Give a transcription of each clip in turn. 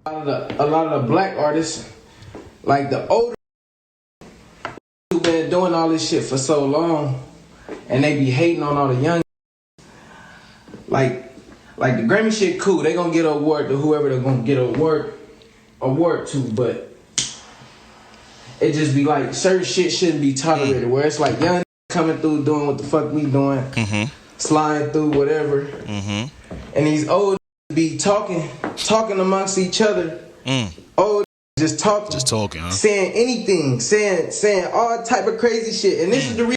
A lot of the black artists, like the older who been doing all this shit for so long, and they be hating on all the young. Like the Grammy shit, cool. They gonna get an award to whoever they're gonna get an award to, but it just be like certain shit shouldn't be tolerated. Where it's like young coming through doing what the fuck we doing, sliding through whatever, and these old be talking amongst each other. Old just talking, huh? Saying anything, saying all type of crazy shit, and this is the reason.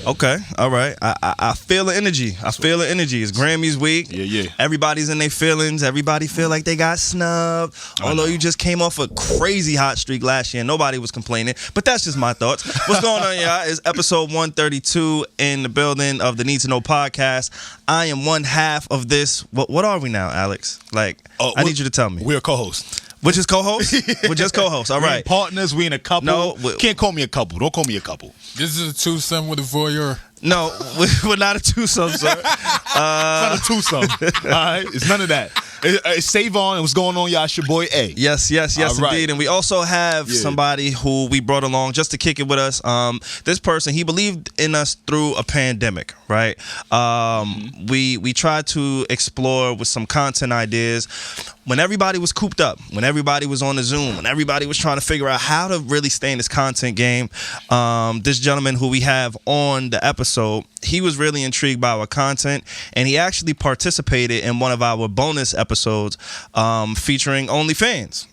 Okay, all right. I feel the energy. I feel the energy. It's Grammys week. Yeah. Everybody's in their feelings. Everybody feel like they got snubbed. Although you just came off a crazy hot streak last year, nobody was complaining. But that's just my thoughts. What's going on, y'all? It's episode 132 in the building of the Need to Know podcast. I am one half of this. What are we now, Alex? Like, I need you to tell me. We're a co-host. Which is co-host? We're just co-hosts. All right. Partners. We in a couple. No, can't call me a couple. Don't call me a couple. This is a twosome with a voyeur. No, we're not a twosome, sir. It's not a twosome. All right, it's none of that. It's Save On. What's going on, y'all? It's your boy A. Yes, indeed. Right. And we also have somebody who we brought along just to kick it with us. This person, he believed in us through a pandemic, right? We tried to explore with some content ideas when everybody was cooped up, when everybody was on the Zoom, when everybody was trying to figure out how to really stay in this content game. This gentleman who we have on the episode, he was really intrigued by our content, and he actually participated in one of our bonus episodes featuring OnlyFans.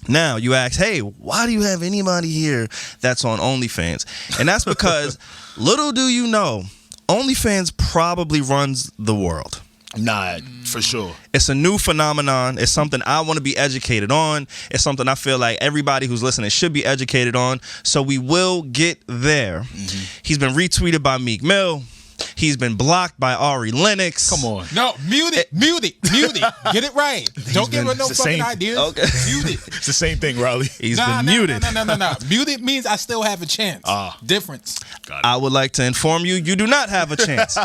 Now, you ask, hey, why do you have anybody here that's on OnlyFans? And that's because, little do you know, OnlyFans probably runs the world. Nah, for sure. It's a new phenomenon. It's something I want to be educated on. It's something I feel like everybody who's listening should be educated on. So we will get there. He's been retweeted by Meek Mill. He's been blocked by Ari Lennox. Come on. No, mute it. Get it right. Don't give her no fucking ideas. Okay. Mute it. It's the same thing, Riley. He's been muted. No. Muted means I still have a chance. Difference. I would like to inform you, you do not have a chance.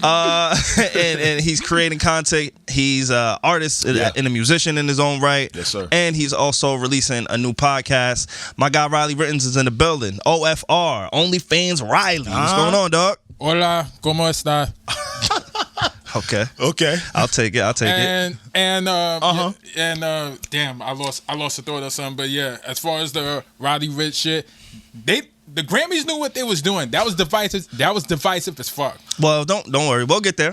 And he's creating content. He's an artist and a musician in his own right. Yes, sir. And he's also releasing a new podcast. My guy Riley Rittens is in the building. OFR, OnlyFans Riley. What's going on, dog? Hola, ¿cómo está? Okay. I'll take it. And damn, I lost the thought or something. But yeah, as far as the Roddy Ricch shit, the Grammys knew what they was doing. That was divisive as fuck. Well, don't worry. We'll get there.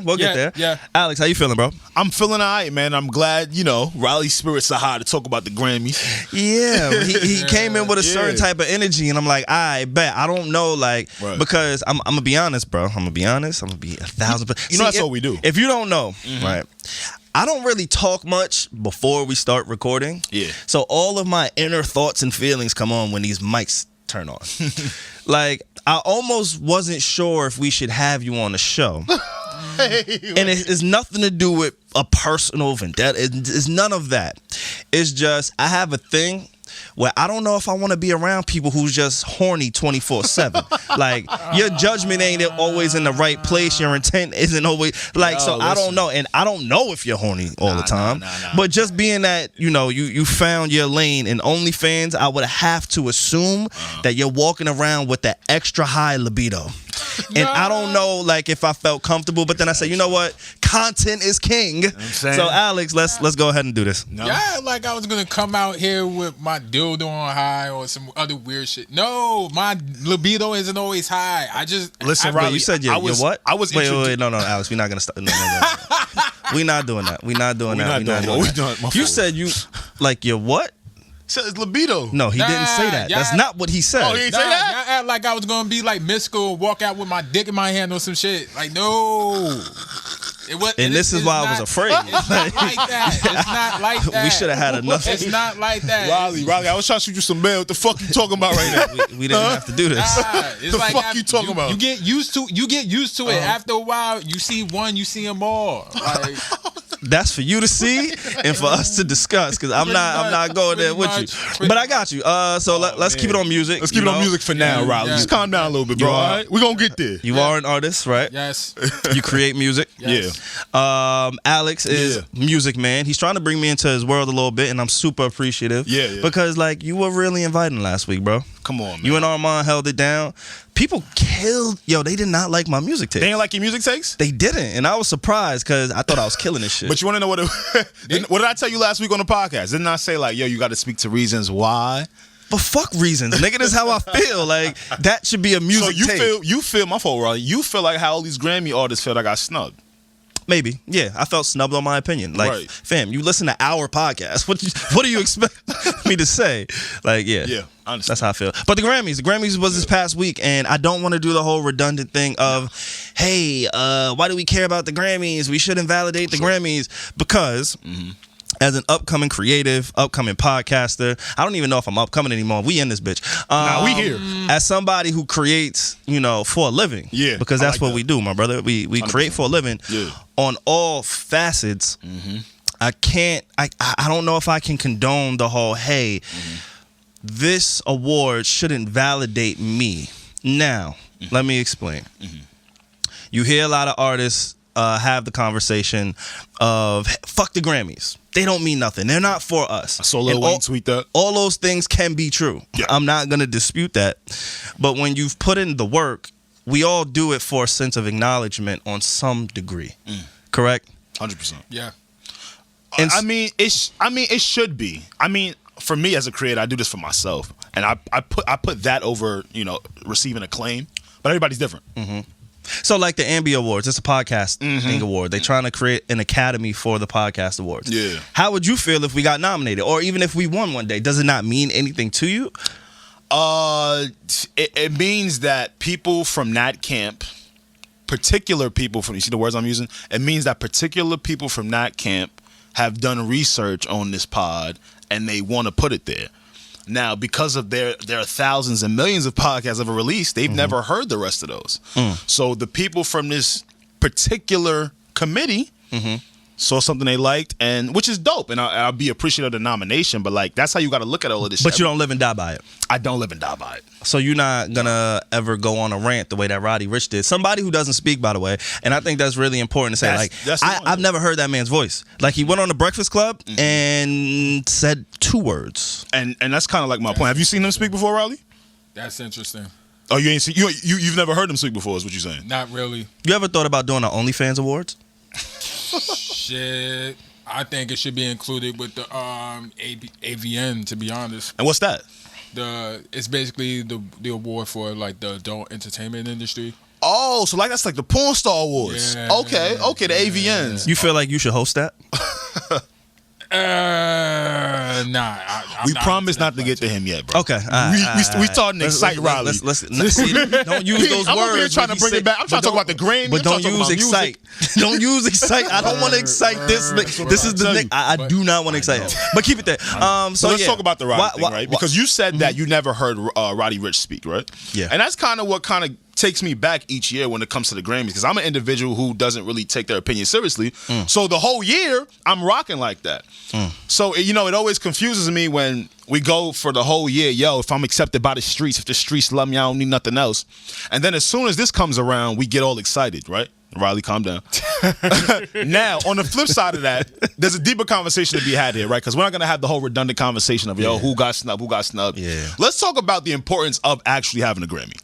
Yeah. Alex, how you feeling, bro? I'm feeling all right, man. I'm glad, Riley's spirits are high to talk about the Grammys. Yeah, he came in with a certain type of energy, and I'm like, I bet. I don't know, because I'm going to be honest, bro. I'm going to be 1,000%. You know, that's all we do. If you don't know, right, I don't really talk much before we start recording. Yeah. So all of my inner thoughts and feelings come on when these mics turn on. Like, I almost wasn't sure if we should have you on the show. And it's nothing to do with a personal vendetta. It's none of that. It's just, I have a thing where I don't know if I want to be around people who's just horny 24/7. Like, your judgment ain't always in the right place. Your intent isn't always I don't know, and I don't know if you're horny all the time. Nah. But just being that you found your lane in OnlyFans, I would have to assume that you're walking around with that extra high libido. And I don't know, if I felt comfortable, but then I said, you know what? Content is king. So, Alex, let's go ahead and do this. No. Yeah, like I was gonna come out here with my dildo on high or some other weird shit. No, my libido isn't always high. Listen, Riley, you said you what? I was wait, no, Alex, we're not gonna stop. No. We're not doing that. We're not doing that. You said you your what? Said it's libido. No, he didn't say that. That's not what he said. Oh, he didn't say that? Y'all act like I was gonna be like mystical, walk out with my dick in my hand or some shit. Like, no. This is why I was afraid. It's not like that. It's not like that. We should have had enough. It's not like that. Riley, I was trying to shoot you some mail. What the fuck you talking about right now? We didn't have to do this. It's the fuck you talking about? You get used to it. After a while, you see one, you see them all. Like, that's for you to see and for us to discuss, because I'm not going there with you. But I got you. So let's keep it on music. Let's keep it on music for now, Riley. Just calm down a little bit, bro. All right? We're going to get there. You are an artist, right? Yes. You create music. Yes. Yeah. Alex is music man. He's trying to bring me into his world a little bit, and I'm super appreciative. Yeah. Because like you were really inviting last week, bro. Come on, man. You and Armand held it down. People killed. They did not like my music taste. They didn't like your music takes? They didn't, and I was surprised because I thought I was killing this shit. But you want to know what? What did I tell you last week on the podcast? Didn't I say like, yo, you got to speak to reasons why? But fuck reasons, nigga. That's how I feel. Like that should be a music. So you feel my fault, Riley. You feel like how all these Grammy artists feel I got snubbed. Maybe, yeah. I felt snubbed on my opinion. Like, fam, you listen to our podcast. What do you expect me to say? Like, yeah, I understand. That's how I feel. But the Grammys was this past week, and I don't want to do the whole redundant thing of, hey, why do we care about the Grammys? We should invalidate the Grammys because. As an upcoming creative, upcoming podcaster, I don't even know if I'm upcoming anymore. We in this bitch. Nah, we here. As somebody who creates, for a living. Yeah. Because that's like what that. we do, my brother. We create for a living. Yeah. On all facets. I don't know if I can condone the whole, hey, this award shouldn't validate me. Now, let me explain. You hear a lot of artists have the conversation of fuck the Grammys. They don't mean nothing. They're not for us. I saw Lil Wayne tweet that. All those things can be true. Yeah. I'm not going to dispute that. But when you've put in the work, we all do it for a sense of acknowledgement on some degree. Correct? 100%. Yeah. And it should be. I mean, for me as a creator, I do this for myself, and I put that over receiving acclaim. But everybody's different. So like the Ambi Awards, it's a podcast thing award. They're trying to create an academy for the podcast awards. Yeah. How would you feel if we got nominated, or even if we won one day? Does it not mean anything to you? It means that people from that camp, particular people from, you see the words I'm using? It means that particular people from that camp have done research on this pod and they want to put it there. Now, because of there are thousands and millions of podcasts ever released, they've never heard the rest of those. So the people from this particular committee saw something they liked, and which is dope, and I'll be appreciative of the nomination. But like, that's how you got to look at all of this. But you don't live and die by it. I don't live and die by it. So you're not gonna ever go on a rant the way that Roddy Ricch did. Somebody who doesn't speak, by the way, and I think that's really important to say. I've never heard that man's voice. Like he went on the Breakfast Club and said 2 words. And that's kind of like my point. Have you seen him speak before, Riley? That's interesting. Oh, you ain't seen you've never heard him speak before, is what you're saying? Not really. You ever thought about doing the OnlyFans Awards? Shit, I think it should be included with the AVN. To be honest. And what's that? It's basically the award for like the adult entertainment industry. Oh, so like that's like the Porn Star Awards. Yeah, Okay, the AVNs. You feel like you should host that? Nah. We promise not to get to him yet, bro. Okay, we starting to excite Riley. Let's see, don't use those I'm words. over here trying to bring it back. I'm trying to talk about the Grammy. But don't use excite. Don't use excite. I don't want to excite this. This is the Nick. I do not want to excite him. But keep it there. So let's talk about the Roddy thing, right? Because you said that you never heard Roddy Ricch speak, right? Yeah. And that's kind of what takes me back each year when it comes to the Grammys, because I'm an individual who doesn't really take their opinion seriously. So the whole year I'm rocking like that. So it always confuses me when we go for the whole year. Yo, if I'm accepted by the streets, if the streets love me, I don't need nothing else. And then as soon as this comes around, we get all excited, right? Riley, calm down. Now, on the flip side of that, there's a deeper conversation to be had here, right? Because we're not going to have the whole redundant conversation of, who got snubbed. Yeah. Let's talk about the importance of actually having a Grammy.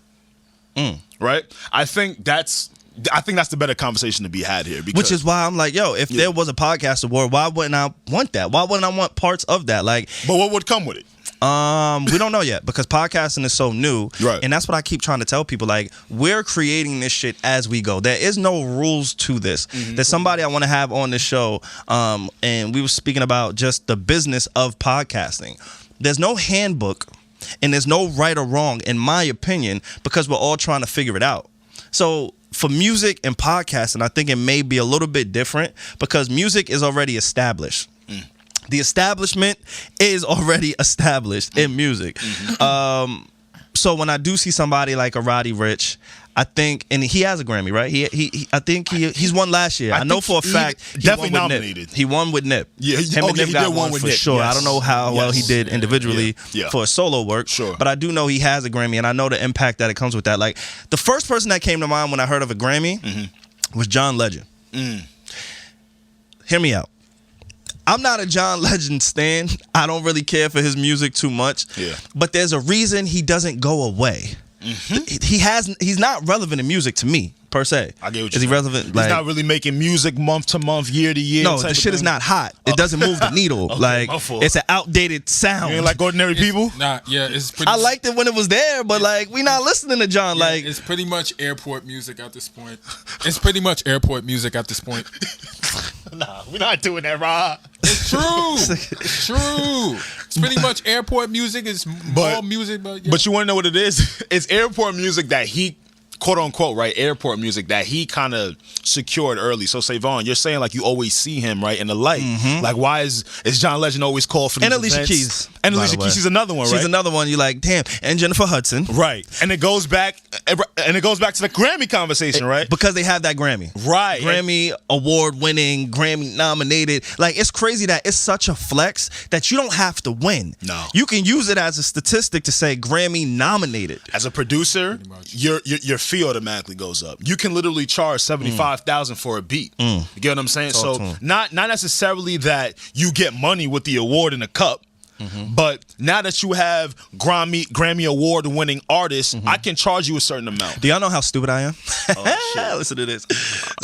Right? I think that's the better conversation to be had here. Which is why I'm like, if there was a podcast award, why wouldn't I want that? Why wouldn't I want parts of that? Like, but what would come with it? We don't know yet, because podcasting is so new, right? And that's what I keep trying to tell people. Like, we're creating this shit as we go. There is no rules to this. There's somebody I want to have on this show, and we were speaking about just the business of podcasting. There's no handbook. And there's no right or wrong, in my opinion, because we're all trying to figure it out. So for music and podcasting, I think it may be a little bit different, because music is already established. The establishment is already established in music. So when I do see somebody like a Roddy Ricch, I think, and he has a Grammy, right? I think he's won last year. I know for a fact he definitely won with nominated. Nip. He won with Nip. Yeah, him and Nip got one for sure. Yes. I don't know how well he did individually for his solo work, but I do know he has a Grammy, and I know the impact that it comes with that. Like, the first person that came to mind when I heard of a Grammy was John Legend. Hear me out. I'm not a John Legend stan. I don't really care for his music too much. Yeah. But there's a reason he doesn't go away. He's not relevant in music to me, per se. I get what Is he you're saying. relevant? He's Like, not really making music month to month, year to year. no, type the of shit is thing. not hot. It doesn't move the needle. Like, my fault. it's an outdated sound. You ain't like Ordinary People? Nah, yeah, it's pretty. I liked it when it was there, but like, we not listening to John. Yeah, Like, it's pretty much airport music at this point. It's pretty much airport music at this point. Nah, we're not doing that, Rob. It's true. It's true. It's pretty much airport music. It's more music, but yeah. But you want to know what it is? It's airport music that he, quote unquote, right? Airport music that he kind of secured early. So, Savon, you're saying like you always see him, right, in the light. Like, why is John Legend always called for these and Alicia events? Keys. And by Alicia the way. Keys, she's another one, right? She's another one. You like, damn. And Jennifer Hudson. Right. And it goes back to the Grammy conversation, right? Because they have that Grammy. Right. Grammy award winning, Grammy nominated. Like, it's crazy that it's such a flex that you don't have to win. No. You can use it as a statistic to say Grammy nominated. As a producer, your fee automatically goes up. You can literally charge $75,000 for a beat. You get what I'm saying? Talk to So him. not necessarily that you get money with the award in a cup. But now that you have Grammy award winning artists, I can charge you a certain amount. Do y'all know how stupid I am? Oh, shit. Listen to this.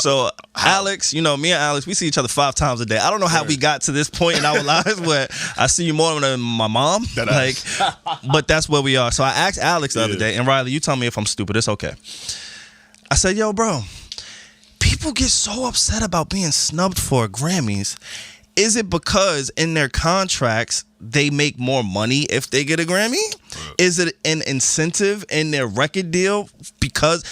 So, Alex, me and Alex, we see each other 5 times a day. I don't know how we got to this point in our lives where I see you more than my mom. But that's where we are. So I asked Alex the other day, and Riley, you tell me if I'm stupid. It's okay. I said, yo, bro, people get so upset about being snubbed for Grammys. Is it because in their contracts they make more money if they get a Grammy? Is it an incentive in their record deal? Because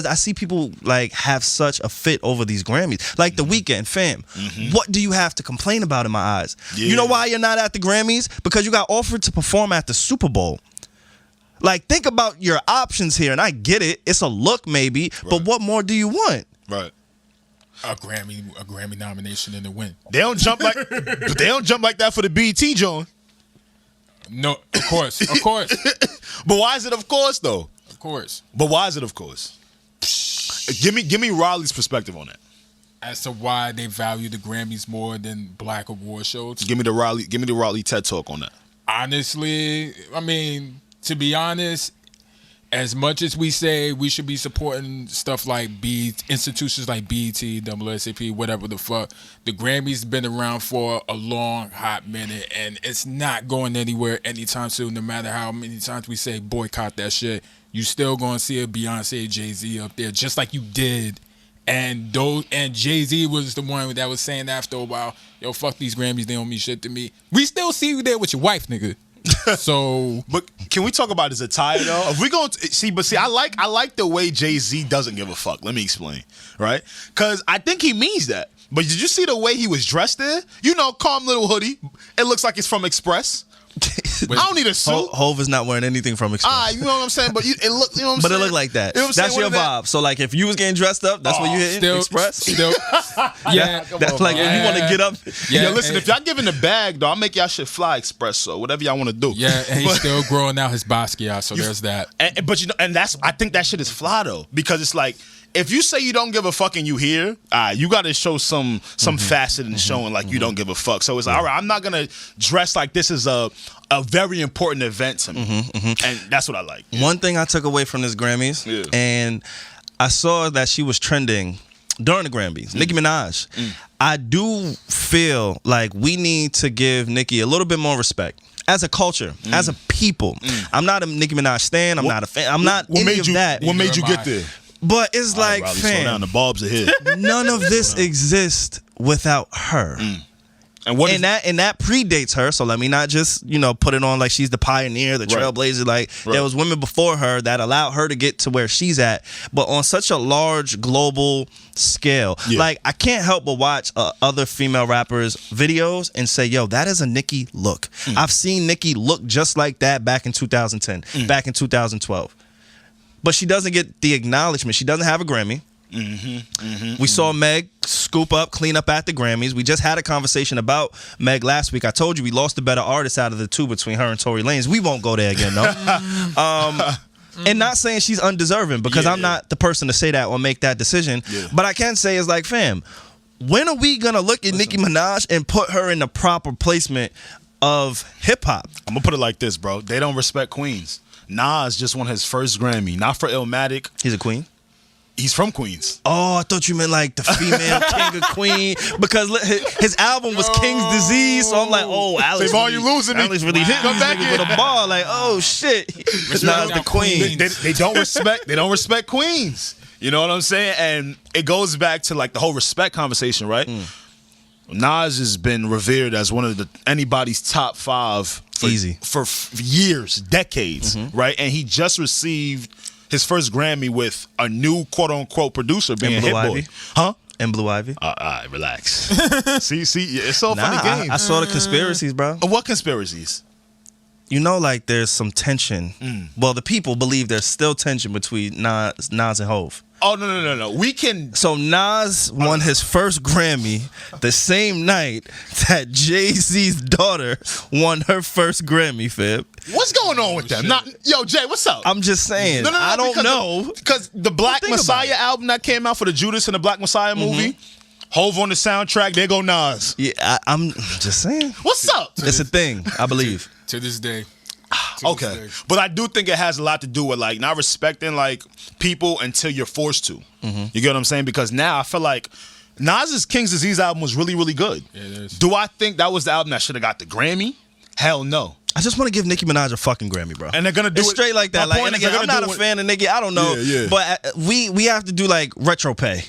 I see people like have such a fit over these Grammys. Like The Weeknd, fam. What do you have to complain about in my eyes? You know why you're not at the Grammys? Because you got offered to perform at the Super Bowl. Like, think about your options here, and I get it. It's a look maybe, but what more do you want? Right. A Grammy nomination and a win. They don't jump like that for the BET, John. No, of course. But why is it of course though? Of course. But why is it of course? Give me Riley's perspective on that. As to why they value the Grammys more than Black award shows. Give me the Riley TED Talk on that. Honestly, I mean, to be honest, as much as we say we should be supporting stuff like institutions like BET, NAACP, whatever the fuck, the Grammys been around for a long, hot minute, and it's not going anywhere anytime soon. No matter how many times we say boycott that shit, you still gonna see a Beyonce, Jay-Z up there, just like you did. And Jay-Z was the one that was saying after a while, yo, fuck these Grammys, they don't mean shit to me. We still see you there with your wife, nigga. So, but can we talk about his attire though? If we going to see, I like the way Jay-Z doesn't give a fuck. Let me explain, right? Because I think he means that. But did you see the way he was dressed there? You know, calm little hoodie. It looks like it's from Express. I don't need a suit. Hov is not wearing anything from Express. You know what I'm saying? But it look, you know what I'm but saying? it looked like that. You know what I'm That's saying? your vibe. So like, if you was getting dressed up, that's what you hitting Express. Still, yeah. That's like when you want to get up. Yeah, listen, if y'all giving the bag though, I'll make y'all shit fly Express. So whatever y'all want to do. Yeah, and he's still growing out his Basquiat. So there's that. But I think that shit is fly though, because it's like, if you say you don't give a fuck and you here, you got to show some facet in showing like you don't give a fuck. So it's like, all right, I'm not gonna dress like this is a very important event to me, and that's what I like. One thing I took away from this Grammys, and I saw that she was trending during the Grammys, Nicki Minaj. I do feel like we need to give Nicki a little bit more respect. As a culture, as a people. I'm not a Nicki Minaj stan. I'm not a fan. I'm not any of that. What made you get there? But it's like, Riley, slow down. fam, The bulbs are here. none of this exists without her. And that predates her, so let me not just, put it on like she's the pioneer, the trailblazer. Like, there was women before her that allowed her to get to where she's at, but on such a large global scale. Like, I can't help but watch other female rappers' videos and say, yo, that is a Nicki look. I've seen Nicki look just like that back in 2010, back in 2012. But she doesn't get the acknowledgement. She doesn't have a Grammy. We saw Meg scoop up, clean up at the Grammys. We just had a conversation about Meg last week. I told you we lost the better artist out of the two between her and Tory Lanez. We won't go there again, though. And not saying she's undeserving, because I'm not the person to say that or make that decision. But I can say is like, fam, when are we gonna look at Nicki Minaj and put her in the proper placement of hip hop? I'm gonna put it like this, bro. They don't respect queens. Nas just won his first Grammy, not for Illmatic. He's a queen. He's from Queens. Oh, I thought you meant like the female king of Queen, because his album was King's Disease. So I'm like, oh, Alex, Say, you losing me. Alex really hit Come back with a ball. Like, oh shit, it's not the queen. They don't respect. They don't respect queens. You know what I'm saying? And it goes back to like the whole respect conversation, right? Nas has been revered as one of anybody's top 5 for years, decades, right? And he just received his first Grammy with a new quote unquote producer being Hit Boy. Huh? And Blue Ivy. All right, relax. see, it's all funny games. I saw the conspiracies, bro. What conspiracies? You know, like there's some tension. Well, the people believe there's still tension between Nas and Hov. Oh, no. We can. So Nas won his first Grammy the same night that Jay-Z's daughter won her first Grammy, Fib. What's going on with them? Yo, Jay, what's up? I'm just saying. No, I don't know. Because the Black Messiah album that came out for the Judas and the Black Messiah movie, Hov on the soundtrack, there go Nas. Yeah, I'm just saying. What's up? It's a thing, I believe. To this day. Okay, but I do think it has a lot to do with like not respecting like people until you're forced to. You get what I'm saying? Because now I feel like Nas's King's Disease album was really, really good. Yeah, it is. Do I think that was the album that should have got the Grammy? Hell no. I just want to give Nicki Minaj a fucking Grammy, bro. And they're gonna do it's it straight like that. My Like, point and is again, I'm not a fan of Nicki. I don't know, but we have to do like retro pay.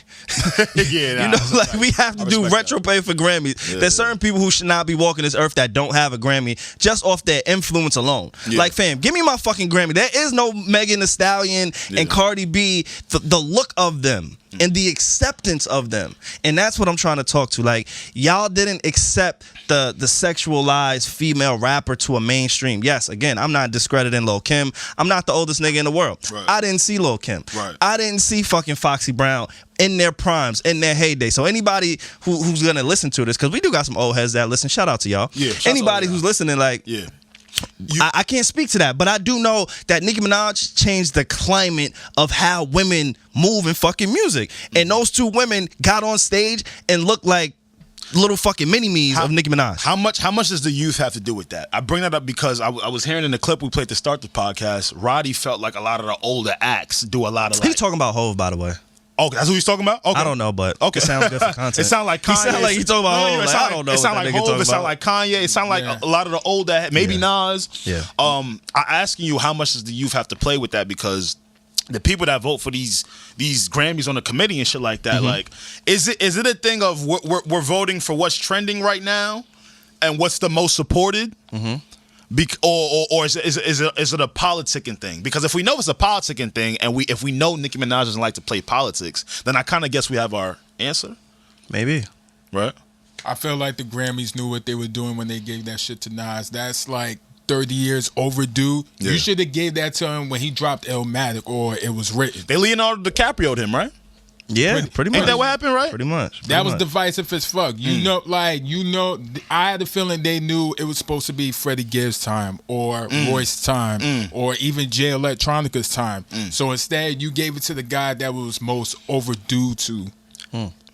You know, like we have to do retro pay for Grammys. There's certain people who should not be walking this earth that don't have a Grammy just off their influence alone. Like, fam, give me my fucking Grammy. There is no Megan Thee Stallion and Cardi B. The look of them and the acceptance of them, and that's what I'm trying to talk to. Like, y'all didn't accept the sexualized female rapper to a mainstream. Yes, again, I'm not discrediting Lil' Kim. I'm not the oldest nigga in the world. I didn't see Lil' Kim. I didn't see fucking Foxy Brown in their primes, in their heyday. So anybody who's gonna listen to this, because we do got some old heads that listen, shout out to y'all. Anybody who's listening, like, I can't speak to that, but I do know that Nicki Minaj changed the climate of how women move in fucking music. And those two women got on stage and looked like little fucking mini-me's of Nicki Minaj. How much does the youth have to do with that? I bring that up because I was hearing in the clip we played to start the podcast, Roddy felt like a lot of the older acts do a lot of like... He's talking about Hov, by the way. Oh, that's what he's talking about? Okay. I don't know, but it sounds good for content. It sounds like Kanye. He sounds like he's talking about Hov. Like, I don't know. It sounds like Hov. It sounds like Kanye. It sounds like a lot of the older, maybe Nas. I'm asking you, how much does the youth have to play with that? Because the people that vote for these Grammys on the committee and shit like that, like, is it a thing of we're voting for what's trending right now and what's the most supported? Or is it a politicking thing? Because if we know it's a politicking thing, and if we know Nicki Minaj doesn't like to play politics, then I kind of guess we have our answer. Maybe. Right? I feel like the Grammys knew what they were doing when they gave that shit to Nas. That's like 30 years overdue. You should have gave that to him when he dropped Illmatic, or It Was Written. They Leonardo DiCaprio'd him, right? Yeah, pretty much. Ain't that what happened, right? Pretty much. That was divisive as fuck. You know, I had a feeling they knew it was supposed to be Freddie Gibbs' time, or Royce's time, or even Jay Electronica's time. So instead, you gave it to the guy that was most overdue to.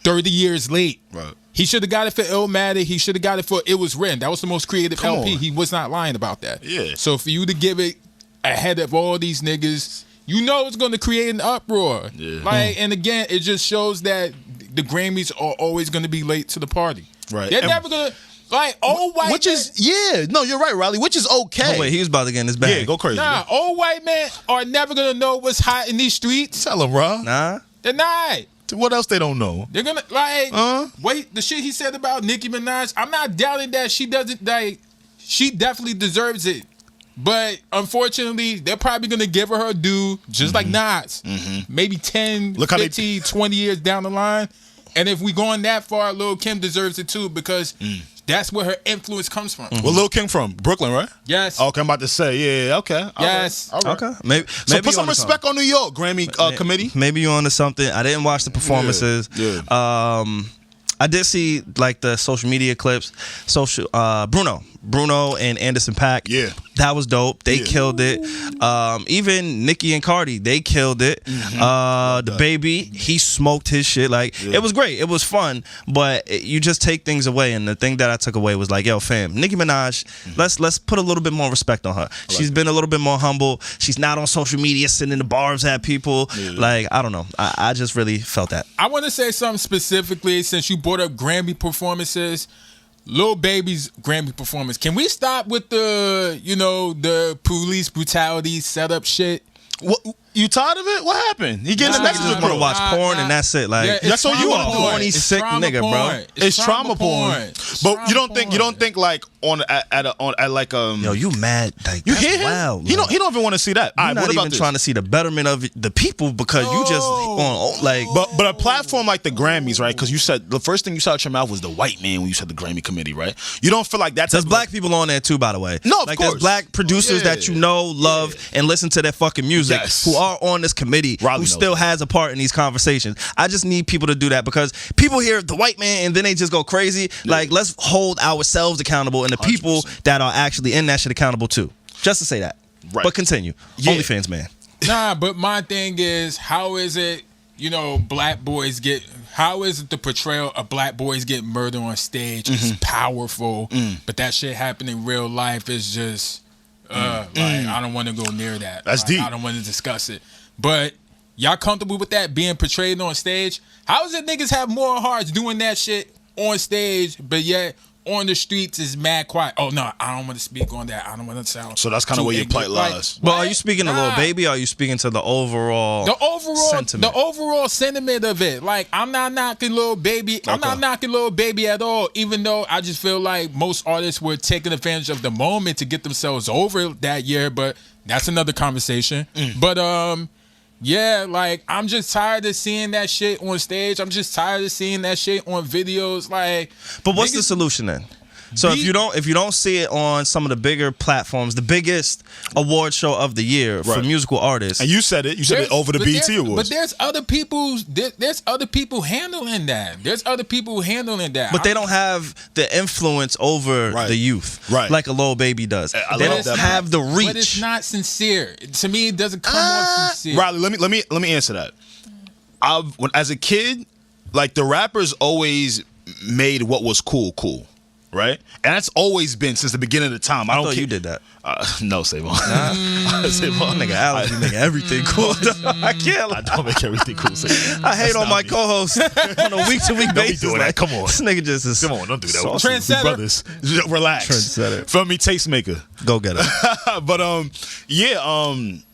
30 years late. Right. He should have got it for Illmatic. He should have got it for It Was Written. That was the most creative LP. He was not lying about that. Yeah. So for you to give it ahead of all these niggas, you know it's going to create an uproar. Like, and again, it just shows that the Grammys are always going to be late to the party. Right. They're never going to, like, old white Which is, no, you're right, Riley, which is okay. Oh, wait, he was about to get in his bag. Yeah, go crazy. Nah, old white men are never going to know what's hot in these streets. Tell him, bro. Nah. They're not. What else they don't know? They're gonna wait. The shit he said about Nicki Minaj, I'm not doubting that she doesn't. Like, she definitely deserves it, but unfortunately, they're probably gonna give her due, just like Nas. Maybe 10, 15, 20 years down the line, and if we going that far, Lil' Kim deserves it too, because that's where her influence comes from. Where Lil' Kim from? Brooklyn, right? Yes. Okay, I'm about to say, okay. Yes. All right. Okay. Maybe put some respect on New York Grammy committee. Maybe you onto something. I didn't watch the performances. I did see like the social media clips. Bruno and Anderson .Paak. Yeah. That was dope. They killed it. Even Nicki and Cardi, they killed it. The baby, he smoked his shit. Like, it was great. It was fun. But you just take things away. And the thing that I took away was like, yo, fam, Nicki Minaj, let's put a little bit more respect on her. She's been a little bit more humble. She's not on social media sending the bars at people. Like, I don't know. I just really felt that. I want to say something specifically since you brought up Grammy performances. Lil Baby's Grammy performance. Can we stop with the police brutality setup shit? What, you tired of it? What happened? He getting the messages, just want to watch porn and that's it. Like, that's all you are. Horny, sick nigga, bro. It's trauma porn. But you don't think like at like Yo, you mad? Like, you that's hear him? wild, He don't even want to see that. You're not even trying to see the betterment of the people because you just on like. But a platform like the Grammys, right? Because you said the first thing you said out your mouth was the white man when you said the Grammy committee, right? You don't feel like that's there's black people on there too, by the way. No, of like course. There's black producers that you know, love, and listen to their fucking music who are on this committee who still has a part in these conversations. I just need people to do that because people hear the white man and then they just go crazy. Like, let's hold ourselves accountable and the 100%. People that are actually in that shit accountable too. Just to say that. Right. But continue. OnlyFans man. Nah, but my thing is, how is it, black boys how is it the portrayal of black boys get murdered on stage is powerful, but that shit happen in real life is just, like, I don't want to go near that. That's deep. I don't want to discuss it. But y'all comfortable with that being portrayed on stage? How is it niggas have more hearts doing that shit on stage, but yet on the streets is mad quiet? Oh no, I don't want to speak on that. I don't want to sound. So that's kind of where your plight lies. But are you speaking to Lil Baby? Or are you speaking to the overall sentiment? The overall sentiment of it. Like, I'm not knocking Lil Baby. I'm not knocking Lil Baby at all. Even though I just feel like most artists were taking advantage of the moment to get themselves over that year. But that's another conversation. But yeah, like, I'm just tired of seeing that shit on stage. I'm just tired of seeing that shit on videos. Like, but what's the solution then? So if you don't see it on some of the bigger platforms, the biggest award show of the year for musical artists, and you said it over the BET Awards. But there's other people. There's other people handling that. But they don't have the influence over the youth, like a Lil Baby does. They don't have the reach. But it's not sincere. To me, it doesn't come off sincere. Riley, let me answer that. As a kid, like, the rappers always made what was cool. Right? And that's always been since the beginning of the time. I thought you did that. No, Savon. Savon, nigga, Alex, you make everything cool. I can't. I don't make everything cool. I hate on my co-hosts on a week-to-week basis. Don't be doing that. Come on. This nigga just is. Come on, don't do that. Trendsetter. Brothers, relax. Trendsetter. From me, tastemaker. Go get it. But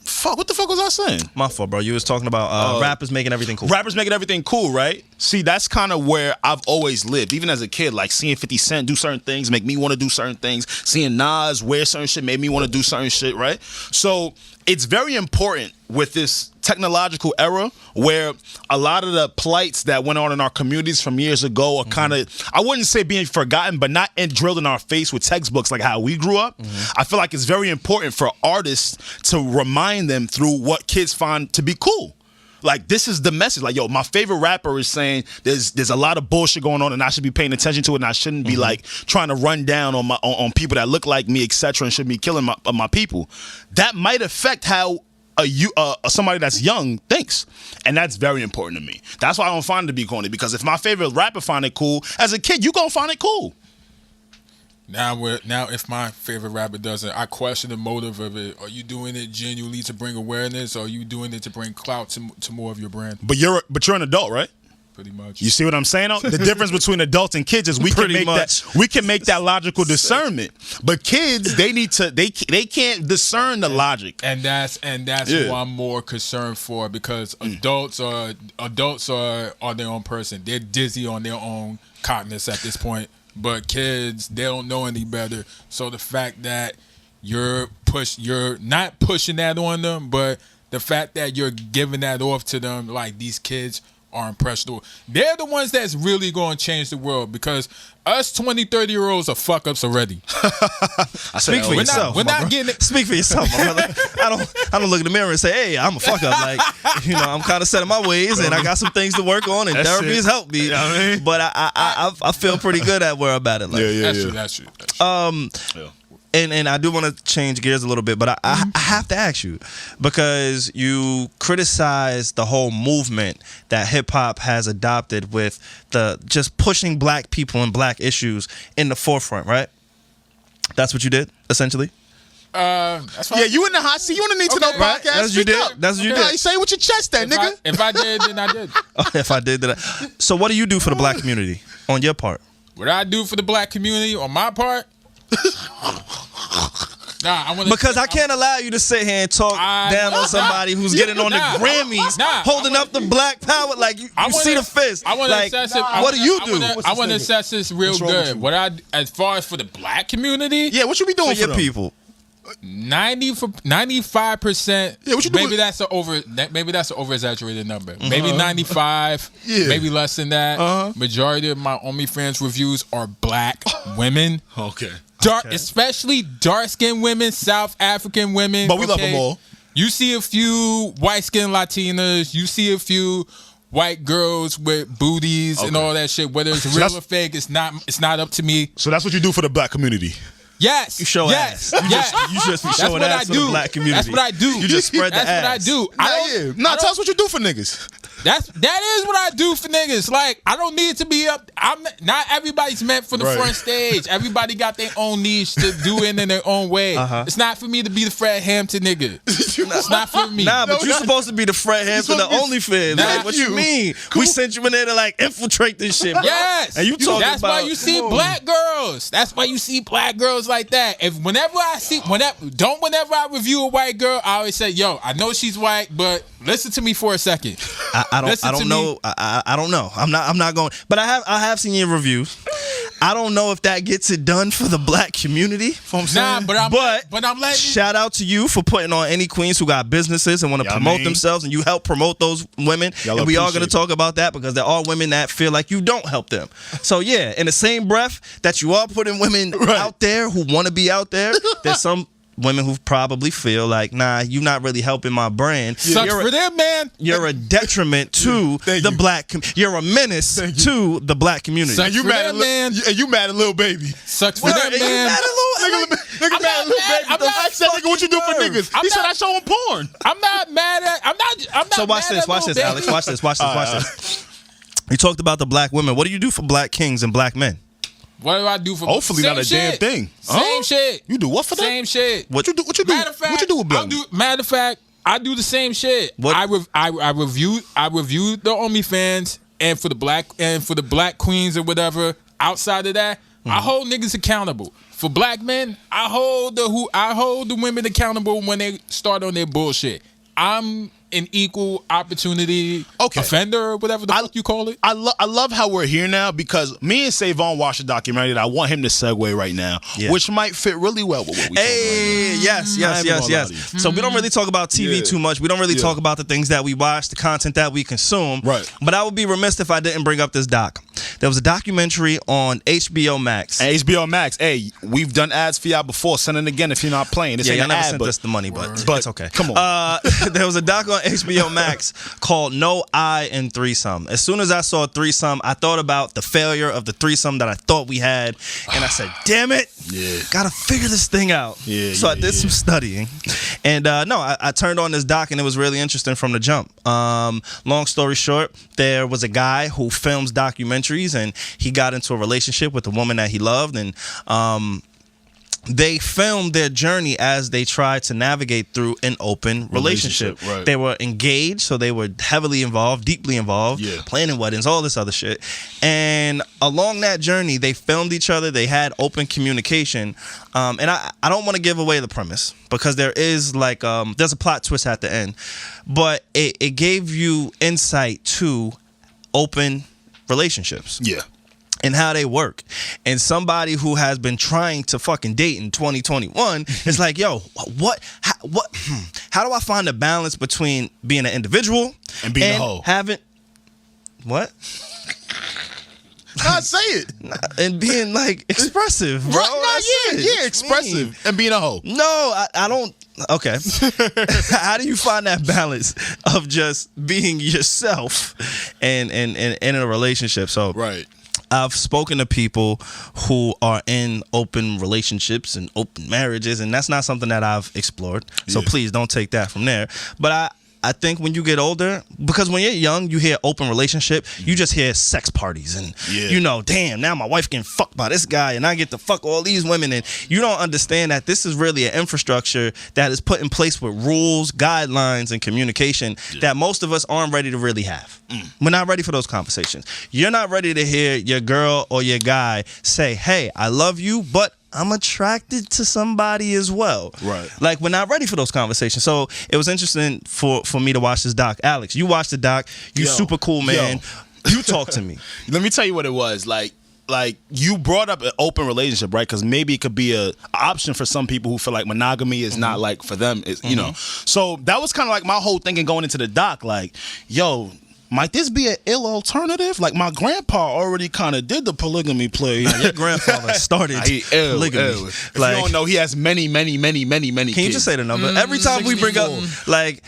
fuck, what the fuck was I saying? My fault, bro. You was talking about rappers making everything cool. Rappers making everything cool, right? See, that's kind of where I've always lived. Even as a kid, like, seeing 50 Cent do certain things make me want to do certain things. Seeing Nas wear certain shit made me want to do certain shit, right? So it's very important with this technological era where a lot of the plights that went on in our communities from years ago are kind of, I wouldn't say being forgotten, but not drilled in our face with textbooks like how we grew up. I feel like it's very important for artists to remind them through what kids find to be cool. Like, this is the message. Like, yo, my favorite rapper is saying there's a lot of bullshit going on and I should be paying attention to it and I shouldn't be like trying to run down on people that look like me, etc., and should be killing my people. That might affect how somebody that's young thinks, and that's very important to me. That's why I don't find it to be corny, because if my favorite rapper find it cool, as a kid, you gonna find it cool. Now if my favorite rapper doesn't, I question the motive of it. Are you doing it genuinely to bring awareness, or are you doing it to bring clout to more of your brand? But you're an adult, right? Pretty much. You see what I'm saying? The difference between adults and kids is we can make that logical discernment. But kids, they can't discern the logic. And that's what I'm more concerned for, because adults are their own person. They're dizzy on their own cognizance at this point. But kids, they don't know any better. So the fact that you're not pushing that on them, but the fact that you're giving that off to them, like, these kids are impressionable. They're the ones that's really going to change the world, because us 20, 30-year-olds are fuck ups already. Speak for yourself. We're not getting it. Speak for yourself, my brother. I don't look in the mirror and say, hey, I'm a fuck up. Like, I'm kind of set in my ways, and I got some things to work on, and therapy has helped me. You know what I mean? But I feel pretty good at where I'm at in life. That's true. And I do want to change gears a little bit, but I have to ask you, because you criticize the whole movement that hip hop has adopted with the just pushing black people and black issues in the forefront, right? That's what you did, essentially. That's fine. Yeah, you in the hot seat. You in the Need to Know podcast. That's what you did. That's what you did. Say it with your chest, then, nigga. If I did, then I did. If I did, then So what do you do for the black community on your part? What I do for the black community on my part? Because I can't allow you to sit here and talk down on somebody who's getting on the Grammys, holding up the black power like you see the fist. I want to assess it. What do you do? I want to assess this real good. As far as for the black community, yeah, what you be doing for your people? 95%. Yeah, what you doing? Maybe that's an over exaggerated number. Maybe 95. Yeah. Maybe less than that. Majority of my OnlyFans reviews are black women. Okay. Especially dark-skinned women, South African women. But we love them all. You see a few white-skinned Latinas. You see a few white girls with booties and all that shit. Whether it's real or fake, it's not up to me. So that's what you do for the black community. Yes. You show ass. You just be showing ass for the black community. That's what I do. You just spread the ass. That's what I do. Tell us what you do for niggas. That is what I do for niggas. Like, I don't need to be up. Not everybody's meant for the front stage. Everybody got their own niche to do it in their own way. It's not for me to be the Fred Hampton nigga. It's not for me. But you're supposed to be the Fred Hampton, the OnlyFans. Like, what you mean? We sent you in there to like infiltrate this shit, bro. Yes. And you talking That's about, why you see black girls. That's why you see black girls like that. Whenever I review a white girl, I always say, yo, I know she's white, but listen to me for a second. I don't know. I don't know. I'm not going. But I have seen your reviews. I don't know if that gets it done for the black community. But I'm letting. Shout out to you for putting on any queens who got businesses and want to promote themselves, and you help promote those women. And we are going to talk about that, because there are women that feel like you don't help them. So yeah, in the same breath that you are putting women out there who want to be out there, there's some women who probably feel like, nah, you're not really helping my brand. Sucks for them, man. You're a detriment to the black. You're a menace to the black community. And you mad at Lil Baby. Sucks for them, man. Nigga mad at Lil Baby. I said, nigga, what you do for niggas? He said I show him porn. I'm not mad at. I'm not. So watch this, Alex. Watch this. You talked about the black women. What do you do for black kings and black men? What do I do for? Hopefully not a damn thing. Same shit. You do what for that? Same shit. What you do? What you do? What you do with black? Matter of fact, I do the same shit. What? I review the OnlyFans, and for the black queens or whatever. Outside of that, I hold niggas accountable. For black men, I hold the women accountable when they start on their bullshit. I'm an equal opportunity offender or whatever the fuck you call it. I love how we're here now, because me and Savon watched a documentary that I want him to segue right now, which might fit really well with what we yes. So we don't really talk about TV too much. We don't really talk about the things that we watch, the content that we consume. Right. But I would be remiss if I didn't bring up this doc. There was a documentary on HBO Max. And HBO Max, hey, we've done ads for y'all before. Send it again if you're not playing. This ain't y'all an never ad, sent us the money, but it's okay. Come on. There was a doc on HBO Max called No I in Threesome. As soon as I saw threesome, I thought about the failure of the threesome that I thought we had, and I said, damn it, gotta figure this thing out. So I did some studying, and I turned on this doc, and it was really interesting from the jump. Long story short, there was a guy who films documentaries, and he got into a relationship with a woman that he loved, and they filmed their journey as they tried to navigate through an open relationship. Right. They were engaged, so they were heavily involved, deeply involved, planning weddings, all this other shit. And along that journey, they filmed each other. They had open communication. And I don't want to give away the premise, because there is there's a plot twist at the end. But it gave you insight to open relationships. Yeah. And how they work. And somebody who has been trying to fucking date in 2021 is like, yo, how do I find a balance between being an individual and being a hoe? What? Nah, say it. And being like expressive, bro. Yeah, expressive and being a hoe. No, I don't. Okay. How do you find that balance of just being yourself and in a relationship? So Right. I've spoken to people who are in open relationships and open marriages, and that's not something that I've explored. So please don't take that from there. But I think when you get older, because when you're young, you hear open relationship, you just hear sex parties and, you know, damn, now my wife getting fucked by this guy and I get to fuck all these women. And you don't understand that this is really an infrastructure that is put in place with rules, guidelines, and communication that most of us aren't ready to really have. We're not ready for those conversations. You're not ready to hear your girl or your guy say, hey, I love you, but I'm attracted to somebody as well. Right. Like, we're not ready for those conversations. So it was interesting for me to watch this doc. Alex, you watched the doc. You super cool, man. You talk to me. Let me tell you what it was. Like you brought up an open relationship, right? Because maybe it could be a option for some people who feel like monogamy is not like for them. It's, you know. So that was kind of like my whole thinking going into the doc. Like, yo, might this be an ill alternative? Like, my grandpa already kind of did the polygamy play. Now, your grandfather started polygamy. If you don't know, he has many Can kids. you just say the number? Every time we bring up, like,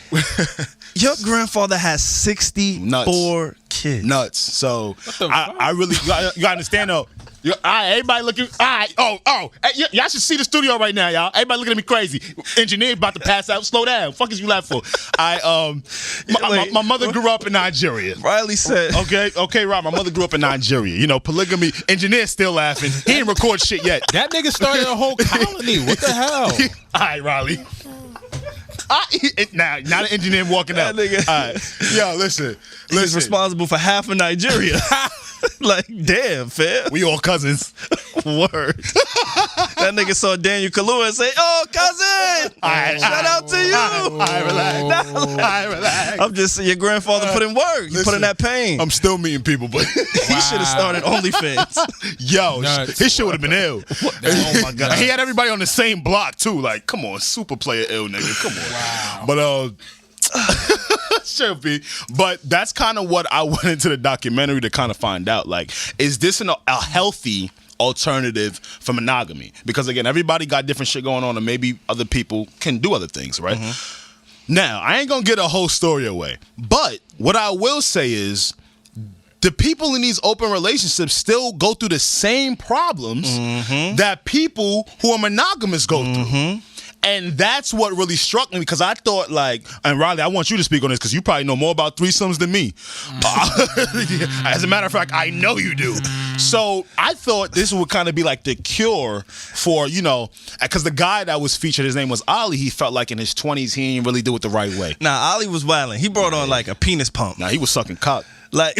your grandfather has 64 kids. Nuts. So I really, you gotta understand though. All right, everybody looking. All right. Hey, y'all should see the studio right now, y'all. Everybody looking at me crazy. Engineer about to pass out. Slow down. Fuck is you laughing for? My mother grew up in Nigeria. Riley said. Okay, Rob. My mother grew up in Nigeria. You know, polygamy. Engineer still laughing. He didn't record shit yet. That nigga started a whole colony. What the hell? All right, Riley. Now, not an engineer walking out. All right. Yo, listen. He's responsible for half of Nigeria. Like, damn, fam. We all cousins. Word. That nigga saw Daniel Kaluuya and say, "Oh, cousin, shout out to you." All right, relax. I'm just saying, your grandfather put in work. He put in that pain. I'm still meeting people, but He should have started OnlyFans. Yo, Nuts. his shit would have been ill. Oh my god. He had everybody on the same block too. Like, come on, super player ill nigga. Come on. Wow. But should be. But that's kind of what I went into the documentary to kind of find out. Like, is this a healthy alternative for monogamy? Because again, everybody got different shit going on, and maybe other people can do other things, right? Now, I ain't gonna get a whole story away, but what I will say is, the people in these open relationships still go through the same problems that people who are monogamous go through. And that's what really struck me, because I thought, like, and Riley, I want you to speak on this because you probably know more about threesomes than me. As a matter of fact, I know you do. So I thought this would kind of be like the cure for, you know, because the guy that was featured, his name was Ali. He felt like in his 20s, he didn't really do it the right way. Nah, Ali was wilding. He brought on like a penis pump. Nah, he was sucking cock. Like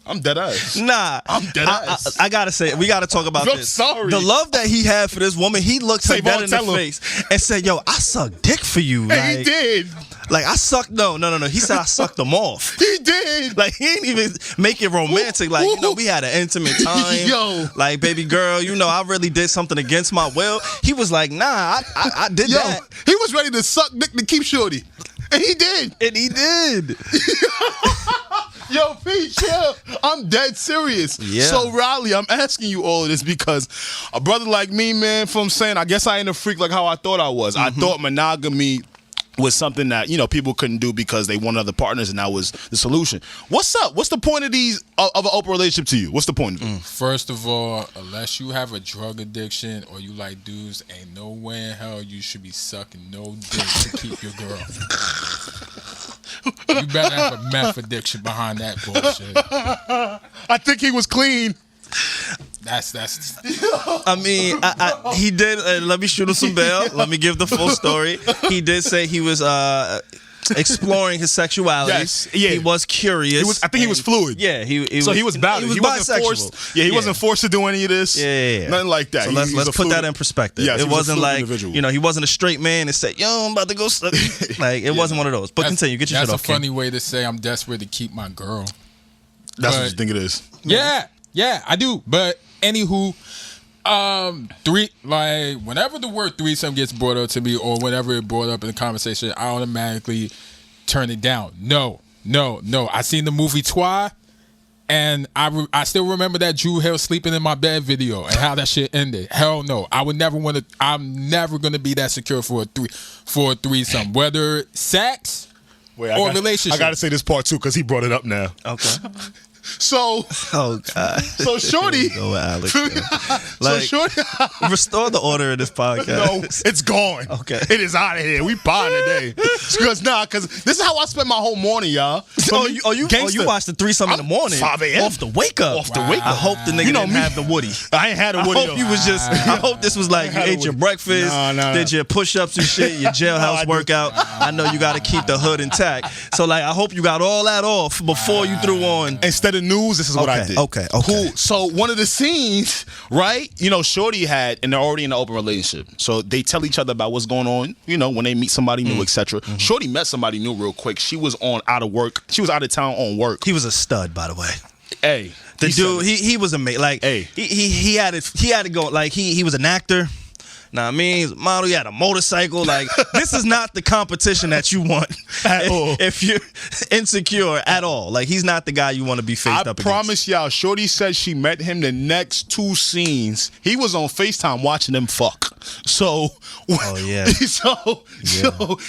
I'm dead ass. Nah, I'm dead ass. I gotta say, we gotta talk about I'm this. sorry. The love that he had for this woman, he looked her dead in the face and said, "Yo, I sucked dick for you." Hey, like, he did. Like, I sucked. No. He said I sucked them off. He did. Like, he didn't even make it romantic. Like, you know, we had an intimate time. Yo. Like, baby girl, you know, I really did something against my will. He was like, nah, I did that. He was ready to suck dick to keep shorty. And he did. Yo, P, chill. I'm dead serious. Yeah. So, Riley, I'm asking you all of this because a brother like me, man, from saying, I guess I ain't a freak like how I thought I was. I thought monogamy was something that, you know, people couldn't do because they wanted other partners, and that was the solution. What's up? What's the point of these of an open relationship to you? What's the point of it? First of all, unless you have a drug addiction or you like dudes, ain't no way in hell you should be sucking no dick to keep your girl. You better have a meth addiction behind that bullshit. I think he was clean. That's. I mean, he did. Let me shoot him some bail. Let me give the full story. He did say he was exploring his sexuality. Yes, yeah. He was curious. I think he was fluid. Yeah, he was balanced. He wasn't bisexual. forced. Yeah, he wasn't forced to do any of this. Yeah. Nothing like that. So let's put that in perspective. Yes, it wasn't like individual. You know, he wasn't a straight man and said, "Yo, I'm about to go." Like, it wasn't one of those. But continue. Get your shit off. That's a funny way to say I'm desperate to keep my girl. That's what you think it is. Yeah, I do. But anywho, whenever the word threesome gets brought up to me, or whenever it brought up in the conversation, I automatically turn it down. No, No. I seen the movie Twi, and I still remember that Drew Hill sleeping in my bed video and how that shit ended. Hell no. I would never want to. I'm never gonna be that secure for a threesome, whether sex or relationship. I gotta say this part too because he brought it up now. Okay. So, oh God. So Shorty, Go with Alex, so Shorty, restore the order of this podcast. No, it's gone. Okay, it is out of here. We buying today. Because this is how I spent my whole morning, y'all. You watched the threesome in the morning 5 a.m. off the wake up. I hope the nigga didn't have the Woody. I ain't had a Woody. I hope this was like you ate your breakfast, did your push-ups and shit, your jailhouse workout. I know you got to keep the hood intact. So like, I hope you got all that off before you threw on. Instead of news, this is what I did. Okay. Cool. So one of the scenes, right? Shorty and they're already in an open relationship. So they tell each other about what's going on, when they meet somebody new, etc. Mm-hmm. Shorty met somebody new real quick. She was out of work. She was out of town on work. He was a stud, by the way. Hey. The dude, he was amazing. Like, hey. He had to go, like, he was an actor. Now, I mean, model, you had a motorcycle. Like, this is not the competition that you want at all. If you're insecure at all. Like, he's not the guy you want to be faced up against. I promise y'all, Shorty said she met him the next 2 scenes. He was on FaceTime watching them fuck. So, so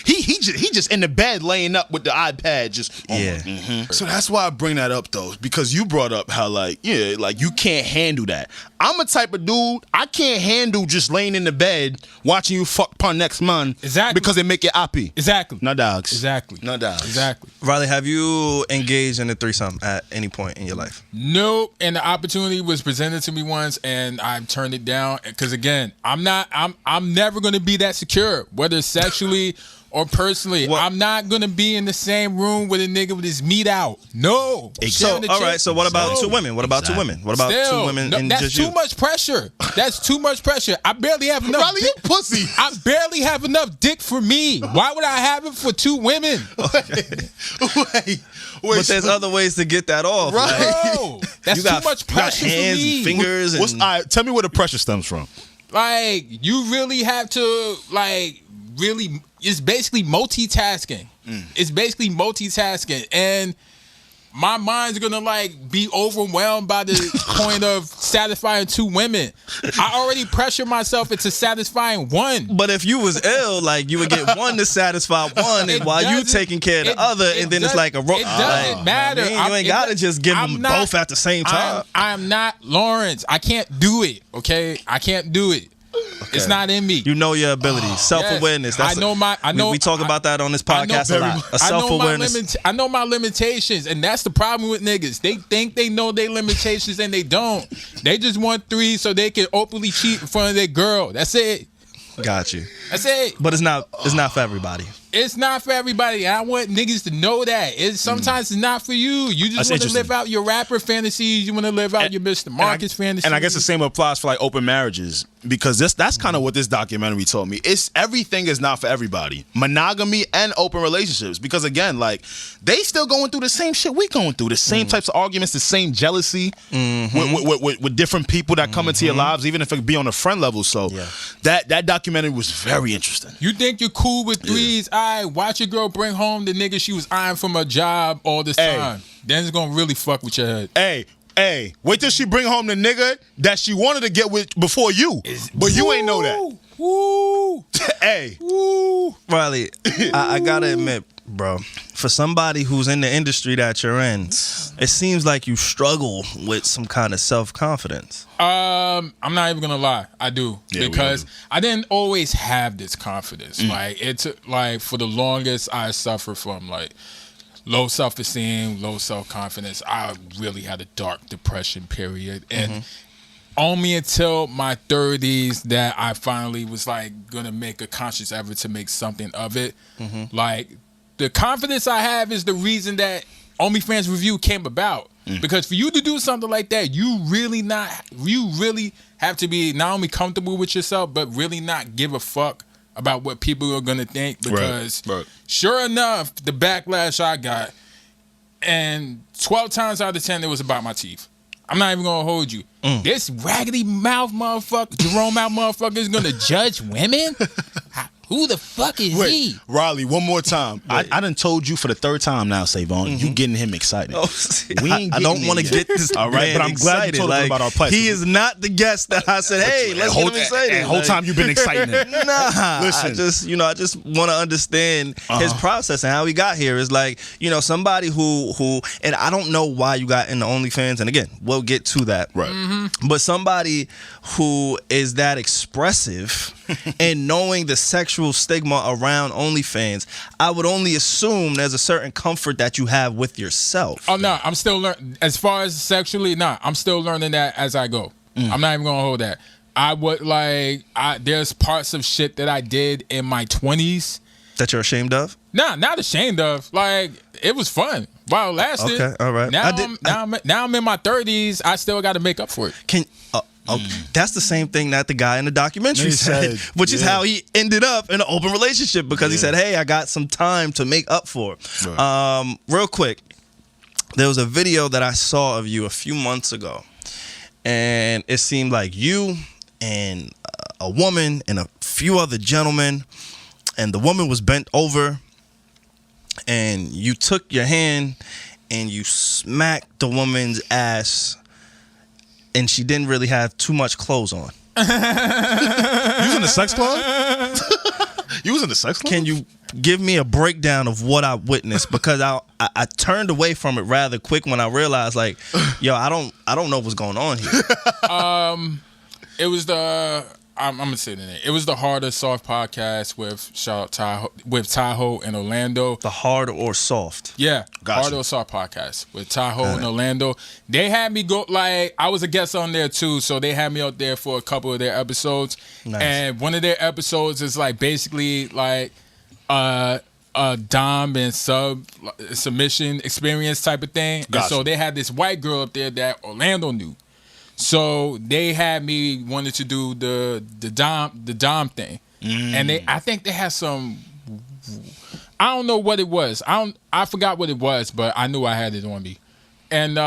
he just in the bed laying up with the iPad just. Mm-hmm. So that's why I bring that up though, because you brought up how like you can't handle that. I'm a type of dude, I can't handle just laying in the bed watching you fuck upon next month. Exactly. Because it make it happy. Exactly. No dogs. Exactly. No dogs. Exactly. Riley, have you engaged in a threesome at any point in your life? Nope. And the opportunity was presented to me once, and I turned it down because again, I'm never gonna be that secure, whether sexually or personally. What? I'm not gonna be in the same room with a nigga with his meat out. No. So all right. So what about 2 women? What about 2 women? What about 2 women? No, and that's just too you? much pressure. That's too much pressure. I barely have enough. Riley, you pussy. I barely have enough dick for me. Why would I have it for 2 women? Wait. But there's other ways to get that off. Right. Bro, that's too much pressure you got hands for me. and fingers. And tell me where the pressure stems from. Like, you really have to, like, really, it's basically multitasking. It's basically multitasking. And my mind's gonna, like, be overwhelmed by the point of satisfying 2 women. I already pressure myself into satisfying 1. But if you was ill, like, you would get 1 to satisfy 1, and while you taking care of the other, and then it's like a rope. It doesn't matter. You ain't gotta just give them both at the same time. I'm not Lawrence. I can't do it, okay? I can't do it. Okay. It's not in me. You know your abilities, self-awareness. Yes. We talk about that on this podcast a lot. Self-awareness. I know my limitations, and that's the problem with niggas. They think they know their limitations, and they don't. They just want 3 so they can openly cheat in front of their girl. That's it. Got you. That's it. But it's not for everybody. It's not for everybody. I want niggas to know that. Sometimes it's not for you. You just want to live out your rapper fantasies. You want to live out your Mr. Marcus fantasies. And I guess the same applies for like open marriages, because that's kind of what this documentary told me. Everything is not for everybody. Monogamy and open relationships, because again, like, they still going through the same shit we going through, the same types of arguments, the same jealousy with different people that come into your lives, even if it be on a friend level. So that documentary was very interesting. You think you're cool with 3s? Watch your girl bring home the nigga she was eyeing from her job all this time. Then it's gonna really fuck with your head. Hey, wait till she bring home the nigga that she wanted to get with before you. But you ain't know that. Woo. Hey. Woo. Riley, I gotta admit, bro, for somebody who's in the industry that you're in, it seems like you struggle with some kind of self-confidence. I'm not even gonna lie, I do, because I didn't always have this confidence. Like, it took, like, for the longest, I suffered from like low self-esteem, low self-confidence. I really had a dark depression period, and only until my 30s that I finally was like gonna make a conscious effort to make something of it. Like, the confidence I have is the reason that OnlyFans Review came about. Because for you to do something like that, you really have to be not only comfortable with yourself, but really not give a fuck about what people are gonna think. Because sure enough, the backlash I got, and 12 times out of 10, it was about my teeth. I'm not even gonna hold you. This raggedy mouth motherfucker, Jerome mouth motherfucker, is gonna judge women? Who the fuck is he? Riley, one more time. I done told you for the third time now, Savon. You getting him excited. Oh, We ain't I don't want to get this all right, man but I'm glad you excited. told him about our platform. He is not the guest that I said, hey, let's get him excited. And whole time you've been exciting him. Nah, Listen. I just want to understand his process and how he got here. Is like, somebody who, and I don't know why you got into OnlyFans, and again, we'll get to that. Right. But somebody who is that expressive and knowing the sexual stigma around OnlyFans, I would only assume there's a certain comfort that you have with yourself. Oh no, I'm still learning. As far as sexually, I'm still learning that as I go. I'm not even gonna hold that. I would there's parts of shit that I did in my 20s that you're ashamed of? Nah, not ashamed of. Like, it was fun while it lasted. Okay, all right. Now I'm in my 30s. I still got to make up for it. That's the same thing that the guy in the documentary said, which is how he ended up in an open relationship, because he said, hey, I got some time to make up for it. Right. Real quick, there was a video that I saw of you a few months ago, and it seemed like you and a woman and a few other gentlemen, and the woman was bent over, and you took your hand and you smacked the woman's ass, and she didn't really have too much clothes on. You was in the sex club? You was in the sex club? Can you give me a breakdown of what I witnessed? Because I turned away from it rather quick when I realized, like, yo, I don't know what's going on here. It was I'm gonna say the name. It was the Hard or Soft podcast with Tahoe and Orlando. The Hard or Soft? Yeah, gotcha. Hard or Soft podcast with Tahoe and Orlando. They had me go, like, I was a guest on there too, so they had me out there for a couple of their episodes. Nice. And one of their episodes is like basically like a dom and submission experience type of thing. Gotcha. And so they had this white girl up there that Orlando knew. So they had me wanted to do the dom thing, and I think they had some. I don't know what it was. I forgot what it was, but I knew I had it on me, and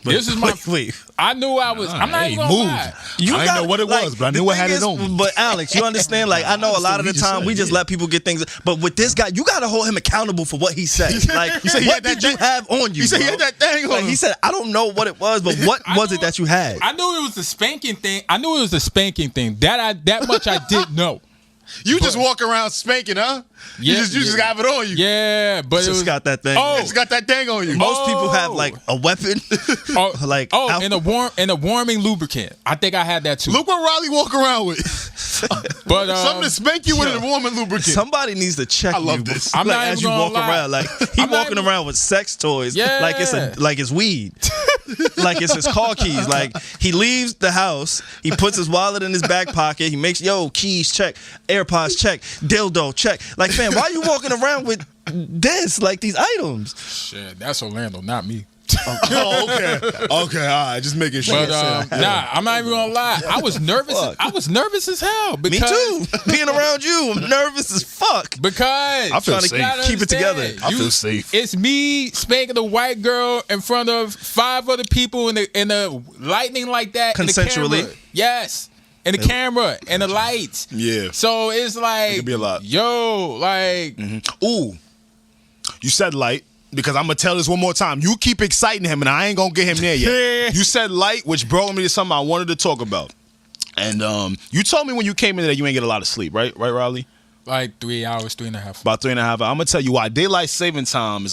this is my. Wait. I knew I was. I'm not even gonna lie. I didn't know what it was, but I knew I had it on me. But Alex, you understand? Like, I know a lot of the time we just let people get things, but with this guy, you gotta hold him accountable for what he said. Like, what did you have on you? He said he had that thing on. Like, he said, I don't know what it was, but what was it that you had? I knew it was the spanking thing. That much I did know. You just walk around spanking, huh? Yeah, you just have it on you. Yeah, but Just got that thing. Oh, just got that thing on you. Most people have like a weapon, and a warming lubricant. I think I had that too. Look what Riley walk around with. But something to spank you with a warming lubricant. Somebody needs to check. I love this. I'm not as you walk around, like he walking around with sex toys, like it's weed, like it's his car keys. Like he leaves the house, he puts his wallet in his back pocket, he makes keys check, AirPods check, dildo check. Like, fam, why are you walking around with this, like these items? Shit, that's Orlando, not me. Oh, okay, all right, just making sure. But I'm not even gonna lie. I was nervous. I was nervous as hell. Because, me too. Being around you, I'm nervous as fuck. Because I feel safe. Keep it together. I feel safe. It's me spanking a white girl in front of 5 other people in the lightning like that. Consensually. In the camera. Yes. And the camera and the lights. Yeah. So it's like, it could be a lot. Yo, like, ooh, you said light. Because I'm going to tell this one more time. You keep exciting him, and I ain't going to get him there yet. You said light, which brought me to something I wanted to talk about. And you told me when you came in that you ain't get a lot of sleep, right? Right, Riley? Like 3 hours, 3.5. About 3.5 hours. I'm going to tell you why. Daylight saving time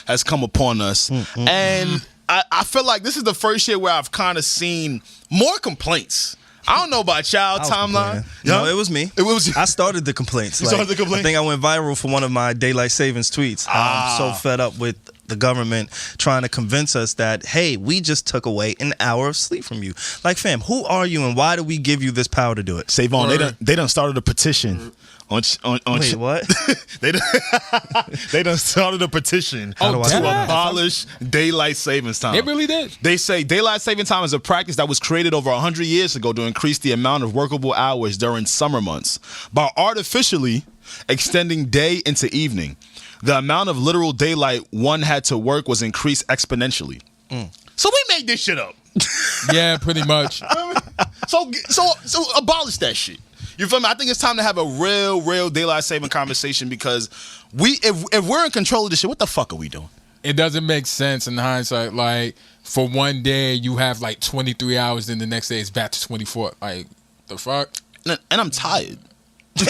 has come upon us. And I feel like this is the first year where I've kind of seen more complaints. I don't know about y'all timeline. No, it was me. It was you. I started the complaints. You started the complaints? I think I went viral for one of my daylight savings tweets. I'm so fed up with the government trying to convince us that, hey, we just took away an hour of sleep from you. Like, fam, who are you and why do we give you this power to do it? Savon, they done started a petition. Wait, what? They done started a petition to abolish daylight savings time. They really did. They say daylight saving time is a practice that was created over 100 years ago to increase the amount of workable hours during summer months by artificially extending day into evening. The amount of literal daylight one had to work was increased exponentially. So we made this shit up. Yeah, pretty much. So abolish that shit. You feel me? I think it's time to have a real daylight saving conversation because if we're in control of this shit, what the fuck are we doing? It doesn't make sense in hindsight. Like, for one day, you have like 23 hours, then the next day it's back to 24. Like, the fuck? And I'm tired.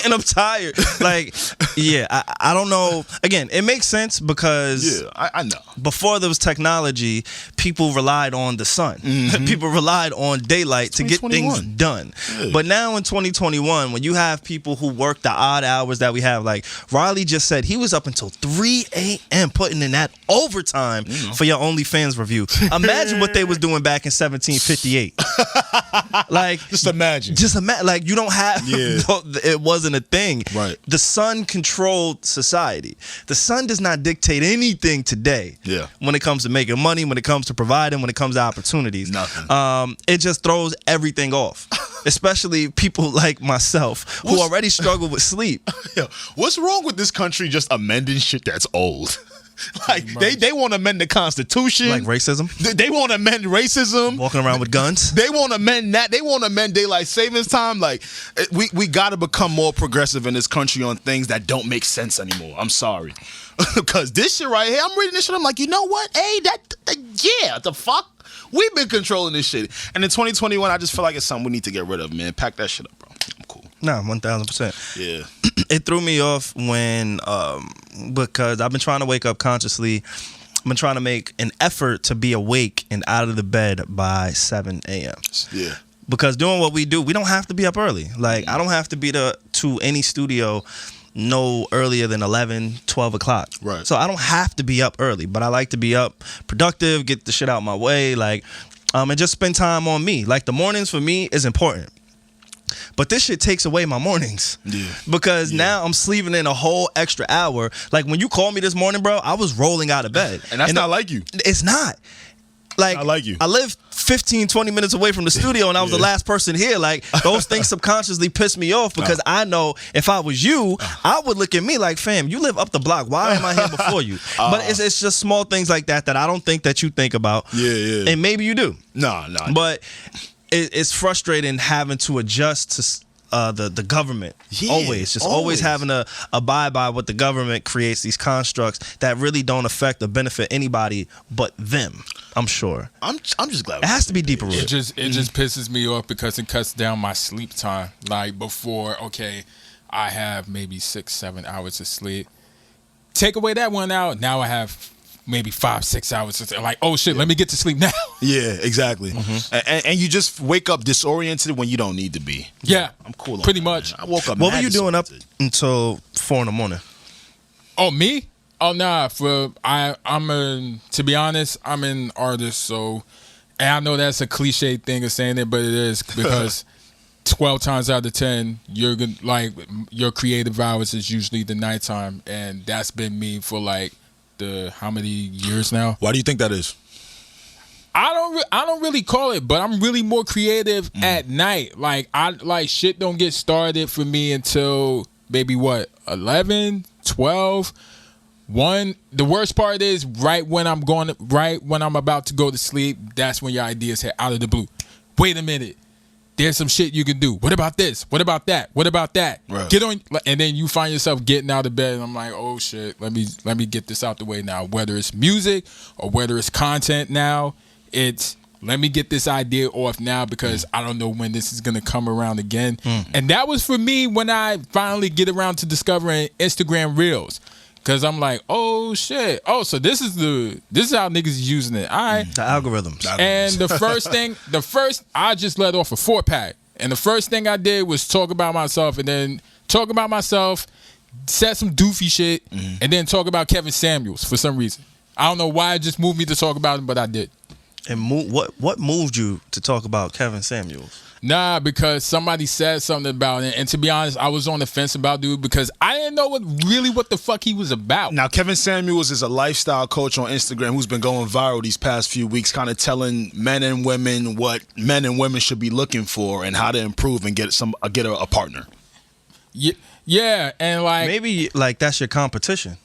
And I'm tired. Like, yeah, I don't know. Again, it makes sense because I know. Before there was technology, people relied on the sun. Mm-hmm. People relied on daylight to get things done. Yeah. But now in 2021, when you have people who work the odd hours that we have, like Riley just said, he was up until 3 a.m. putting in that overtime for your OnlyFans review. Imagine what they was doing back in 1758. Like, just imagine. Like, you don't have. It wasn't a thing. Right. The sun controlled society. The sun does not dictate anything today. Yeah. When it comes to making money, when it comes to providing, when it comes to opportunities. Nothing. It just throws everything off. Especially people like myself who already struggle with sleep. What's wrong with this country just amending shit that's old? Like, they want to amend the Constitution. Like racism? They want to amend racism. Walking around with guns? They want to amend that. They want to amend daylight savings time. Like, we got to become more progressive in this country on things that don't make sense anymore. I'm sorry. Because this shit right here, I'm reading this shit, I'm like, you know what? Hey, the fuck? We've been controlling this shit. And in 2021, I just feel like it's something we need to get rid of, man. Pack that shit up, bro. I'm cool. Nah, 1,000%. Yeah. It threw me off when, because I've been trying to wake up consciously. I've been trying to make an effort to be awake and out of the bed by 7 a.m. Yeah. Because doing what we do, we don't have to be up early. Like, I don't have to be to any studio no earlier than 11, 12 o'clock. Right. So I don't have to be up early, but I like to be up productive, get the shit out my way, like, and just spend time on me. Like, the mornings for me is important. But this shit takes away my mornings. Yeah. Because now I'm sleeping in a whole extra hour. Like, when you called me this morning, bro, I was rolling out of bed. And that's not like you. It's not. Like, I like you. I live 15, 20 minutes away from the studio, and I was the last person here. Like, those things subconsciously piss me off because I know if I was you, I would look at me like, fam, you live up the block. Why am I here before you? But it's just small things like that I don't think that you think about. Yeah. And maybe you do. No. But it's frustrating having to adjust to the government. Always having to abide by what the government creates, these constructs that really don't affect or benefit anybody but them. I'm sure. I'm just glad it has to be deeper rooted. It just pisses me off because it cuts down my sleep time. Like, before, okay, I have maybe 6-7 hours of sleep. Take away that one out, now I have maybe 5-6 hours. Like, oh shit, let me get to sleep now. Yeah, exactly. Mm-hmm. And you just wake up disoriented when you don't need to be. Yeah, I'm cool on pretty that, much. Man. I woke up. What were you doing up until 4 a.m? Oh, me? Oh, nah. To be honest, I'm an artist, so, and I know that's a cliche thing of saying it, but it is because 12 times out of 10, your creative hours is usually the nighttime, and that's been me for like how many years now? Why do you think that is? I don't really call it, but I'm really more creative at night. Like, shit don't get started for me until maybe 11, 12, 1. The worst part is right when I'm about to go to sleep, that's when your ideas hit out of the blue. Wait a minute. There's some shit you can do. What about this? What about that? What about that? Right. Get on, and then you find yourself getting out of bed, and I'm like, oh shit, let me get this out the way now. Whether it's music or whether it's content now, it's let me get this idea off now because I don't know when this is gonna come around again. And that was for me when I finally get around to discovering Instagram Reels. Cause I'm like, oh shit. Oh, so this is how niggas is using it. All right. The algorithms. And the first I just let off a 4-pack. And the first thing I did was talk about myself, said some doofy shit, and then talk about Kevin Samuels for some reason. I don't know why it just moved me to talk about him, but I did. And what moved you to talk about Kevin Samuels? Nah, because somebody said something about it, and to be honest, I was on the fence about dude because I didn't know what the fuck he was about. Now, Kevin Samuels is a lifestyle coach on Instagram who's been going viral these past few weeks, kind of telling men and women what men and women should be looking for and how to improve and get a partner. Yeah, and like maybe like that's your competition.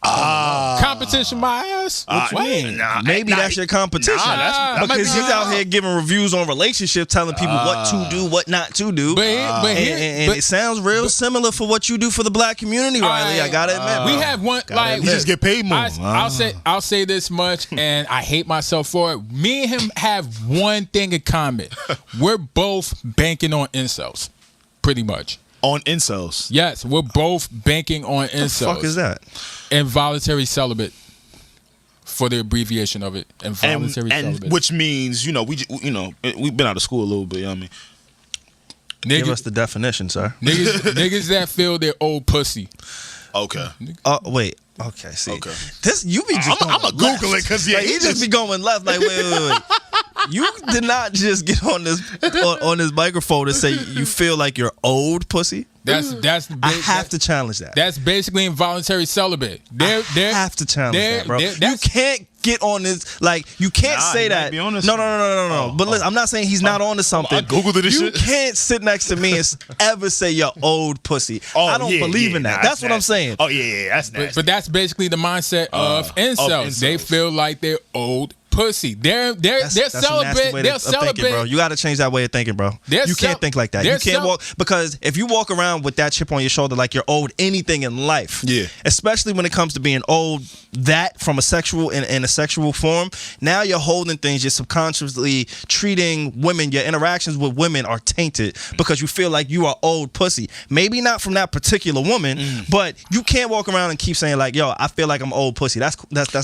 Competition my ass? What you mean? Maybe that's your competition. That might Because be he's out here giving reviews on relationships, telling people what to do, what not to do. And it sounds real similar for what you do for the black community, Riley. I gotta admit. We have one like you just get paid more. I'll say this much, and I hate myself for it. Me and him have one thing in common. We're both banking on incels, pretty much. On incels. Yes, we're both banking on incels. What the fuck is that? Involuntary celibate, for the abbreviation of it. Involuntary celibate. Which means, we've been out of school a little bit, you know what I mean? Give us the definition, sir. Niggas that feel their old pussy. Okay. Wait. Okay, see. Okay. This you be just I'm gonna Google it because he just be going left. Like wait. You did not just get on this microphone and say you feel like you're old pussy. I have to challenge that. That's basically involuntary celibate. I have to challenge that, bro. You can't get on this. Like you can't say that. Be honest. No. But listen, I'm not saying he's not on to something. I Googled this shit. You can't sit next to me and ever say you're old pussy. I don't believe in that. That's what I'm saying. Oh yeah, that's nasty. But that's basically the mindset of incels. They feel like they're old pussy. They're celibate. They're celibate, thinking, bro. You got to change that way of thinking, bro. You can't think like that. You can't walk because if you walk around with that chip on your shoulder like you're owed anything in life, especially when it comes to being owed that from a sexual in a sexual form, now you're holding things. You're subconsciously treating women. Your interactions with women are tainted because you feel like you are owed pussy. Maybe not from that particular woman, but you can't walk around and keep saying like, "Yo, I feel like I'm owed pussy." That's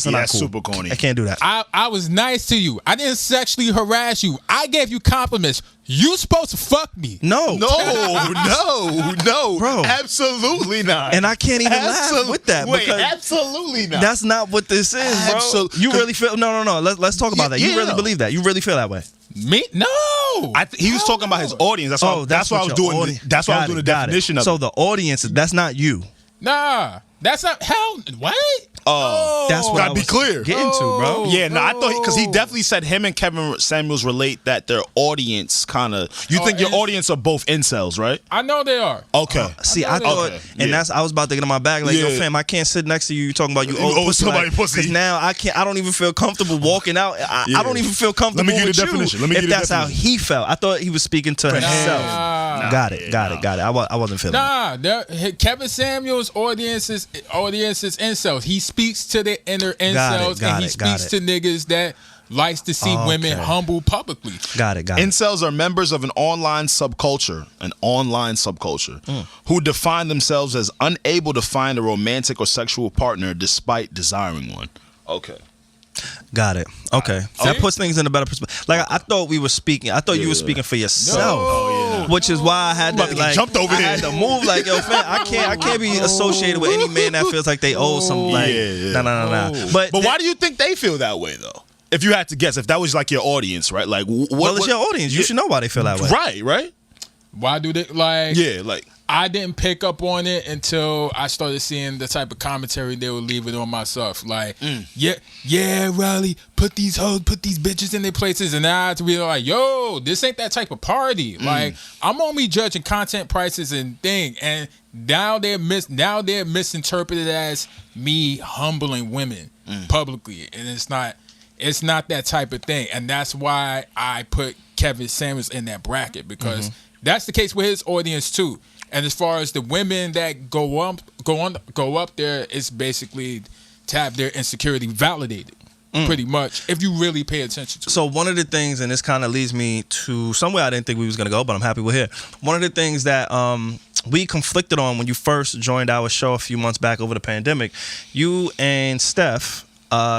not cool. Super corny. I can't do that. I was nice to you. I didn't sexually harass you. I gave you compliments. You supposed to fuck me. No, bro. Absolutely not. And I can't even laugh with that. Wait, absolutely not. That's not what this is, bro. You really feel no. Let's talk about that. You really believe that? You really feel that way? Me? No. He was talking about his audience. That's why I was doing. That's why I was doing the definition of it. So the audience, that's not you. Nah, that's not how. What? That's what gotta be clear. Getting to, bro. Yeah, no, I thought because he definitely said him and Kevin Samuels relate that their audience kind of. You think your audience are both incels, right? I know they are. Okay. See, I thought, and that's I was about to get in my bag like, yo, fam, I can't sit next to you. You talking about you owe somebody pussy? Because now I can't. I don't even feel comfortable walking out. I don't even feel comfortable. Let me get a definition. If that's how he felt, I thought he was speaking to himself. Got it. I wasn't feeling. Kevin Samuels' audience is incels. He speaks to the inner incels, and he speaks to niggas that likes to see women humble publicly. Got it. Incels are members of an online subculture, who define themselves as unable to find a romantic or sexual partner despite desiring one. Okay. Got it. Okay. That puts things in a better perspective. Like I thought we were speaking. I thought you were speaking for yourself. Which is why I had to jumped over there. I had to move like, yo, fam, I can't be associated with any man that feels like they owe some like nah. But why do you think they feel that way though? If you had to guess, if that was like your audience, right? Like well, it's your audience. You should know why they feel that way. Right? Why do they like like I didn't pick up on it until I started seeing the type of commentary they would leave it on my stuff. Like, Riley, put these bitches in their places. And now I had to be like, yo, this ain't that type of party. Like, I'm only judging content prices and thing. And now they're misinterpreted as me humbling women publicly. And it's not that type of thing. And that's why I put Kevin Samuels in that bracket, because that's the case with his audience too. And as far as the women that go up there, it's basically to have their insecurity validated, pretty much, if you really pay attention to it. So one of the things, and this kind of leads me to somewhere I didn't think we was going to go, but I'm happy we're here. One of the things that we conflicted on when you first joined our show a few months back over the pandemic, you and Steph,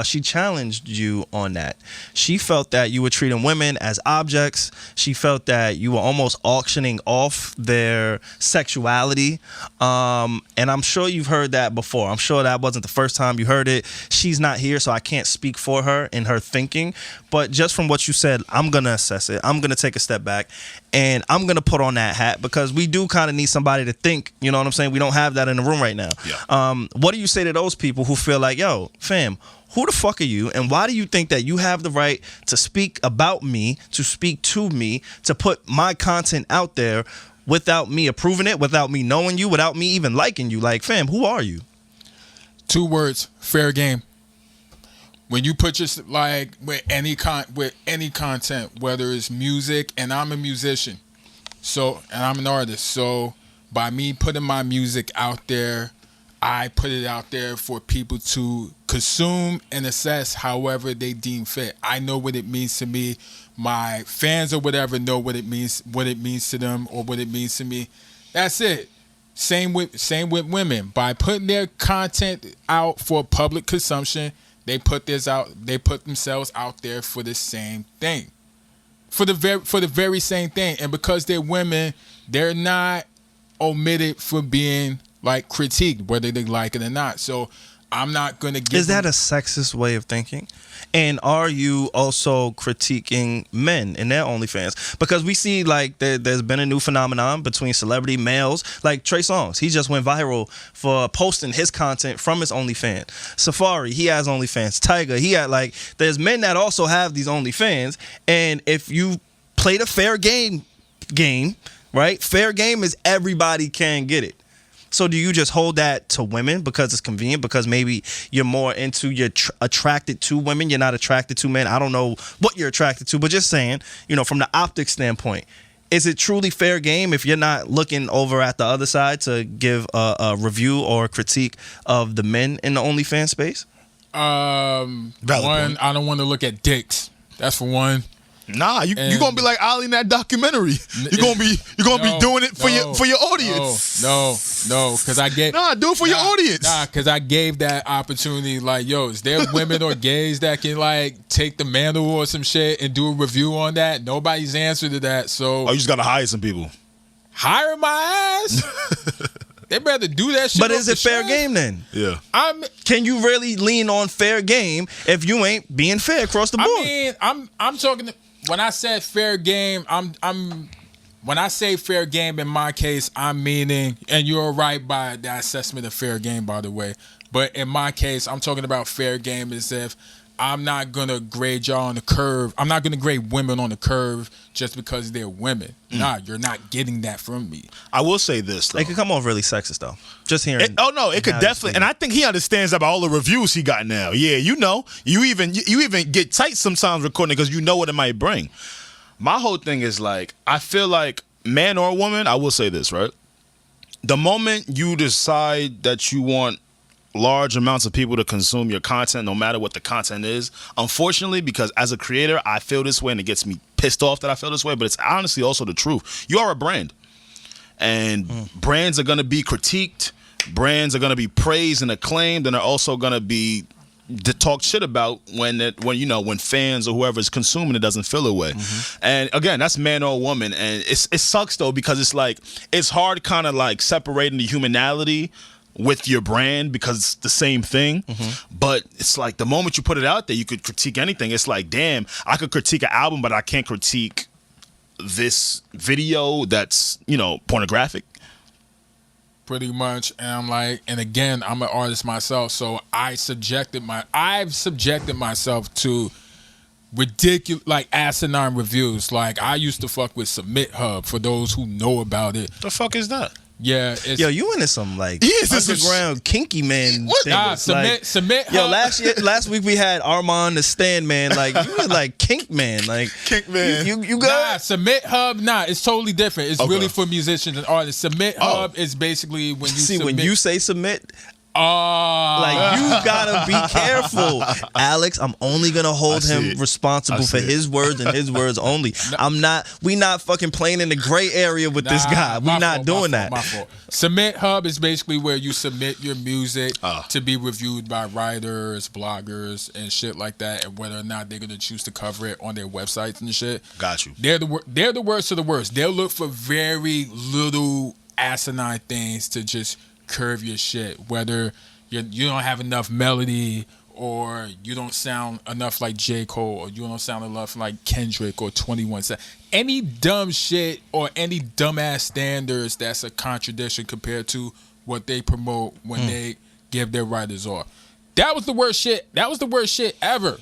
she challenged you on that. She felt that you were treating women as objects. She felt that you were almost auctioning off their sexuality. And I'm sure you've heard that before. I'm sure that wasn't the first time you heard it. She's not here, so I can't speak for her in her thinking. But just from what you said, I'm going to assess it. I'm going to take a step back, and I'm going to put on that hat, because we do kind of need somebody to think. You know what I'm saying? We don't have that in the room right now. Yeah. What do you say to those people who feel like, yo, fam, who the fuck are you, and why do you think that you have the right to speak about me, to speak to me, to put my content out there without me approving it, without me knowing you, without me even liking you? Like, fam, who are you? 2 words: fair game. When you put your like with any content, whether it's music, and I'm a musician, so and I'm an artist, so by me putting my music out there, I put it out there for people to consume and assess however they deem fit. I know what it means to me. My fans or whatever know what it means to them or what it means to me. That's it. Same with women. By putting their content out for public consumption, they put themselves out there for the same thing. For the very same thing. And because they're women, they're not omitted for being like critiqued, whether they like it or not. So I'm not gonna give. Is that a sexist way of thinking? And are you also critiquing men in their OnlyFans? Because we see like there's been a new phenomenon between celebrity males, like Trey Songz. He just went viral for posting his content from his OnlyFans. Safari, he has OnlyFans. Tiger, he had like. There's men that also have these OnlyFans, and if you play the fair game, right? Fair game is everybody can get it. So do you just hold that to women because it's convenient, because maybe you're more into, you're attracted to women, you're not attracted to men? I don't know what you're attracted to, but just saying, from the optic standpoint, is it truly fair game if you're not looking over at the other side to give a review or a critique of the men in the OnlyFans space? One, I don't want to look at dicks. That's for one. Nah, you gonna be like Ali in that documentary. You're gonna be doing it for your audience. No, because I gave do it for your audience. Because I gave that opportunity. Like, yo, is there women or gays that can like take the mantle or some shit and do a review on that? Nobody's answer to that. So you just gotta hire some people. Hire my ass. They better do that shit. But is it fair game then? Yeah. Can you really lean on fair game if you ain't being fair across the board? I mean, I'm talking. When I said fair game, when I say fair game in my case, I'm meaning, and you're right by the assessment of fair game, by the way. But in my case, I'm talking about fair game as if I'm not gonna grade y'all on the curve. I'm not gonna grade women on the curve just because they're women. Nah, you're not getting that from me. I will say this though. It could come off really sexist though. Just hearing. It could definitely, and I think he understands that by all the reviews he got now. Yeah, you even get tight sometimes recording because you know what it might bring. My whole thing is like, I feel like man or woman, I will say this, right? The moment you decide that you want large amounts of people to consume your content, no matter what the content is, unfortunately, because as a creator, I feel this way and it gets me pissed off that I feel this way, but it's honestly also the truth. You are a brand. And brands are going to be critiqued. Brands are going to be praised and acclaimed, and they're also going to be talked shit about when fans or whoever is consuming it doesn't feel a way. And again, that's man or woman, and it sucks though, because it's like it's hard kind of like separating the humanality with your brand because it's the same thing. But it's like the moment you put it out there, you could critique anything. It's like, damn, I could critique an album, but I can't critique this video that's pornographic. Pretty much. And I'm like, and again, I'm an artist myself, so I've subjected myself to ridiculous, like asinine reviews. Like I used to fuck with Submit Hub, for those who know about it. The fuck is that? Yeah, you into some like underground kinky man thing. Submit Hub. Yo, last week we had Armand the Stand Man. Like you were like kink man. Like kink man. You got Nah, Submit Hub. Nah, it's totally different. It's really for musicians and artists. Submit Hub is basically when you when you say submit. Like you gotta be careful, Alex. I'm only gonna hold him responsible for his words and his words only. We not fucking playing in the gray area with this guy. We not doing that. My fault. Submit Hub is basically where you submit your music to be reviewed by writers, bloggers, and shit like that, and whether or not they're gonna choose to cover it on their websites and shit. Got you. They're the worst of the worst. They'll look for very little asinine things to just curve your shit, whether you don't have enough melody, or you don't sound enough like J. Cole, or you don't sound enough like Kendrick or 21 Savage. Any dumb shit or any dumbass standards that's a contradiction compared to what they promote when they give their writers off. That was the worst shit. That was the worst shit ever.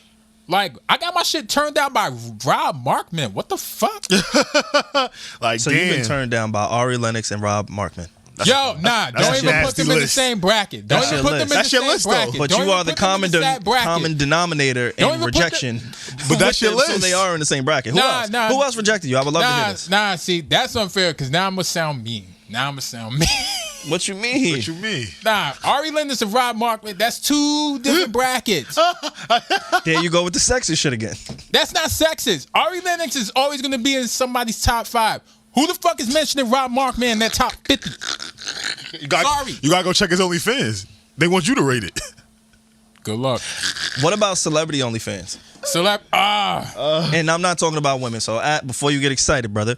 Like, I got my shit turned down by Rob Markman. What the fuck? So you've been turned down by Ari Lennox and Rob Markman. Yo, nah, don't even put them in the same bracket. Don't even put them in the same bracket. But you are the common denominator in rejection. But that's your list. So they are in the same bracket. Who else? Who else rejected you? I would love to hear this. Nah, see, that's unfair because now I'm going to sound mean. What you mean? What you mean? Nah, Ari Lennox and Rob Markman, that's two different brackets. There you go with the sexist shit again. That's not sexist. Ari Lennox is always going to be in somebody's top 5. Who the fuck is mentioning Rob Markman in that top 50? Sorry. You gotta go check his OnlyFans. They want you to rate it. Good luck. What about celebrity OnlyFans? And I'm not talking about women, so before you get excited, brother.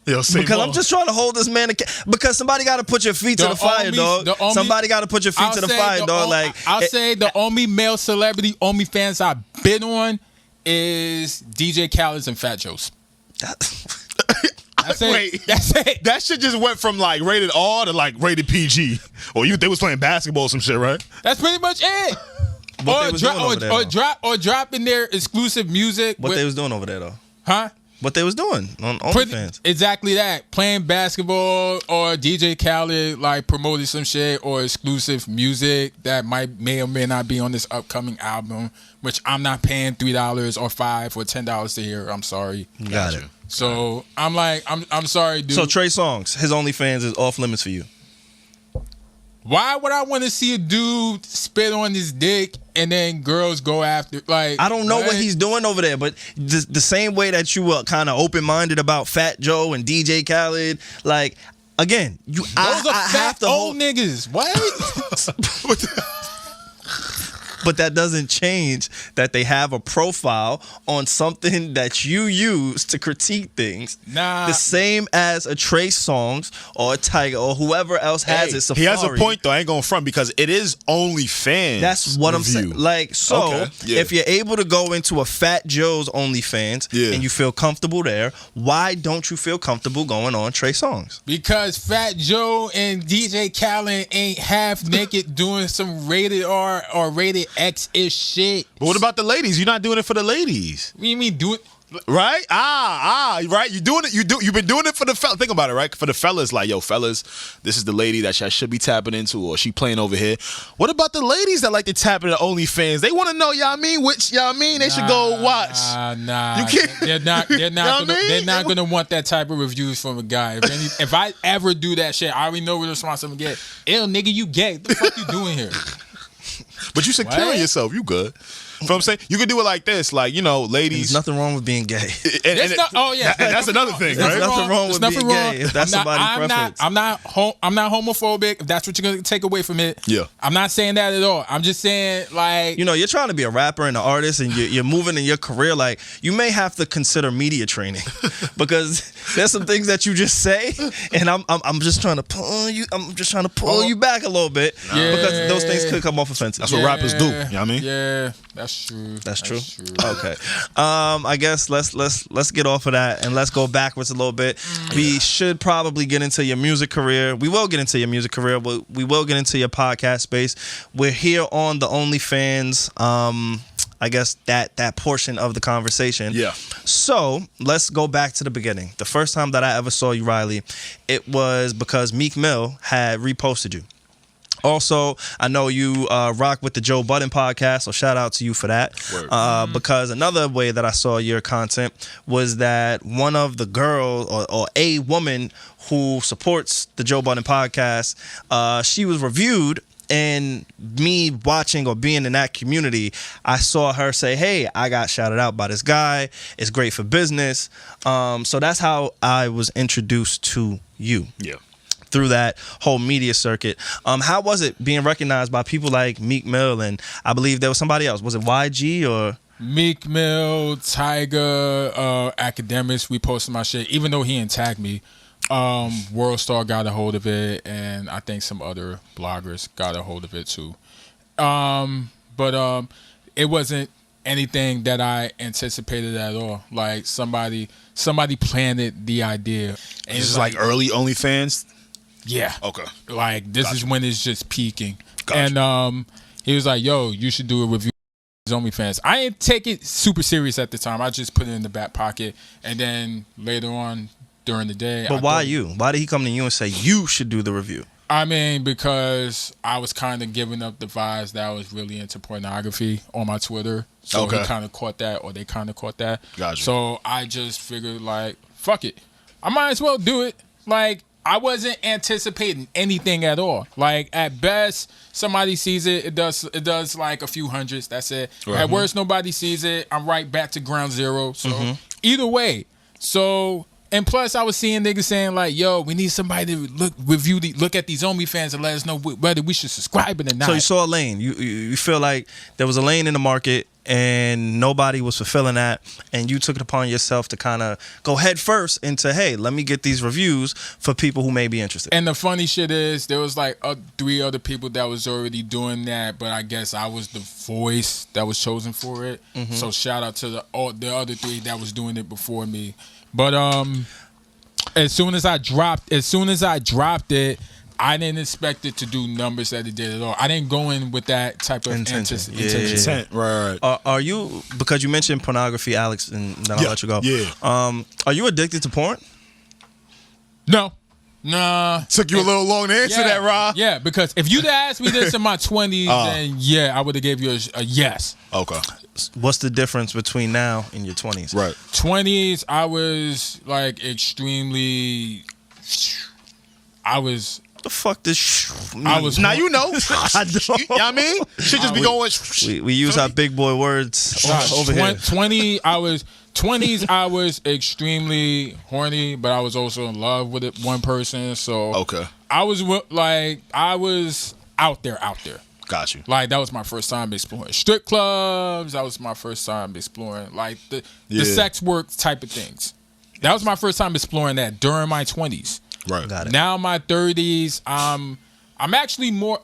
Yo, because I'm just trying to hold this man because somebody got to put your feet to the fire, dog. Somebody got to put your feet to the fire, dog. I'll say the only male celebrity OnlyFans I've been on is DJ Khaled's and Fat Joe's. That's it. That shit just went from like rated R to like rated PG. Or they was playing basketball or some shit, right? That's pretty much it. Or dropping their exclusive music. What they was doing over there, though? Huh? What they was doing on OnlyFans. Exactly that. Playing basketball or DJ Khaled like promoting some shit or exclusive music that may or may not be on this upcoming album, which I'm not paying $3 or $5 or $10 to hear. I'm sorry. Got it. So I'm like, I'm sorry, dude. So Trey Songz, his OnlyFans is off limits for you. Why would I want to see a dude spit on his dick and then girls go after? Like, I don't know what he's doing over there, but the same way that you were kind of open-minded about Fat Joe and DJ Khaled, like, again, those are fat old niggas. What? But that doesn't change that they have a profile on something that you use to critique things. Nah. The same as a Trey Songz or a Tiger or whoever else has it. Safari. He has a point, though. I ain't going front because it is OnlyFans. That's what I'm saying. Like, if you're able to go into a Fat Joe's OnlyFans and you feel comfortable there, why don't you feel comfortable going on Trey Songz? Because Fat Joe and DJ Khaled ain't half naked doing some rated R or rated X-ish shit. But what about the ladies? You're not doing it for the ladies. What do you mean do it? Right? Right. You're doing it. You've been doing it for the fellas. Think about it, right? For the fellas, like, yo, fellas, this is the lady that I should be tapping into, or she playing over here. What about the ladies that like to tap into OnlyFans? They want to know, they should go watch. Nah. You can't. They're not gonna want that type of reviews from a guy. If I ever do that shit, I already know what the response I'm gonna get. Ew, nigga, you gay. What the fuck you doing here? But you securing yourself. You good. You know what I'm saying? You could do it like this, like, ladies. There's nothing wrong with being gay. That's another thing, right? There's nothing wrong with being gay. If that's somebody's preference. I'm not homophobic. If that's what you're gonna take away from it, I'm not saying that at all. I'm just saying, like, you're trying to be a rapper and an artist, and you're moving in your career. Like, you may have to consider media training because there's some things that you just say, and I'm just trying to pull you. I'm just trying to pull you back a little bit because those things could come off offensive. That's what rappers do. You know what I mean? Yeah. That's true. That's true. Okay. I guess let's get off of that and let's go backwards a little bit. We should probably get into your music career. We will get into your music career, but we will get into your podcast space. We're here on the OnlyFans. I guess that portion of the conversation. Yeah. So let's go back to the beginning. The first time that I ever saw you, Riley, it was because Meek Mill had reposted you. Also, I know you rock with the Joe Budden podcast, so shout out to you for that. Because another way that I saw your content was that one of the girls or a woman who supports the Joe Budden podcast, she was reviewed. And me watching or being in that community, I saw her say, hey, I got shouted out by this guy. It's great for business. So that's how I was introduced to you. Yeah. Through that whole media circuit. How was it being recognized by people like Meek Mill and I believe there was somebody else? Was it YG or? Meek Mill, Tiger, Academics, we posted my shit, even though he didn't tag me. World Star got a hold of it, and I think some other bloggers got a hold of it too. But it wasn't anything that I anticipated at all. Like somebody planted the idea. And this is like early OnlyFans? Yeah. Okay. Like this is when it's just peaking. Gotcha. And he was like, yo, you should do a review of OnlyFans. I didn't take it super serious at the time. I just put it in the back pocket. And then later on, during the day. But why you? Why did he come to you and say you should do the review? I mean, because I was kind of giving up the vibes that I was really into pornography on my Twitter. So he kind of caught that, or they kind of caught that. Gotcha. So I just figured, like, fuck it. I might as well do it. Like, I wasn't anticipating anything at all. Like, at best, somebody sees it. It does like a few hundreds. That's it. Right. At worst, nobody sees it. I'm right back to ground zero. So either way. So... And plus, I was seeing niggas saying like, "Yo, we need somebody to look at these OnlyFans and let us know whether we should subscribe it or not." So you saw a lane. You feel like there was a lane in the market and nobody was fulfilling that, and you took it upon yourself to kind of go head first into, hey, let me get these reviews for people who may be interested. And the funny shit is, there was like 3 other people that was already doing that, but I guess I was the voice that was chosen for it. So shout out to the other 3 that was doing it before me. But as soon as I dropped it, I didn't expect it to do numbers that it did at all. I didn't go in with that type of intention. Intent. Right. Are you, because you mentioned pornography, Alex, and then I'll let you go. Yeah. Are you addicted to porn? No. Nah. Took you a little long to answer that, Rob. Yeah, because if you'd asked me this in my 20s, then yeah, I would have gave you a yes. Okay. What's the difference between now and your 20s? Right. 20s, I was like extremely. The fuck this I was now you know. I don't. You know what I mean? Should just be going. We use our big boy words over here. 20s, I was extremely horny, but I was also in love with one person. So I was out there. Got you. Like, that was my first time exploring strip clubs. That was my first time exploring like the sex work type of things. That was my first time exploring that during my 20s. Right. Got it. Now my 30s, I'm actually more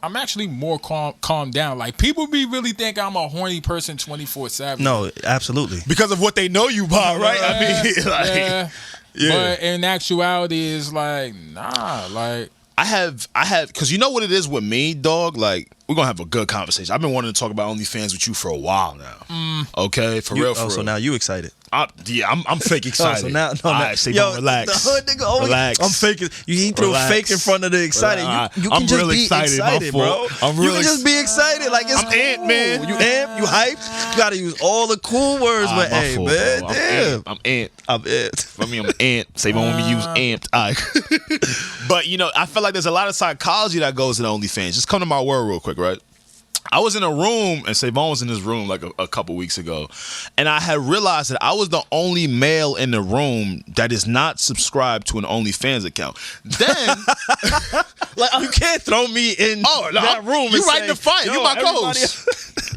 calm down. Like, people really think I'm a horny person 24/7. No, absolutely. Because of what they know you by, right? I mean, like, But in actuality, it's like, nah, like. I have, because you know what it is with me, dog? Like, we're going to have a good conversation. I've been wanting to talk about OnlyFans with you for a while now. Okay? For real. So now you excited. I'm fake excited. So now, relax. The hood nigga always, relax. I'm faking. You threw fake in front of the excited. You can I'm just real be excited, bro. I'm you can just be excited. Like, it's I'm amped, man. You amped. You hyped. You gotta use all the cool words. But hey, fault, man, bro. damn. I'm amped. I'm amped. For me, I'm amped. Say when we use amped. But you know, I feel like there's a lot of psychology that goes in OnlyFans. Just come to my word real quick, right? I was in a room, and Savon was in this room like a couple weeks ago, and I had realized that I was the only male in the room that is not subscribed to an OnlyFans account. Then, like, you can't throw me in that room. You right in the fight. You my co-host.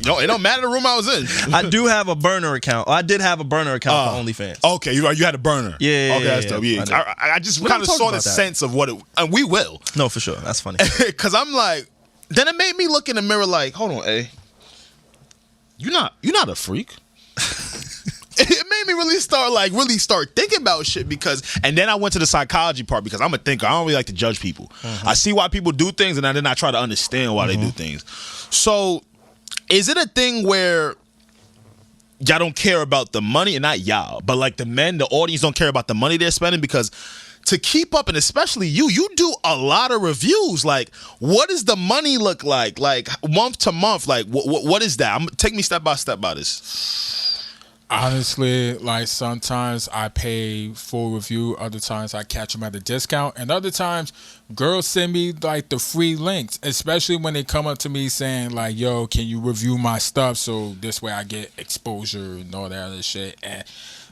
No, it don't matter the room I was in. I do have a burner account. I did have a burner account for OnlyFans. Okay, you had a burner. Yeah. Okay, that's dope. Yeah, I just kind of saw the sense of what it. And we will. No, for sure. That's funny. Because I'm like. Then it made me look in the mirror like, hold on, you're not a freak. It made me really start thinking about shit and then I went to the psychology part because I'm a thinker. I don't really like to judge people. I see why people do things and then I try to understand why they do things. So is it a thing where y'all don't care about the money, and not y'all, but like the audience don't care about the money they're spending? Because to keep up, and especially you do a lot of reviews. Like, what does the money look like? Like, month to month, like, what is that? Take me step by step by this. Honestly, like, sometimes I pay full review, other times I catch them at a discount, and other times girls send me like the free links, especially when they come up to me saying like, yo, can you review my stuff so this way I get exposure and all that other shit. And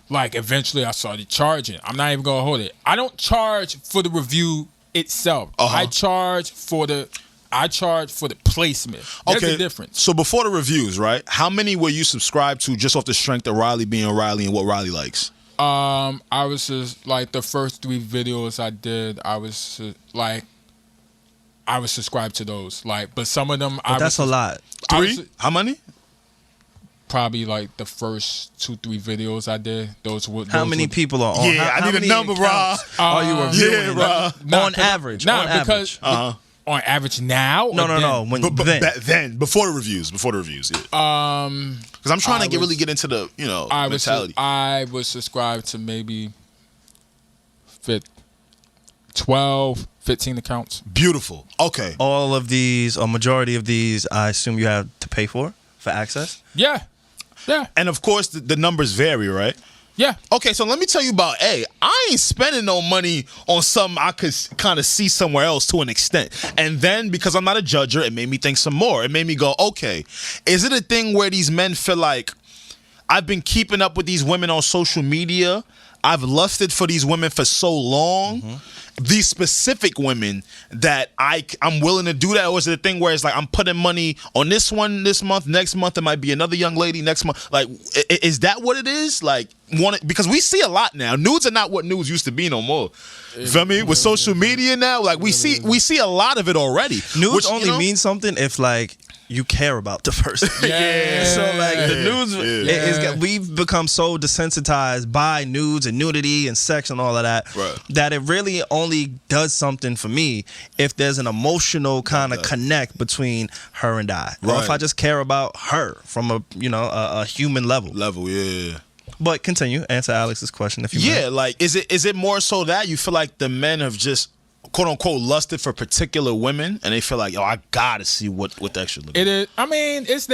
like, eventually I started charging. I'm not even gonna hold it. I don't charge for the review itself. I charge for the placement. There's a difference. So before the reviews, right? How many were you subscribed to just off the strength of Riley being Riley and what Riley likes? I was just like, the first 3 videos I did, I was subscribed to those. Like, but some of them, that's a lot. 3? How many? Probably like the first 2-3 videos I did. How many people are on? Yeah, I need a number, Rob. Are you reviewing? Yeah, Rob. On average. Because on average now. No. Then before the reviews. Yeah. Because I'm trying to really get into the mentality. I was subscribed to maybe 12, 15 accounts. Beautiful. Okay. All of these, or majority of these, I assume you have to pay for access? Yeah. And of course, the numbers vary, right? Yeah. Okay, so let me tell you about I ain't spending no money on something I could kind of see somewhere else to an extent. And then, because I'm not a judger, it made me think some more. It made me go, okay, is it a thing where these men feel like I've been keeping up with these women on social media? I've lusted for these women for so long. These specific women that I'm willing to do that, or is it a thing where it's like I'm putting money on this one this month, next month it might be another young lady, next month? Like, is that what it is? Like, because we see a lot now. Nudes are not what nudes used to be no more. You feel me? With social media now, like we see a lot of it already. Nudes which, only means something if like you care about the person. Yeah. So like the nudes, we've become so desensitized by nudes and nudity and sex and all of that, that it really only does something for me if there's an emotional kind of connect between her and I, or if I just care about her from a human level. Yeah. But continue, answer Alex's question if you may. Like is it more so that you feel like the men have just quote unquote lusted for particular women and they feel like, I gotta see what the extra look. It is. It's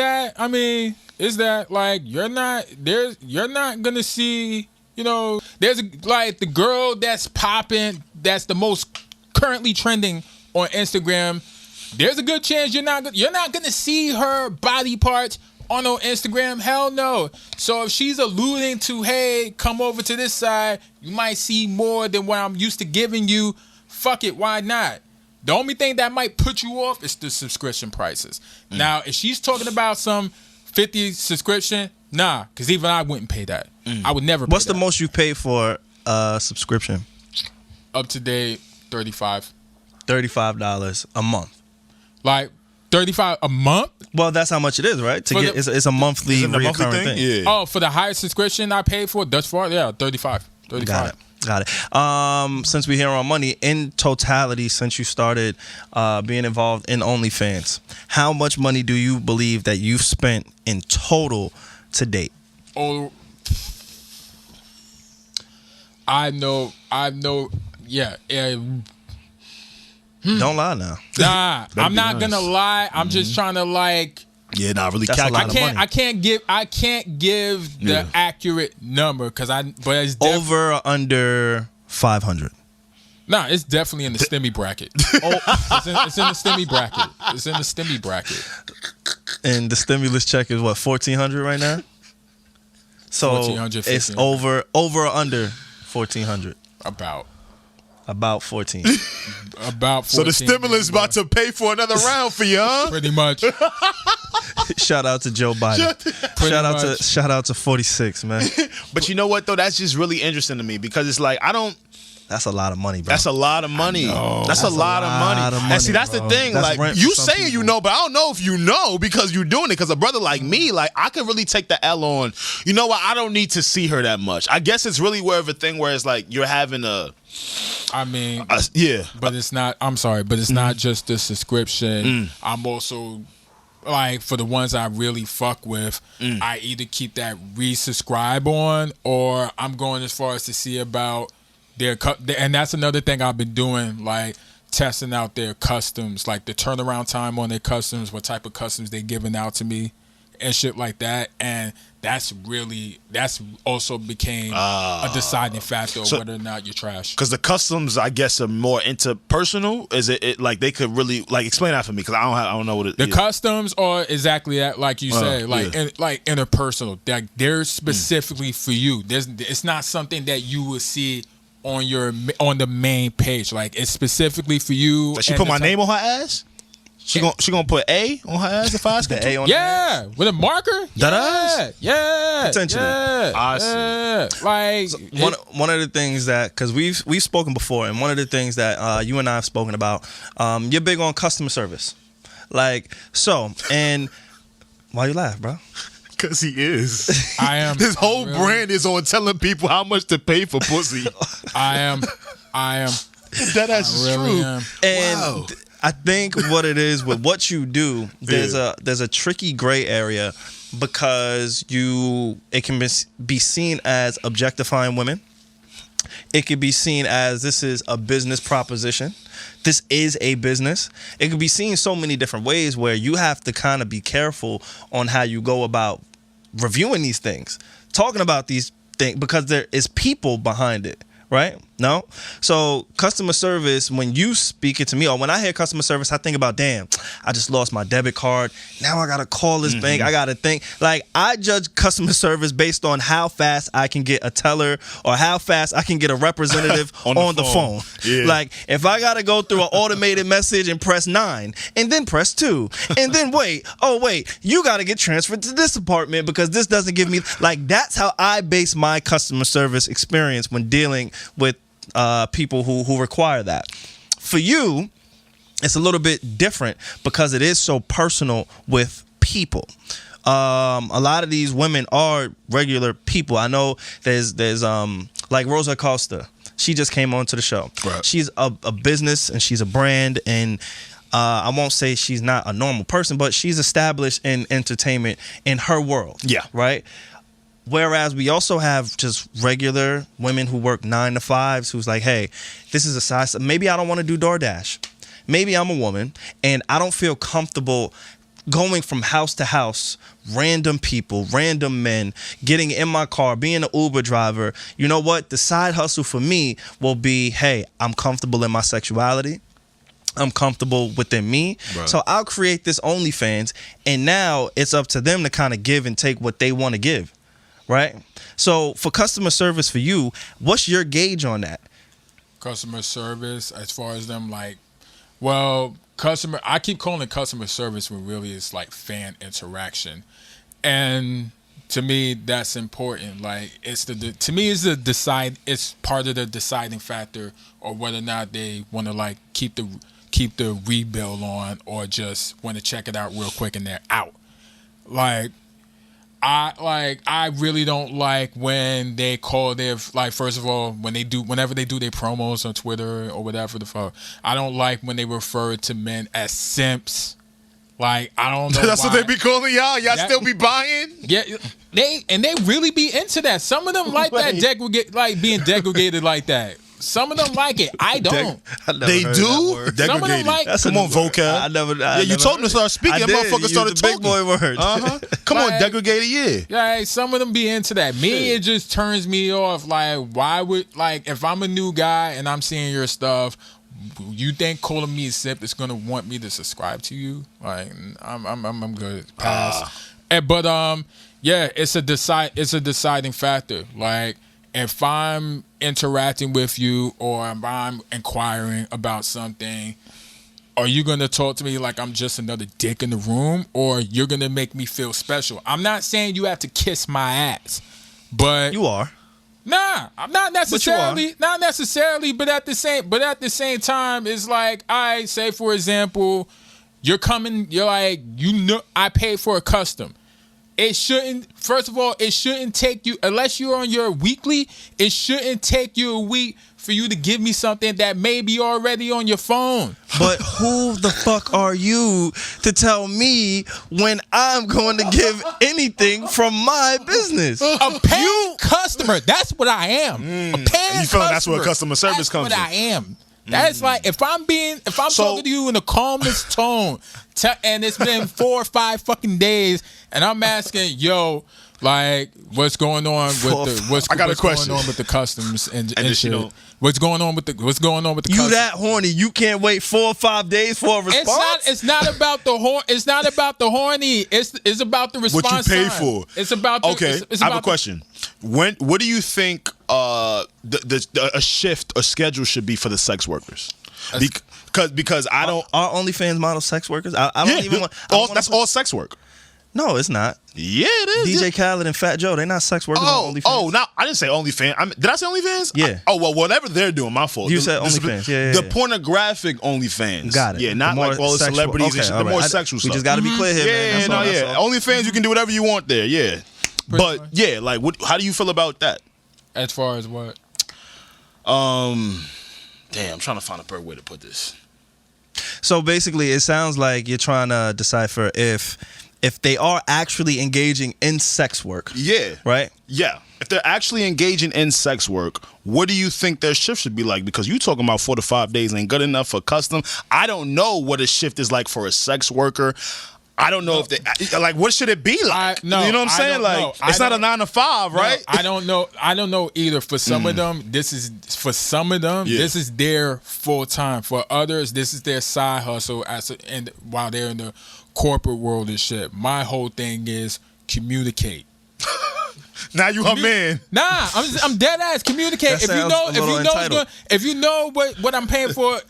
that like you're not gonna see, there's like the girl that's popping, that's the most currently trending on Instagram. There's a good chance you're not gonna see her body parts on her Instagram. Hell no. So if she's alluding to, hey, come over to this side, you might see more than what I'm used to giving you. Fuck it, why not? The only thing that might put you off is the subscription prices. Now, if she's talking about some 50 subscription, nah, because even I wouldn't pay that. I would never pay What's that. the most you paid for a subscription? Up to date, $35. $35 a month. Like, $35 a month? Well, that's how much it is, right? It's a monthly recurring thing. Yeah. Oh, for the highest subscription I paid for thus far? Yeah, $35. Got it. Since we're here on money, in totality, since you started being involved in OnlyFans, how much money do you believe that you've spent in total to date? Oh, I know. Yeah. Don't lie now. Nah, I'm not gonna lie. I'm just trying to like. Yeah, not really. That's a lot of money. I can't give the accurate number but it's over or under 500. Nah, it's definitely in the STEMI bracket. It's in the STEMI bracket. It's in the STEMI bracket. And the stimulus check is what, 1,400 right now? So 1,400, it's over or under 1,400. About 14. About 14. So the stimulus is about to pay for another round for you, huh? Pretty much. Shout out to Joe Biden. Shout out to 46, man. But you know what though? That's just really interesting to me because it's like That's a lot of money, bro. That's a lot of money. That's a lot of money. And see, that's the thing. That's like you saying you know, but I don't know if you know because you're doing it. Because a brother like me, like I could really take the L on. You know what? I don't need to see her that much. I guess it's really more of a thing where it's like you're having a. But it's not. I'm sorry, but it's not just the subscription. I'm also. Like for the ones I really fuck with, I either keep that resubscribe on, or I'm going as far as to see about their and that's another thing I've been doing, like testing out their customs, like the turnaround time on their customs, what type of customs they giving out to me, and shit like that. And that's also became a deciding factor of whether or not you're trash. Because the customs, I guess, are more interpersonal. Is it like they could really like explain that for me? Because I don't know what it is. The customs are exactly that, like you said, like interpersonal. That they're specifically for you. It's not something that you will see on the main page. Like it's specifically for you. Like she put my name on her ass. She gonna put A on her ass if I ask her the A on yeah, with a marker. Yeah. Potentially. I see. Like so one of the things that, because we've spoken before, and one of the things that you and I have spoken about, you're big on customer service. Like so, and why you laugh, bro? Because he is. I am. His whole brand is on telling people how much to pay for pussy. I am. That is really true. Am. And wow. I think what it is with what you do, there's a tricky gray area because it can be seen as objectifying women, It could be seen as this is a business proposition. This is a business. It could be seen so many different ways where you have to kind of be careful on how you go about reviewing these things, talking about these things, because there is people behind it, right? No? So customer service, when you speak it to me, or when I hear customer service, I think about, damn, I just lost my debit card. Now I got to call this bank. I got to think. Like, I judge customer service based on how fast I can get a teller or how fast I can get a representative on the phone. Yeah. Like, if I got to go through an automated message and press 9 and then press 2 and then wait, you got to get transferred to this department because this doesn't give me, like, that's how I base my customer service experience when dealing with people who require that. For you, it's a little bit different because it is so personal with people. A lot of these women are regular people. I know there's like Rosa Costa. She just came onto the show. Right. She's a business and she's a brand, and I won't say she's not a normal person, but she's established in entertainment in her world. Yeah. Right? Whereas we also have just regular women who work 9 to 5s who's like, hey, this is a size. Maybe I don't want to do DoorDash. Maybe I'm a woman and I don't feel comfortable going from house to house, random people, random men, getting in my car, being an Uber driver. You know what? The side hustle for me will be, hey, I'm comfortable in my sexuality. I'm comfortable within me. Right. So I'll create this OnlyFans, and now it's up to them to kind of give and take what they want to give. Right? So for customer service for you, what's your gauge on that? Customer service, as far as them, like, well, I keep calling it customer service when really it's like fan interaction. And to me, that's important. Like, it's it's part of the deciding factor or whether or not they want to like keep the rebill on or just want to check it out real quick and they're out. I really don't like when they call their, like, first of all, whenever they do their promos on Twitter or whatever the fuck, I don't like when they refer to men as simps. Like, I don't know. That's why. What they be calling y'all. Y'all still be buying? Yeah, they really be into that. Some of them like that being degraded like that. Some of them like it. I don't. They do? Some of them like it. Come on, vocab. You told them to start speaking. That motherfucker started talking. Big boy word. Come on, degraded, yeah. Yeah, some of them be into that. Me, it just turns me off. Like, why would, like, if I'm a new guy and I'm seeing your stuff, you think calling me a simp is gonna want me to subscribe to you? Like, I'm good. Pass. Yeah, it's a deciding factor. Like, if I'm interacting with you or if I'm inquiring about something, are you going to talk to me like I'm just another dick in the room, or you're going to make me feel special? I'm not saying you have to kiss my ass, but you are. Nah, I'm not necessarily. Not necessarily, but at the same time, it's like, I say, for example, you're like, I paid for a custom. It shouldn't take you, unless you're on your weekly, it shouldn't take you a week for you to give me something that may be already on your phone. But who the fuck are you to tell me when I'm going to give anything from my business? A paying customer. That's what I am. A paying customer. You feel like that's where customer service comes in. That's what I am. That's like, if I'm talking to you in the calmest tone, and it's been 4 or 5 fucking days, and I'm asking, yo, like, what's going on with what's going on with the customs and shit? What's going on with the customs? You that horny? You can't wait 4 or 5 days for a response? It's not about the It's not about the horny. It's about the response. What you pay time. for? It's about the, okay. It's I about have a question. What do you think a shift or schedule should be for the sex workers? Because I don't. Are OnlyFans model sex workers? I don't even want. That's all sex work. No, it's not. Yeah, it is. DJ Khaled and Fat Joe, they're not sex workers on OnlyFans. Oh, no, I didn't say OnlyFans. Did I say OnlyFans? Yeah. Well, whatever they're doing, my fault. You said OnlyFans. Yeah. The pornographic OnlyFans. Got it. Yeah, not like all the celebrities and shit. The more sexual stuff. We just got to be clear here, man. Yeah. OnlyFans, you can do whatever you want there. Yeah. But yeah, like, how do you feel about that? As far as what? Damn, I'm trying to find a better way to put this. So basically, it sounds like you're trying to decipher if they are actually engaging in sex work. Yeah. Right? Yeah. if they're actually engaging in sex work, what do you think their shift should be like? Because you talking about 4 to 5 days ain't good enough for custom. I don't know what a shift is like for a sex worker. I don't know if they like. What should it be like? You know what I'm saying? Like, it's not a 9 to 5, right? I don't know. I don't know either. For some of them, this is this is their full time. For others, this is their side hustle and while they're in the corporate world and shit. My whole thing is communicate. Now you a man. Nah, I'm dead ass. Communicate. If you know what I'm paying for,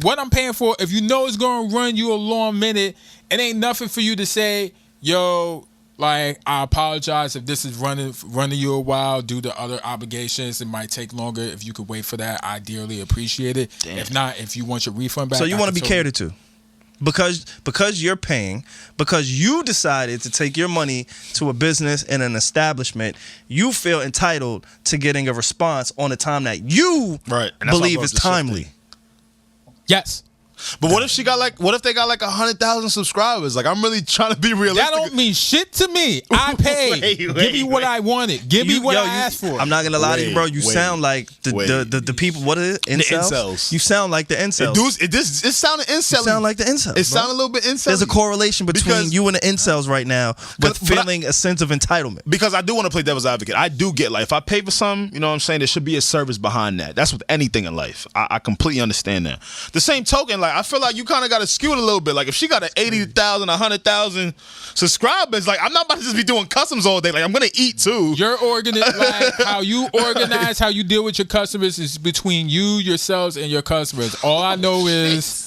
what I'm paying for, if you know it's gonna run you a long minute, it ain't nothing for you to say, yo, like, I apologize if this is running you a while due to other obligations. It might take longer. If you could wait for that, I dearly appreciate it. Damn. If not, if you want your refund back. So you want to be catered to. Because you're paying, because you decided to take your money to a business and an establishment, you feel entitled to getting a response on the time that you believe is timely. Yes. But what if they got like 100,000 subscribers? Like, I'm really trying to be realistic. That don't mean shit to me. I paid. Give me what I wanted. Give me what I asked for. I'm not gonna lie to you, bro. You sound like the people. What is it? Incels? The incels. You sound like the incels. It sounded incel. You sound like the incels. It sounded a little bit incel. There's a correlation between you and the incels right now with feeling a sense of entitlement. Because I do want to play devil's advocate. I do get, like, if I pay for something, you know what I'm saying, there should be a service behind that. That's with anything in life. I completely understand that. The same token, like, I feel like you kind of got to skew it a little bit. Like, if she got an 80,000, 100,000 subscribers, like, I'm not about to just be doing customs all day. Like, I'm gonna eat too. Like, how you organize, how you deal with your customers is between you, yourselves, and your customers. All I know is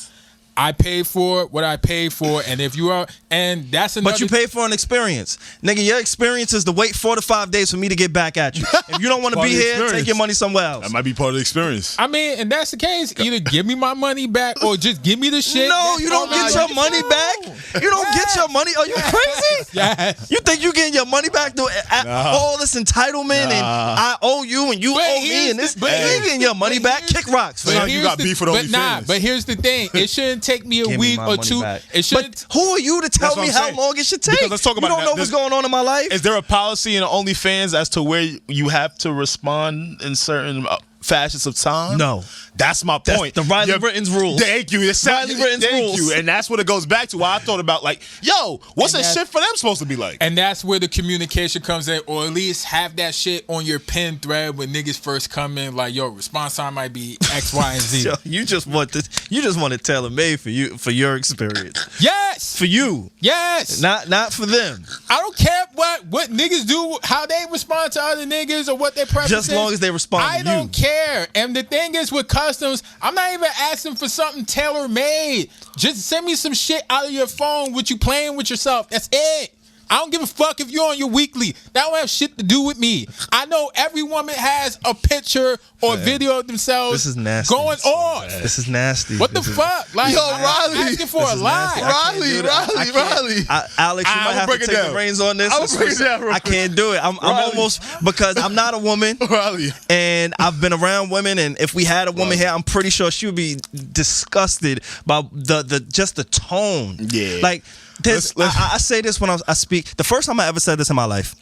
I pay for what I pay for, and if you are, and that's another. But you pay for an experience, nigga. Your experience is to wait 4 to 5 days for me to get back at you. If you don't want to be here, take your money somewhere else. That might be part of the experience. I mean, and that's the case. Either give me my money back or just give me the shit. No, you don't get your money back. You don't get your money. Are you crazy? Yes. You think you getting your money back through all this entitlement and I owe you and you owe me and this? But you ain't getting your money back. Kick rocks. You got beef with OnlyFans. But here's the thing. It shouldn't take me a week or two. But who are you to tell me how long it should take? Because let's talk about you don't know what's going on in my life. Is there a policy in OnlyFans as to where you have to respond in certain facets of time? No. That's my point. The Riley Ritten's rule. Thank you. Riley Ritten's rules. You. And that's what it goes back to. Why I thought about, like, yo, what's that shit for them supposed to be like? And that's where the communication comes in, or at least have that shit on your pin thread when niggas first come in. Like, yo, response time might be X, Y, and Z. Yo, you just want it tailor made for you, for your experience. Yes. For you. Yes. Not for them. I don't care what niggas do, how they respond to other niggas or what their preference is. Just as long as they respond to you. I don't care. And the thing is with customs, I'm not even asking for something tailor made. Just send me some shit out of your phone with you playing with yourself. That's it. I don't give a fuck if you're on your weekly. That don't have shit to do with me. I know every woman has a picture or video of themselves. This is nasty. Going on. This is nasty. What the fuck? Like, yo, Riley, I'm asking for a lie. Riley. Alex, you might have to take the reins on this. I can't do it. I'm almost, because I'm not a woman. Riley. And I've been around women, and if we had a woman here, I'm pretty sure she would be disgusted by the tone. Yeah. Like, I say this when I speak. The first time I ever said this in my life,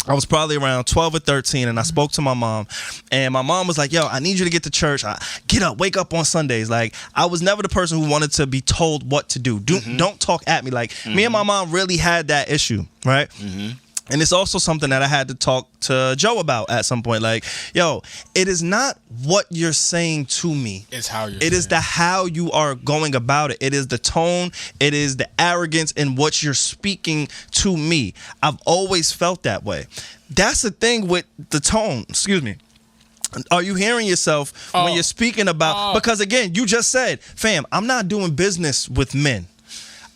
I was probably around 12 or 13, and I spoke to my mom, and my mom was like, yo, I need you to get to church. Get up, wake up on Sundays. Like, I was never the person who wanted to be told what to do. Don't talk at me. Like, me and my mom really had that issue, right? And it's also something that I had to talk to Joe about at some point. Like, yo, it is not what you're saying to me. It's how you're saying. It is the how you are going about it. It is the tone. It is the arrogance in what you're speaking to me. I've always felt that way. That's the thing with the tone. Excuse me. Are you hearing yourself when you're speaking about... Because, again, you just said, fam, I'm not doing business with men.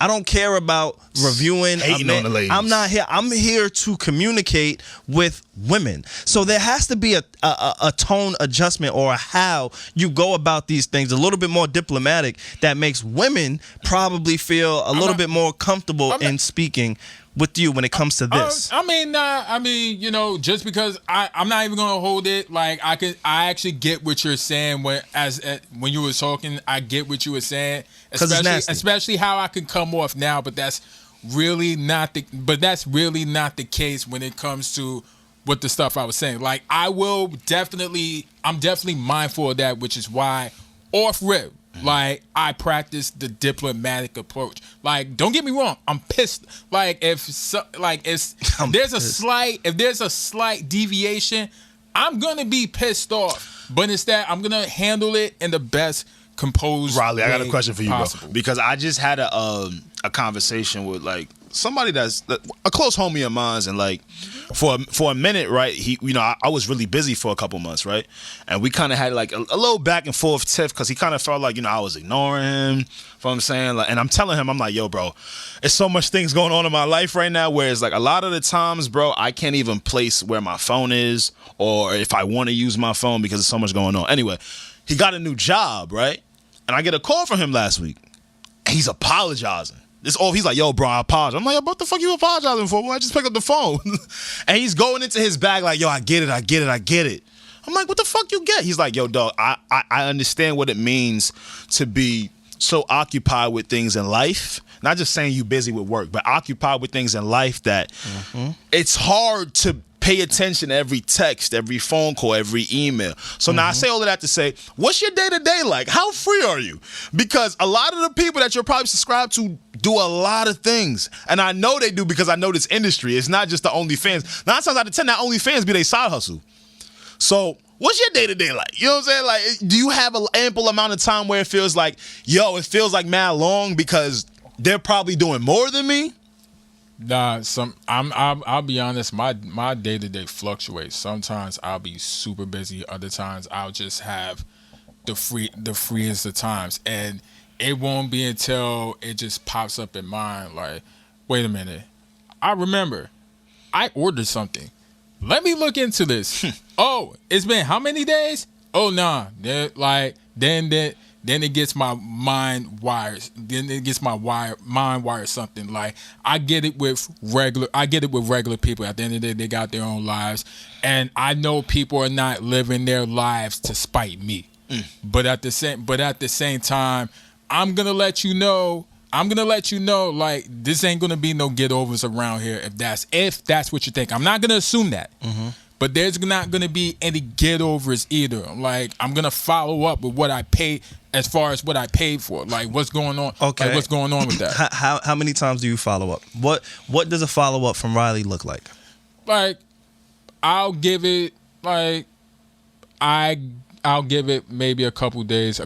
I don't care about reviewing. Hating on the ladies. I'm not here. I'm here to communicate with women. So there has to be a tone adjustment or a how you go about these things, a little bit more diplomatic, that makes women probably feel a little bit more comfortable in speaking with you when it comes to this. I mean, you know, just because I'm not even gonna hold it. Like, I actually get what you're saying when you were talking. I get what you were saying, especially how I can come off now. But that's really not the case when it comes to with the stuff I was saying. Like, I'm definitely mindful of that, which is why off rip, like, I practice the diplomatic approach. Like, don't get me wrong, I'm pissed. Like, if there's a slight deviation, I'm gonna be pissed off. But instead, I'm gonna handle it in the best composed Riley, I got a way question for you, possible. bro. Because I just had a conversation with like somebody that's a close homie of mine, and like for a minute, right? I was really busy for a couple months, right? And we kind of had like a little back and forth tiff because he kind of felt like I was ignoring him. You know what I'm saying? Like, and I'm telling him, I'm like, yo, bro, there's so much things going on in my life right now. Whereas like a lot of the times, bro, I can't even place where my phone is or if I want to use my phone because there's so much going on. Anyway, he got a new job, right? And I get a call from him last week. And he's apologizing. He's like, yo, bro, I apologize. I'm like, yo, what the fuck you apologizing for? Well, I just picked up the phone. And he's going into his bag like, yo, I get it. I'm like, what the fuck you get? He's like, yo, dog, I understand what it means to be so occupied with things in life. Not just saying you busy with work, but occupied with things in life that it's hard to pay attention to every text, every phone call, every email. So now I say all of that to say, what's your day-to-day like? How free are you? Because a lot of the people that you're probably subscribed to do a lot of things. And I know they do because I know this industry. It's not just the OnlyFans. 9 times out of 10, that OnlyFans be their side hustle. So what's your day-to-day like? You know what I'm saying? Like, do you have an ample amount of time where it feels like, it feels like mad long because they're probably doing more than me? Nah, I'll be honest, my day-to-day fluctuates. Sometimes I'll be super busy, other times I'll just have the freest of times. And it won't be until it just pops up in mind, like, wait a minute, I remember I ordered something. Let me look into this. Oh, it's been how many days? Oh nah. Then it gets my mind wires. Then it gets my mind wires something. Like, I get it with regular people. At the end of the day, they got their own lives, and I know people are not living their lives to spite me. But at the same time, I'm gonna let you know. Like, this ain't gonna be no get-overs around here. If that's what you think, I'm not gonna assume that. But there's not going to be any get-overs either. Like, I'm going to follow up with what I paid, as far as what I paid for. Like, what's going on? Okay. Like, what's going on with that? How many times do you follow up? What does a follow-up from Riley look like? Like, I'll give it, I'll give it maybe a couple days.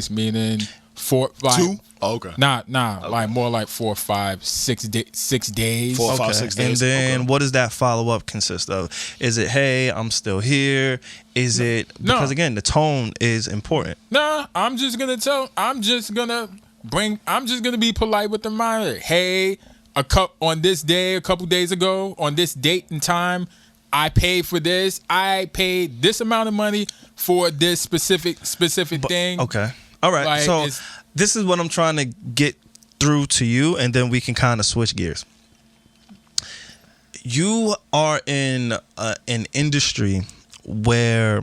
Meaning 4, like, 2? Oh, okay. Nah. Okay. Like, more like 4, 5, 6 days. 4, 5, 6 days. And then what does that follow-up consist of? Is it, hey, I'm still here? Is it, because again, the tone is important. Nah, I'm just gonna be polite with the reminder. Hey, on this day, a couple days ago, on this date and time, I paid for this. I paid this amount of money for this specific thing. Okay. All right. Like, so this is what I'm trying to get through to you, and then we can kind of switch gears. You are in an industry where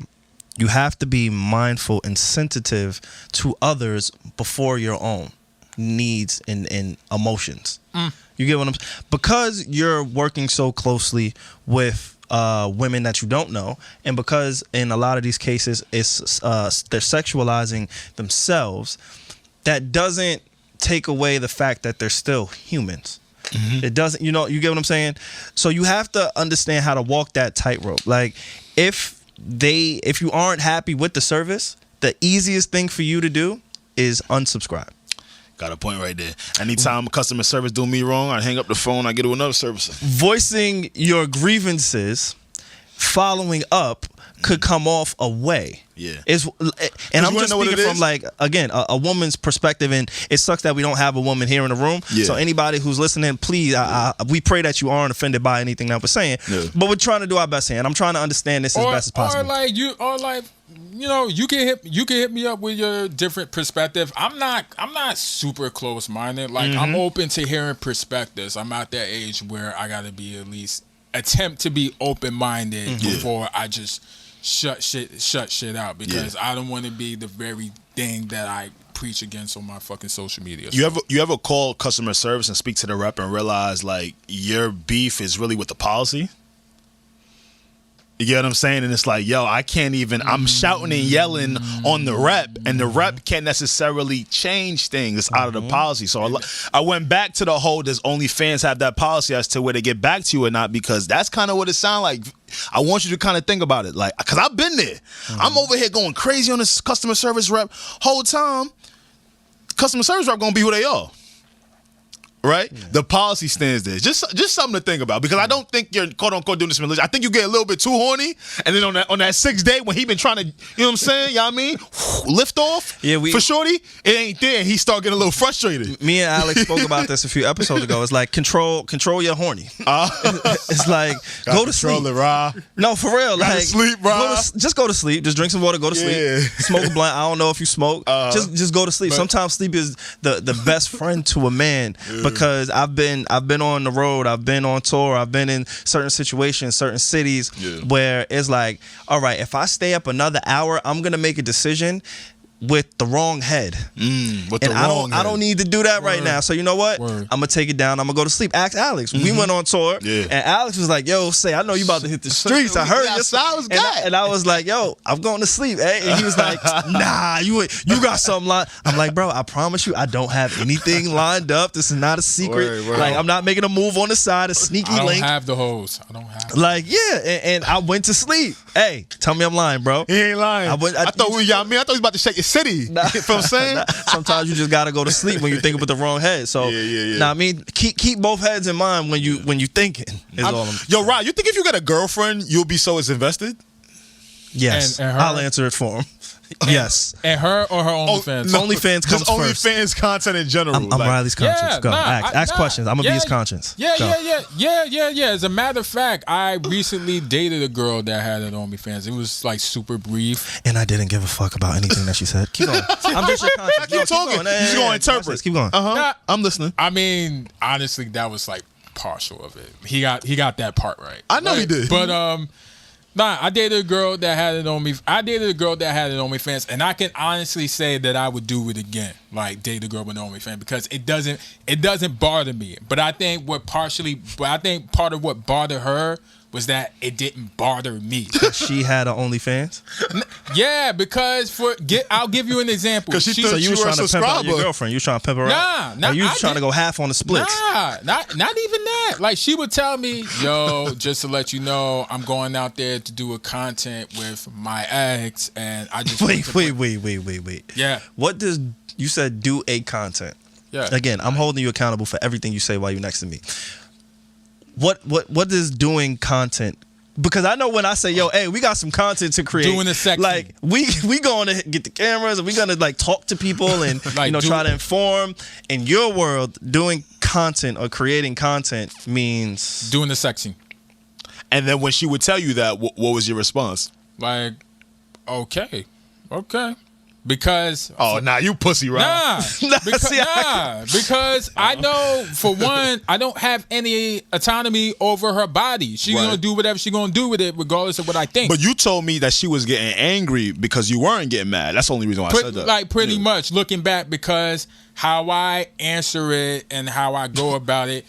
you have to be mindful and sensitive to others before your own needs and emotions. You get what I'm saying? Because you're working so closely with women that you don't know, and because in a lot of these cases it's they're sexualizing themselves, that doesn't take away the fact that they're still humans. It doesn't, you get what I'm saying? So you have to understand how to walk that tightrope. Like, if you aren't happy with the service, the easiest thing for you to do is unsubscribe. Got a point right there. Anytime customer service do me wrong, I hang up the phone, I get to another service. Voicing your grievances, following up, could come off a way. Yeah. And I'm just speaking from, like, again, a woman's perspective, and it sucks that we don't have a woman here in the room. Yeah. So anybody who's listening, please, we pray that you aren't offended by anything that we're saying. Yeah. But we're trying to do our best here, and I'm trying to understand this as best as possible. You can hit me up with your different perspective. I'm not super close minded. Like, I'm open to hearing perspectives. I'm at that age where I gotta be at least attempt to be open minded before I just shut shit out, because I don't want to be the very thing that I preach against on my fucking social media. You ever call customer service and speak to the rep and realize, like, your beef is really with the policy? You get what I'm saying? And it's like, yo, I can't even, I'm shouting and yelling on the rep, and the rep can't necessarily change things. It's out of the policy. So I went back to the whole, does OnlyFans have that policy as to where they get back to you or not? Because that's kind of what it sounds like. I want you to kind of think about it. Like, because I've been there. I'm over here going crazy on this customer service rep. Whole time, customer service rep going to be who they are. Right? Yeah. The policy stands there. Just something to think about, because I don't think you're quote unquote doing this religion. I think you get a little bit too horny, and then on that 6th day when he been trying to, you know what I'm saying? You know what I mean? Lift off for shorty, it ain't there, and he start getting a little frustrated. Me and Alex spoke about this a few episodes ago. It's like control your horny. It's like go to sleep. It, Ra. No, for real. Gotta like sleep, Ra. Just go to sleep. Just drink some water. Go to sleep. Smoke a blunt. I don't know if you smoke. Just go to sleep. Sometimes sleep is the best friend to a man. Because I've been on the road, I've been on tour, I've been in certain situations, certain cities where it's like, all right, if I stay up another hour, I'm gonna make a decision with the wrong head. I don't need to do that right now. So you know what? I'm gonna take it down. I'm gonna go to sleep. Ask Alex. We went on tour, and Alex was like, "Yo, say, I know you about to hit the streets. I heard you." And I was like, "Yo, I'm going to sleep." And he was like, "Nah, you got something lined." I'm like, "Bro, I promise you, I don't have anything lined up. This is not a secret. Like, I'm not making a move on the side, a sneaky link. I don't have the hose. I don't have. Like, and I went to sleep. Hey, tell me I'm lying, bro. He ain't lying. I thought he was about to shake your city. You know what I'm saying? Sometimes you just gotta go to sleep when you're thinking with the wrong head. So, I mean, keep both heads in mind when you thinking. Yo, Rod, you think if you got a girlfriend, you'll be so as invested? Yes, and I'll answer it for him. Yes. And her or her OnlyFans? OnlyFans comes first. OnlyFans content in general. I'm Riley's conscience. Go. Ask questions. I'm going to be his conscience. Yeah. As a matter of fact, I recently dated a girl that had an OnlyFans. It was like super brief. And I didn't give a fuck about anything that she said. Keep going. I'm just your conscience. Keep talking. You're just going to interpret. Keep going. I'm listening. I mean, honestly, that was like partial of it. He got that part right. I know he did. But, I dated a girl that had it on me. I dated a girl that had it on OnlyFans, and I can honestly say that I would do it again. Like date a girl with an OnlyFans, because it doesn't bother me. But I think part of what bothered her was that it didn't bother me. She had an OnlyFans? Yeah, because I'll give you an example. Because she thought you were trying to pimp out your girlfriend. You trying to pimp her out? Nah. You trying to go half on the splits? Nah, not even that. Like, she would tell me, yo, just to let you know, I'm going out there to do a content with my ex, and I just wait. Yeah. What does you said do a content? Yeah. Again, I'm holding you accountable for everything you say while you're next to me. What is doing content? Because I know when I say, yo, hey, we got some content to create. Doing a section. Like, we going to get the cameras and we going to like talk to people and like try to inform. In your world, doing content or creating content means doing the section. And then when she would tell you that, what was your response? Like, okay. Because you pussy, right? Because I know, for one, I don't have any autonomy over her body. She's gonna do whatever she's gonna do with it, regardless of what I think. But you told me that she was getting angry because you weren't getting mad. That's the only reason why I said that. Like, pretty much looking back, because how I answer it and how I go about it,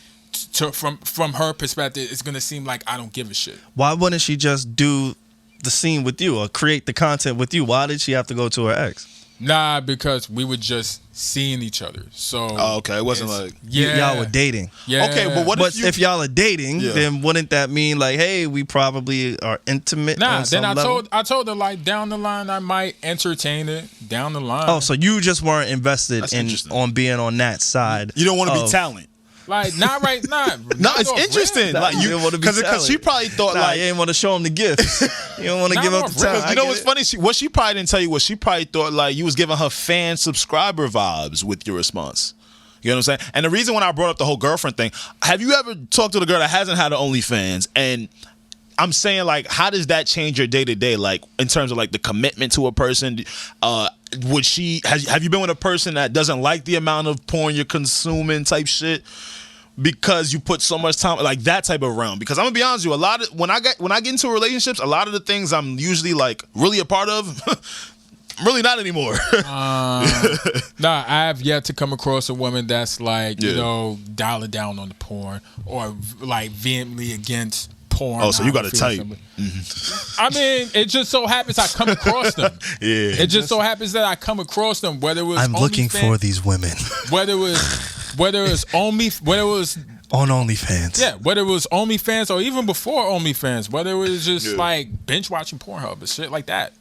from her perspective, it's gonna seem like I don't give a shit. Why wouldn't she just do the scene with you or create the content with you? Why did she have to go to her ex? Nah, because we were just seeing each other. So it wasn't like y'all were dating. Yeah. Okay, but if y'all are dating, then wouldn't that mean like, hey, we probably are intimate? Nah, then I told her, like, down the line I might entertain it. Down the line. Oh, so you just weren't invested on being on that side. You don't want to be talent. Like, not right now. No, it's interesting. Like, you didn't want to be because she probably thought you ain't want to show him the gifts. You don't want to give up the time. You know what's funny? What she probably didn't tell you was she probably thought like you was giving her fan subscriber vibes with your response. You know what I'm saying? And the reason when I brought up the whole girlfriend thing, have you ever talked to the girl that hasn't had an OnlyFans? And I'm saying, like, how does that change your day to day? Like, in terms of like the commitment to a person, would she? Have you been with a person that doesn't like the amount of porn you're consuming, type shit? Because you put so much time, like that type of realm. Because I'm gonna be honest with you, when I get into relationships, a lot of the things I'm usually like really a part of, really not anymore. Nah, I have yet to come across a woman that's like, you know, dialing down on the porn or like vehemently against porn. Oh, so you got a type. I mean, it just so happens I come across them. Yeah. It just so happens that I come across them. Whether it was I'm looking for these women whether it was on OnlyFans. Yeah, whether it was OnlyFans or even before OnlyFans, whether it was just like binge watching Pornhub and shit like that.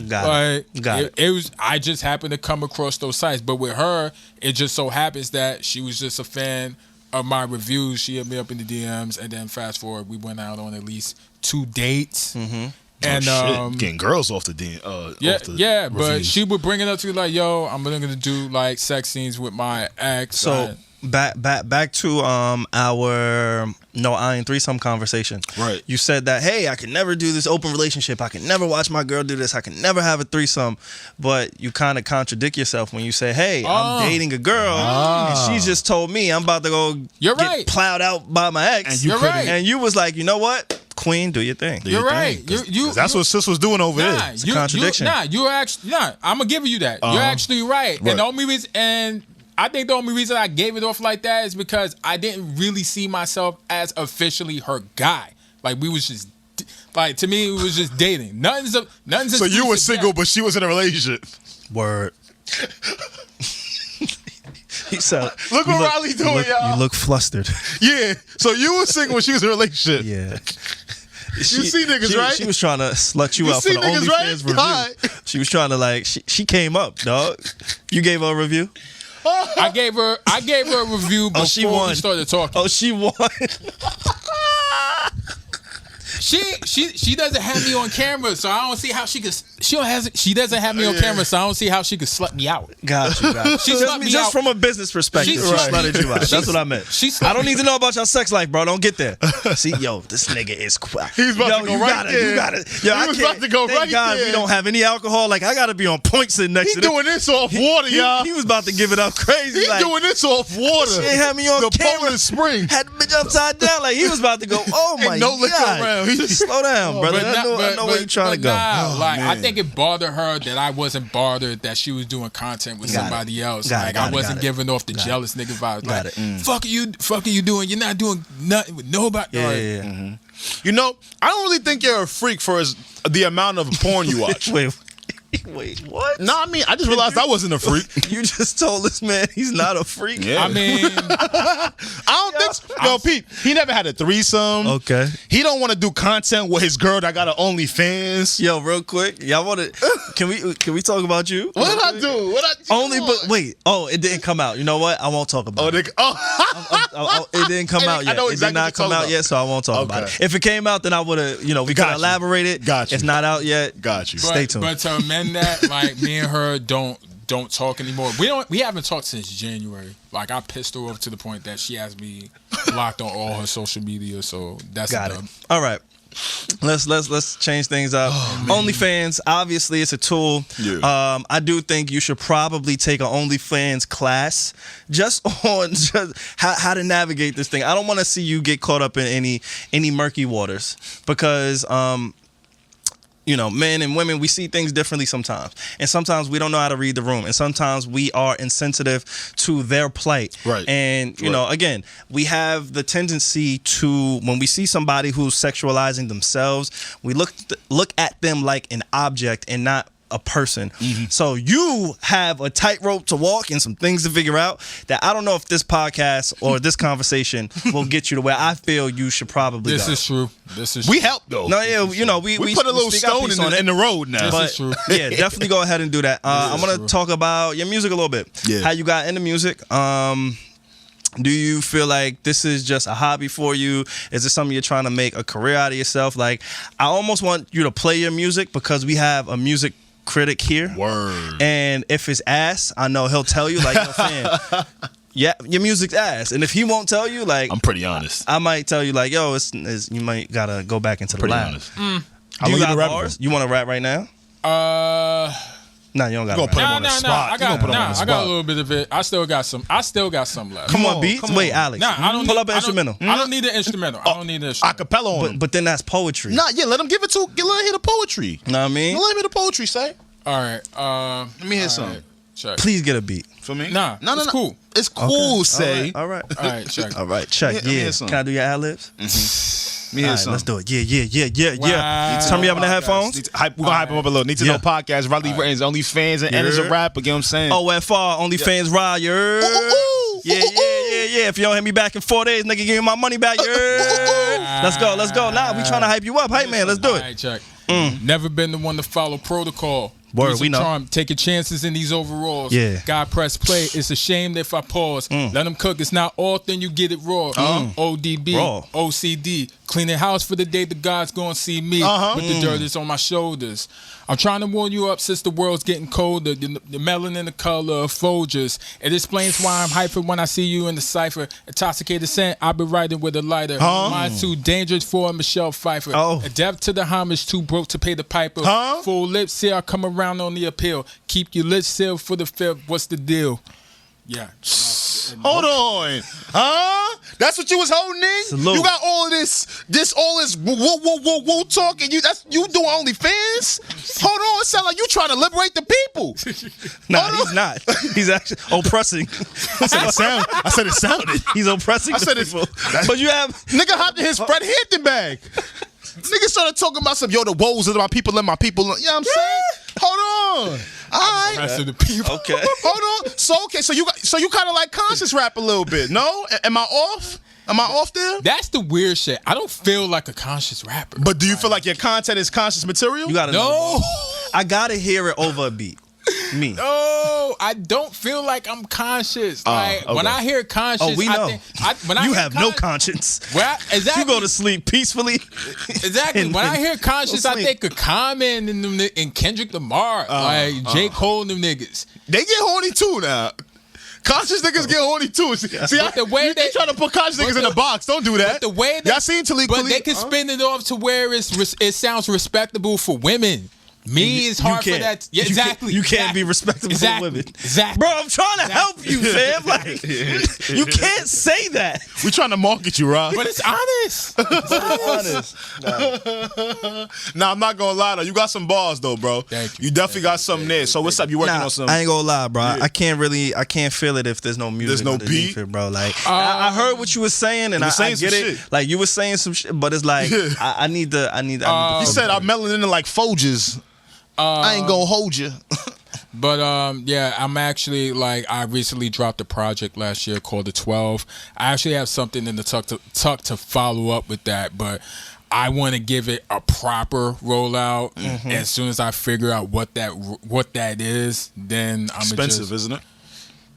Got it. It was. I just happened to come across those sites, but with her, it just so happens that she was just a fan of my reviews. She hit me up in the DMs, and then fast forward, we went out on at least 2 dates. Mm-hmm. And getting girls off the DM. But she would bring it up to me like, "Yo, I'm gonna do like sex scenes with my ex." So back to our no iron threesome conversation. Right. You said that, hey, I can never do this open relationship. I can never watch my girl do this. I can never have a threesome. But you kind of contradict yourself when you say, hey, I'm dating a girl and she just told me I'm about to go get plowed out by my ex. And and you was like, you know what? Queen, do your thing. You're right. That's what sis was doing over there. It's a contradiction. I'm gonna give you that. You're actually right. And the only reason, I think the only reason I gave it off like that is because I didn't really see myself as officially her guy. Like we was just, like to me, it was just dating. Nothing's. So you were single, but she was in a relationship. Word. He said, look what Riley doing, y'all. You look flustered. Yeah. So you were single when she was in a relationship. Yeah. You see niggas, right? She was trying to slut you out for the OnlyFans review. She was trying to like. She came up, dog. You gave her a review. I gave her a review before we started talking. Oh, she won. She doesn't have me on camera, so I don't see how she could. She doesn't have me on camera, so I don't see how she could slut me out. Got you. She slut me just out from a business perspective. She slutted you out. That's what I meant. I don't need to know about your sex life, bro. Don't get there. See, yo, this nigga is quick. He's about to go right there. You got it. Yo, he was about to go right there. We don't have any alcohol. Like I gotta be on point sitting next to him. He's doing this off water, y'all. He was about to give it up crazy. He's doing this off water. She ain't had me on camera. Poland Spring. Had the bitch upside down. Like he was about to go. Oh my no liquor god. around. He just slow down, brother. I know where you're trying to go. I think it bothered her that I wasn't bothered that she was doing content with somebody else. I wasn't giving off the jealous nigga vibes. Like, fuck are you doing? You're not doing nothing with nobody. Yeah. Mm-hmm. You know, I don't really think you're a freak for the amount of porn you watch. Wait, what? No, I mean, I just realized I wasn't a freak. You just told this man he's not a freak. Yeah. I mean, I don't think so. Yo, Pete, he never had a threesome. Okay. He don't want to do content with his girl that got an OnlyFans. Yo, real quick, y'all want to? Can we talk about you? What did I do? But wait. Oh, it didn't come out. You know what? I won't talk about it. It didn't come out yet. It did not come out yet, so I won't talk about it. If it came out, then I would have. We could elaborate it. Got you. It's not out yet. Got you. Stay tuned. But to amend that, like me and her don't talk anymore. We haven't talked since January. Like I pissed her off to the point that she has me blocked on all her social media. So that's got it. All right. Let's change things up. OnlyFans, obviously, it's a tool. Yeah. I do think you should probably take an OnlyFans class just on how to navigate this thing. I don't want to see you get caught up in any murky waters because men and women, we see things differently sometimes. And sometimes we don't know how to read the room. And sometimes we are insensitive to their plight. Right. And, again, we have the tendency to, when we see somebody who's sexualizing themselves, we look at them like an object and not a person. Mm-hmm. So you have a tightrope to walk and some things to figure out that I don't know if this podcast or this conversation will get you to where I feel you should probably go. This is true. We help though. No, yeah, we put a little stone in the road now. This is true. Yeah, definitely go ahead and do that. I want to talk about your music a little bit. Yeah. How you got into music. Do you feel like this is just a hobby for you? Is this something you're trying to make a career out of yourself? Like, I almost want you to play your music because we have a music critic here. Word. And if it's ass, I know he'll tell you, like, yo, fam, yeah, your music's ass. And if he won't tell you, like, I'm pretty honest. I might tell you, like, yo, it's you might gotta go back into the lab. Honest. Do you got bars? You want to rap right now? No, you don't got to rap. I got a little bit of it. I still got some left. Come on, beats. Wait, Alex. I don't pull up an instrumental. I don't need an instrumental. Acapella on him. But then that's poetry. Nah, yeah, let him give it to. Let him hear the poetry. Know what I mean? Let him hear the poetry, say. All right. Let me hear some. check. Please get a beat. For me? Nah, it's cool. It's cool, say. All right. All right, check. All right, check. Let me Yeah. hear some. Can I do your ad-libs? Me hear All right, some. let's do it. Yeah. Wow. Turn me up in the headphones. We're going to hype him up a little. Need to know podcast. Riley Rains, OnlyFans, and as a rapper. You know what I'm saying? OFR, OnlyFans Ride, you heard? Yeah. If you don't hit me back in 4 days, nigga, give me my money back, you heard? Let's go. Nah, we trying to hype you up. Hype man, let's do All it. right, check. Never been the one to follow protocol. Word, Use we of know. Charm, taking chances in these overalls. Yeah. God press play. It's a shame if I pause. Let them cook. It's not often you get it raw. ODB, Raw. OCD. Cleaning house for the day the God's gonna see me with the dirt is on my shoulders. I'm trying to warn you up since the world's getting colder. The melanin the color of Folgers. It explains why I'm hyper when I see you in the cipher. Intoxicated scent, I've been riding with a lighter. Mine too dangerous for a Michelle Pfeiffer. Adept to the homage, too broke to pay the piper. Full lips, here I come around on the appeal. Keep your lips sealed for the fifth. What's the deal? Yeah. Hold on. That's what you was holding in? Salute. You got all of all this woo talking. You doing OnlyFans? Hold on, it sound like you trying to liberate the people. Nah, he's not. He's actually oppressing. I said it sounded. He's oppressing the people. But you have... Nigga hopped in his Fred Hampton bag. Nigga started talking about some, the woes of my people and my people. You know what I'm saying? Hold on. All right. Rest of the people. Okay. Hold on. So you kind of like conscious rap a little bit, no? Am I off? Am I off there? That's the weird shit. I don't feel like a conscious rapper. But do you feel like your content is conscious material? You gotta know. No. I gotta hear it over a beat. Me. No, I don't feel like I'm conscious. Like okay. when I hear conscious, we know. When You have no conscience. Exactly. You go to sleep peacefully. Exactly. When I hear conscious, I think of Common and Kendrick Lamar, like J. Cole and them niggas. They get horny too now. Conscious niggas get horny too. See, the way they trying to put conscious niggas in a box. Don't do that. The way y'all seen Talik. But they can spin it off to where it sounds respectable for women. Me is hard for that. Yeah, exactly. You can't be respectable for women. Exactly. Bro, I'm trying to help you, fam. Like, you can't say that. We trying to market you, Rob. But it's honest. Nah, I'm not gonna lie though. You got some balls though, bro. Thank you. You definitely got something there. So what's up? You working on some? I ain't gonna lie, bro. I can't feel it if there's no music. There's no underneath beat? it, bro. Like I heard what you were saying, and I saying get some it. shit. Like you were saying some shit, but it's like I need to. You said I'm melanin like Folgers. I ain't gonna hold you. But yeah, I'm actually I recently dropped a project last year called The 12. I actually have something in the tuck to follow up with that, but I want to give it a proper rollout. And as soon as I figure out what that is, then I'm expensive, isn't it?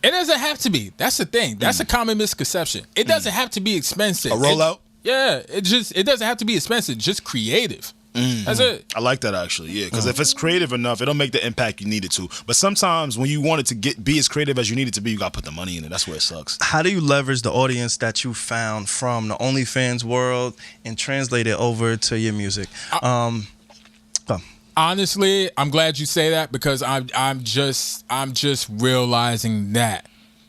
It doesn't have to be. That's the thing. That's a common misconception. It doesn't have to be expensive. A rollout? It doesn't have to be expensive. Just creative. That's it. I like that actually, yeah. Because if it's creative enough, it'll make the impact you need it to. But sometimes when you want it to be as creative as you need it to be, you gotta put the money in it. That's where it sucks. How do you leverage the audience that you found from the OnlyFans world and translate it over to your music? Honestly, I'm glad you say that because I'm just realizing that.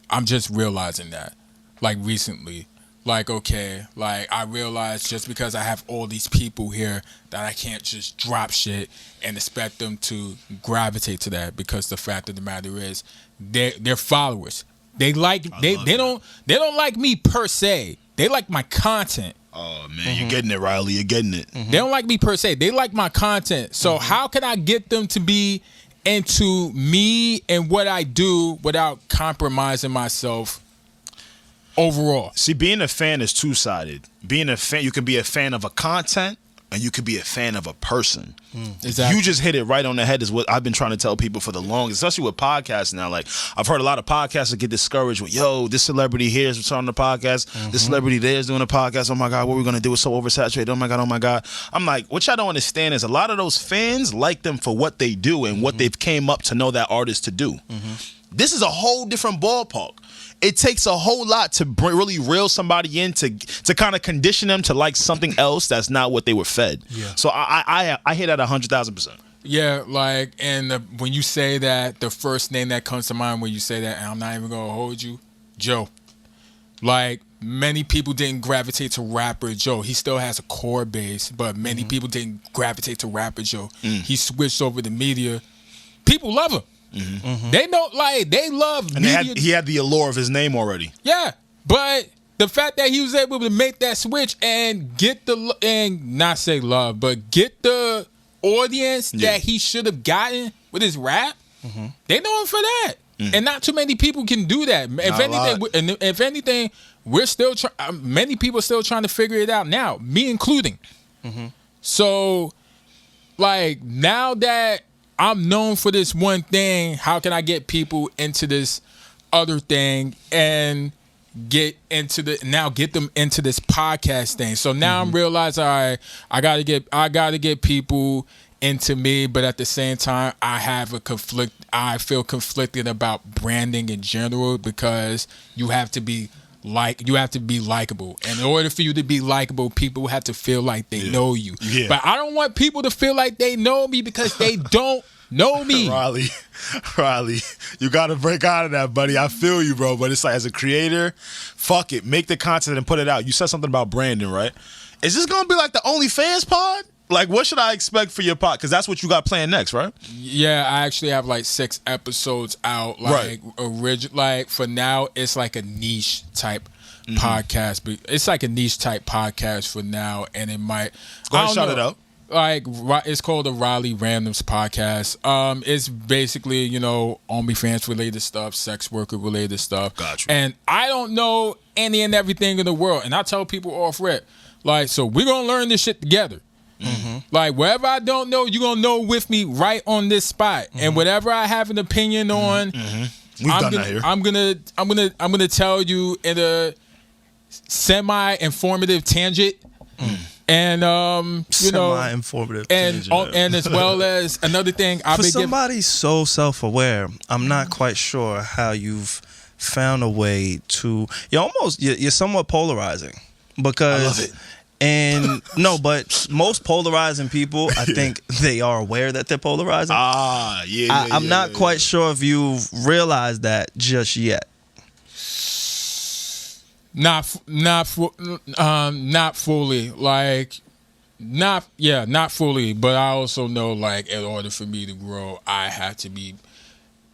I'm just realizing that. Like recently. Like, okay, like I realized just because I have all these people here that I can't just drop shit and expect them to gravitate to that, because the fact of the matter is they're followers. They don't like me per se. They like my content. Oh man, you're getting it, Riley. You're getting it. They don't like me per se. They like my content. So how can I get them to be into me and what I do without compromising myself overall? See, being a fan is two-sided. Being a fan, you can be a fan of a content and you could be a fan of a person. Exactly. You just hit it right on the head is what I've been trying to tell people for the longest, especially with podcasts now. Like, I've heard a lot of podcasters get discouraged with, yo, this celebrity here is on the podcast. This celebrity there is doing a podcast. Oh, my God, what are we going to do? It's so oversaturated. Oh, my God, oh, my God. I'm like, what y'all don't understand is a lot of those fans like them for what they do and what they've came up to know that artist to do. This is a whole different ballpark. It takes a whole lot to really reel somebody in to kind of condition them to like something else that's not what they were fed. Yeah. So I hear that 100,000%. Yeah, like, and when you say that, the first name that comes to mind when you say that, and I'm not even gonna hold you, Joe. Like, many people didn't gravitate to rapper Joe. He still has a core base, but many people didn't gravitate to rapper Joe. He switched over to media. People love him. They don't like. They love. And he had the allure of his name already. Yeah, but the fact that he was able to make that switch and get not say love, but get the audience that he should have gotten with his rap, they know him for that. And not too many people can do that. If anything, we're still many people still trying to figure it out now, me including. So, like, now that I'm known for this one thing, how can I get people into this other thing and get them into this podcast thing? So now I'm realizing, all right, I gotta get people into me, but at the same time, I feel conflicted about branding in general, because you have to be likable. And in order for you to be likable, people have to feel like they know you. Yeah. But I don't want people to feel like they know me, because they don't know me. Riley, you got to break out of that, buddy. I feel you, bro. But it's like, as a creator, fuck it. Make the content and put it out. You said something about branding, right? Is this going to be like the OnlyFans pod? Like, what should I expect for your pod? Because that's what you got planned next, right? Yeah, I actually have like 6 episodes out. Like, like, for now, it's like a niche type podcast. But it's like a niche type podcast for now, and it might. Go ahead, shout it out. Like, it's called the Riley Randoms Podcast. It's basically, OnlyFans related stuff, sex worker related stuff. Gotcha. And I don't know any and everything in the world, and I tell people off rip, like, so we're gonna learn this shit together. Like, wherever I don't know, you're gonna know with me right on this spot. And whatever I have an opinion on, I'm gonna tell you in a semi-informative tangent. And semi-informative and as well as another thing, for somebody so self-aware, I'm not quite sure how you've found a way to. You're somewhat polarizing, because. I love it. And no, but most polarizing people, I think they are aware that they're polarizing. I'm not quite sure if you've realized that just yet. Not fully. Like, not fully. But I also know, like, in order for me to grow, I have to be,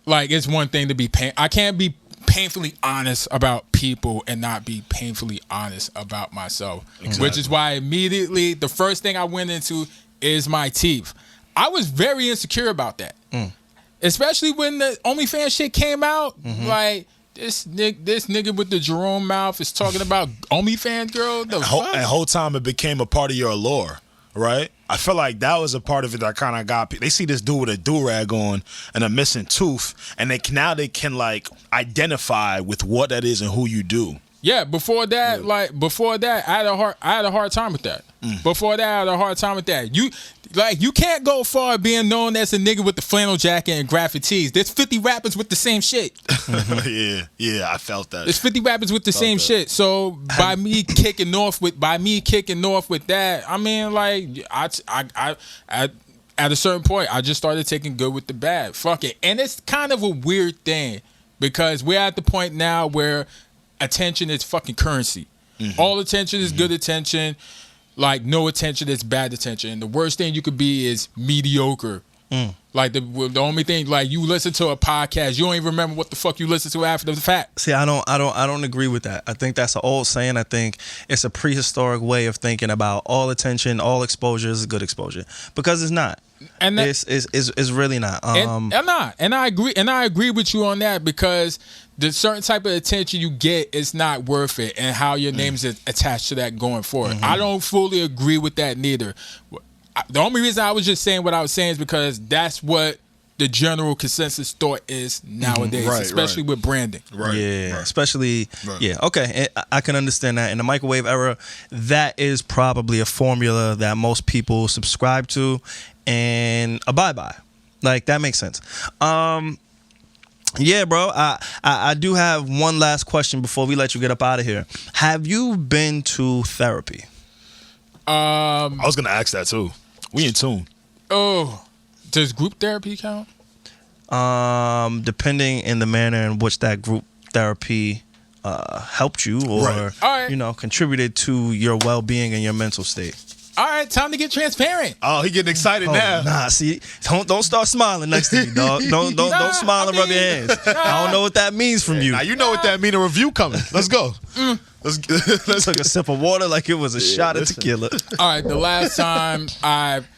like, it's one thing to be I can't be painfully honest about people and not be painfully honest about myself. Exactly. Which is why immediately the first thing I went into is my teeth. I was very insecure about that. Especially when the OnlyFans shit came out. Like, this nigga with the Jerome mouth is talking about OnlyFans girl. The whole time it became a part of your allure, right? I feel like that was a part of it that kind of got people. They see this dude with a do-rag on and a missing tooth, and they can like identify with what that is and who you do. Yeah, before that, I had a hard time with that. Before that, I had a hard time with that. You can't go far being known as a nigga with the flannel jacket and graphic tees. There's 50 rappers with the same shit. Yeah, I felt that. There's 50 rappers with the same shit. So by me kicking off with that, I mean, like, I at a certain point, I just started taking good with the bad. Fuck it. And it's kind of a weird thing, because we're at the point now where attention is fucking currency. All attention is good attention. Like, no attention is bad attention. And the worst thing you could be is mediocre. Like, the only thing, like, you listen to a podcast, you don't even remember what the fuck you listen to after the fact. See, I don't agree with that. I think that's an old saying. I think it's a prehistoric way of thinking about all attention, all exposure is good exposure, because it's not. And it's really not. And I agree with you on that, because the certain type of attention you get is not worth it, and how your name is attached to that going forward. I don't fully agree with that neither. The only reason I was just saying what I was saying is because that's what the general consensus thought is nowadays, especially with branding. Especially, okay, I can understand that. In the microwave era, that is probably a formula that most people subscribe to and abide by. Like, that makes sense. Yeah, bro, I do have one last question before we let you get up out of here. Have you been to therapy? I was going to ask that too. We in tune. Oh, does group therapy count? Depending in the manner in which that group therapy helped you or, contributed to your well-being and your mental state. All right, time to get transparent. Oh, he getting excited now. Nah, see, don't start smiling next to me, dog. Don't smile and rub your hands. I don't know what that means from you. Now you know what that mean. A review coming. Let's go. Let's Took a sip of water like it was a shot of tequila. All right, the last time I've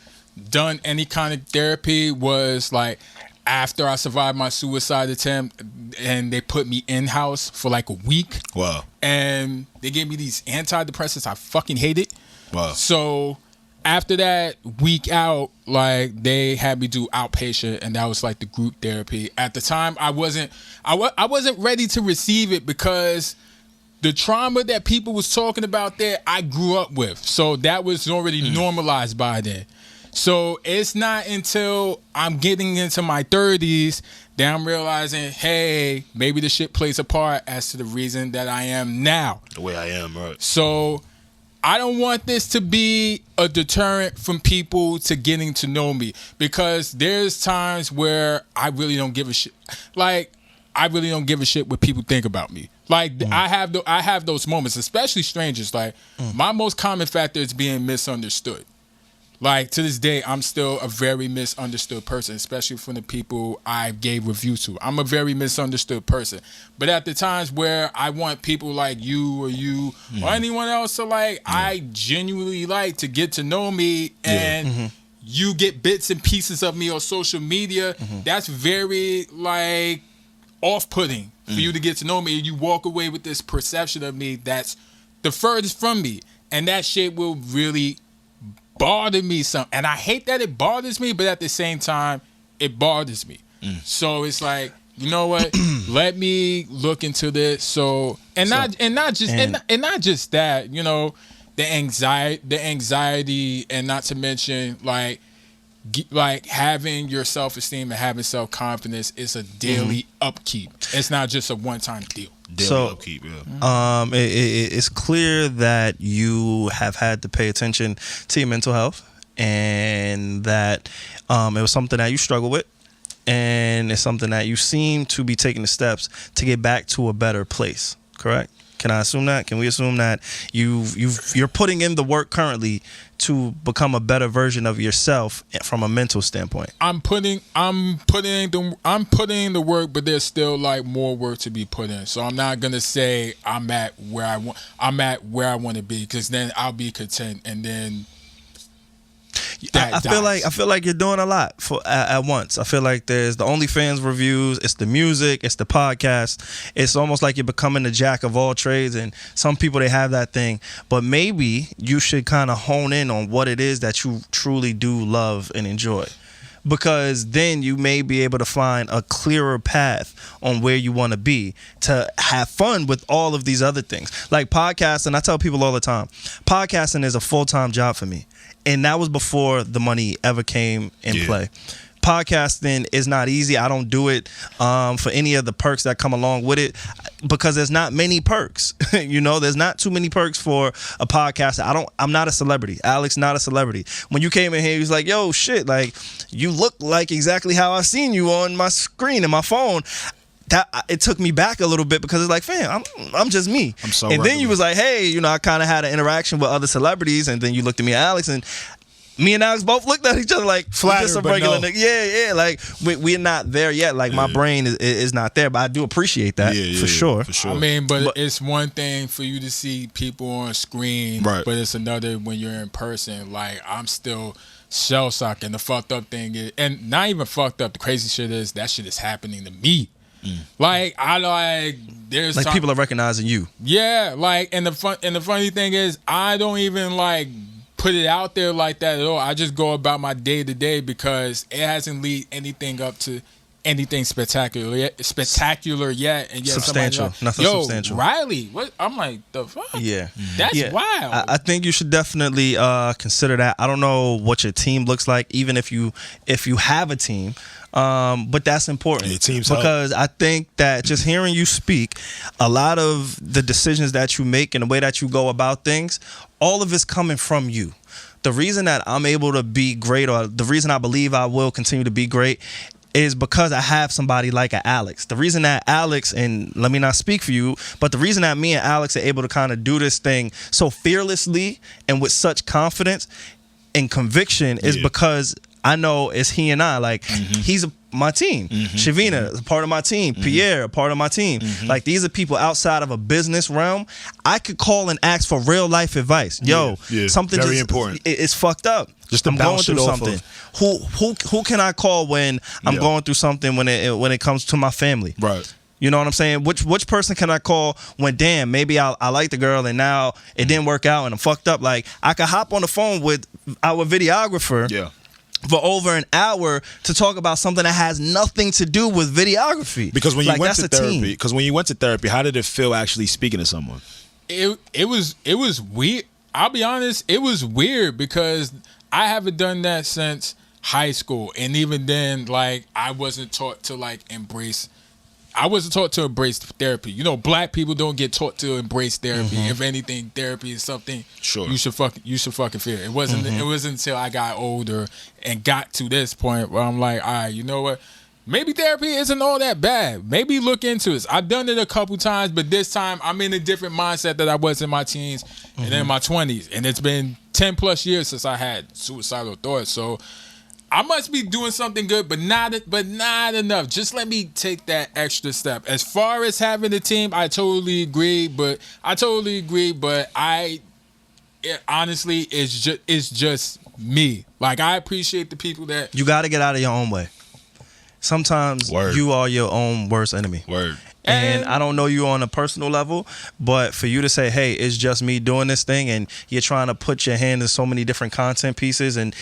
done any kind of therapy was like after I survived my suicide attempt, and they put me in house for like a week. Wow. And they gave me these antidepressants I fucking hated. Wow. So after that week out, like they had me do outpatient, and that was like the group therapy. At the time, I wasn't ready to receive it because the trauma that people was talking about there, I grew up with. So that was already normalized by then. So it's not until I'm getting into my 30s that I'm realizing, hey, maybe the shit plays a part as to the reason that I am now. The way I am, right. So I don't want this to be a deterrent from people to getting to know me, because there's times where I really don't give a shit. Like, I really don't give a shit what people think about me. Like, I have those moments, especially strangers. Like, my most common factor is being misunderstood. Like, to this day, I'm still a very misunderstood person, especially from the people I gave reviews to. I'm a very misunderstood person. But at the times where I want people like you or anyone else to like, I genuinely like to get to know me, and you get bits and pieces of me on social media. That's very, like, off-putting for you to get to know me. And you walk away with this perception of me that's the furthest from me. And that shit will really bother me some, and I hate that it bothers me, but at the same time it bothers me. So it's like, you know what, let me look into this. So not just that, you know, the anxiety, and not to mention like having your self-esteem and having self-confidence is a daily upkeep. It's not just a one-time deal. So, upkeep, yeah. It's clear that you have had to pay attention to your mental health, and that it was something that you struggle with, and it's something that you seem to be taking the steps to get back to a better place. Correct? Can I assume that? Can we assume that you're putting in the work currently to become a better version of yourself from a mental standpoint? I'm putting the work, but there's still like more work to be put in. So I'm not gonna say I'm at where I want to be, because then I'll be content, and then I feel like you're doing a lot at once. I feel like there's the OnlyFans reviews, it's the music, it's the podcast. It's almost like you're becoming the jack of all trades, and some people, they have that thing. But maybe you should kind of hone in on what it is that you truly do love and enjoy, because then you may be able to find a clearer path on where you want to be, to have fun with all of these other things. Like podcasting, I tell people all the time, podcasting is a full-time job for me. And that was before the money ever came in play. Podcasting is not easy. I don't do it for any of the perks that come along with it, because there's not many perks. You know, there's not too many perks for a podcaster. I'm not a celebrity. Alex, not a celebrity. When you came in here, he was like, yo, shit, like, you look like exactly how I seen you on my screen and my phone. That it took me back a little bit, because it's like, fam, I'm just me. I'm so and regular. then you was like, hey, you know, I kind of had an interaction with other celebrities, and then you looked at me and Alex, and me and Alex both looked at each other like, flattered, just a but regular no. nigga. Yeah, like we're not there yet. Like my brain is not there, but I do appreciate that for sure. For sure. I mean, but it's one thing for you to see people on screen, right, but it's another when you're in person. Like, I'm still shell shocked, and the fucked up thing is, and not even fucked up, the crazy shit is that shit is happening to me. Like, there's like people are recognizing you. Yeah, like, and the funny thing is, I don't even like put it out there like that at all. I just go about my day to day, because it hasn't lead anything up to anything spectacular yet, and yet substantial, nothing substantial. Riley, what? I'm like, the fuck? Yeah, that's wild. I think you should definitely consider that. I don't know what your team looks like, even if you have a team. But that's important, because I think that just hearing you speak, a lot of the decisions that you make and the way that you go about things, all of it's coming from you. The reason that I'm able to be great, or the reason I believe I will continue to be great, is because I have somebody like a Alex. The reason that Alex, and let me not speak for you, but the reason that me and Alex are able to kind of do this thing so fearlessly and with such confidence and conviction is because I know it's he and I. Like, he's my team. Shavina is a part of my team. Pierre, a part of my team. Like, these are people outside of a business realm. I could call and ask for real life advice. Yo, something very just important. It's fucked up. Just I'm going through something. Who can I call when I'm going through something when it comes to my family? Right. You know what I'm saying? Which person can I call when, damn, maybe I like the girl and now it didn't work out and I'm fucked up? Like, I could hop on the phone with our videographer for over an hour to talk about something that has nothing to do with videography. Because when you went to therapy, how did it feel actually speaking to someone? It was weird. I'll be honest, it was weird because I haven't done that since high school, and even then, like, I wasn't taught to embrace therapy. You know, black people don't get taught to embrace therapy. If anything, therapy is something you should fucking fear. It wasn't until I got older and got to this point where I'm like, all right, you know what? Maybe therapy isn't all that bad. Maybe look into it. I've done it a couple times, but this time I'm in a different mindset that I was in my teens and in my 20s. And it's been 10 plus years since I had suicidal thoughts. So I must be doing something good, but not enough. Just let me take that extra step. As far as having a team, I totally agree. But honestly, it's just me. Like, I appreciate the people that you got to get out of your own way. Sometimes you are your own worst enemy. And I don't know you on a personal level, but for you to say, hey, it's just me doing this thing, and you're trying to put your hand in so many different content pieces and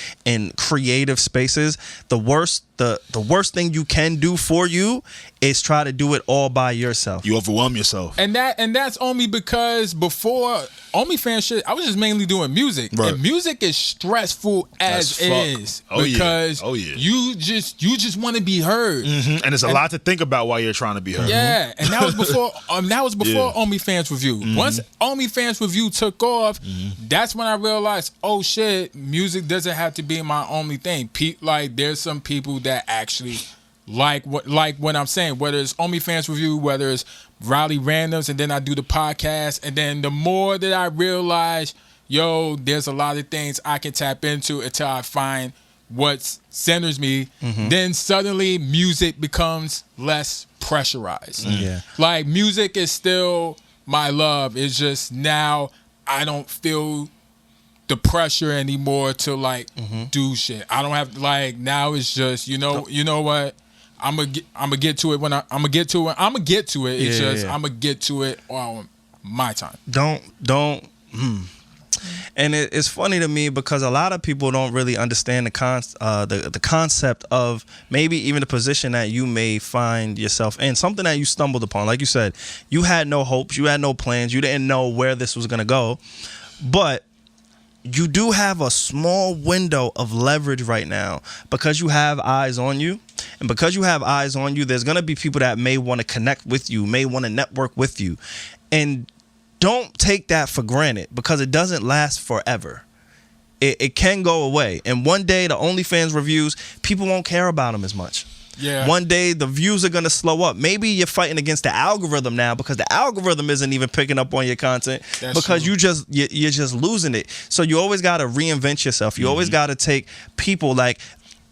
creative spaces, the worst thing you can do for you is try to do it all by yourself. You overwhelm yourself. And that's only because before OnlyFans shit, I was just mainly doing music. Right. And music is stressful as is. Because you just want to be heard. And it's a lot to think about while you're trying to be heard. Yeah. And that was before OnlyFans Review. Once OnlyFans Review took off, that's when I realized, oh shit, music doesn't have to be my only thing. Like, there's some people that actually like what I'm saying, whether it's OnlyFans Review, whether it's Rowdy Randoms, and then I do the podcast, and then the more that I realize, yo, there's a lot of things I can tap into until I find what centers me, then suddenly music becomes less pressurized. Like, music is still my love. It's just now I don't feel the pressure anymore to do shit. I don't have now it's just you know what, I'm gonna get to it when I'm gonna get to it. It's just I'm gonna get to it on my time. And it's funny to me because a lot of people don't really understand the concept of maybe even the position that you may find yourself in, something that you stumbled upon. Like you said, you had no hopes, you had no plans, you didn't know where this was gonna go, but you do have a small window of leverage right now because you have eyes on you. And because you have eyes on you, there's going to be people that may want to connect with you, may want to network with you. And don't take that for granted because it doesn't last forever. It can go away. And one day, the OnlyFans reviews, people won't care about them as much. Yeah. One day the views are gonna slow up. Maybe you're fighting against the algorithm now because the algorithm isn't even picking up on your content. That's because true. you're just losing it. So you always gotta reinvent yourself. You always gotta take people like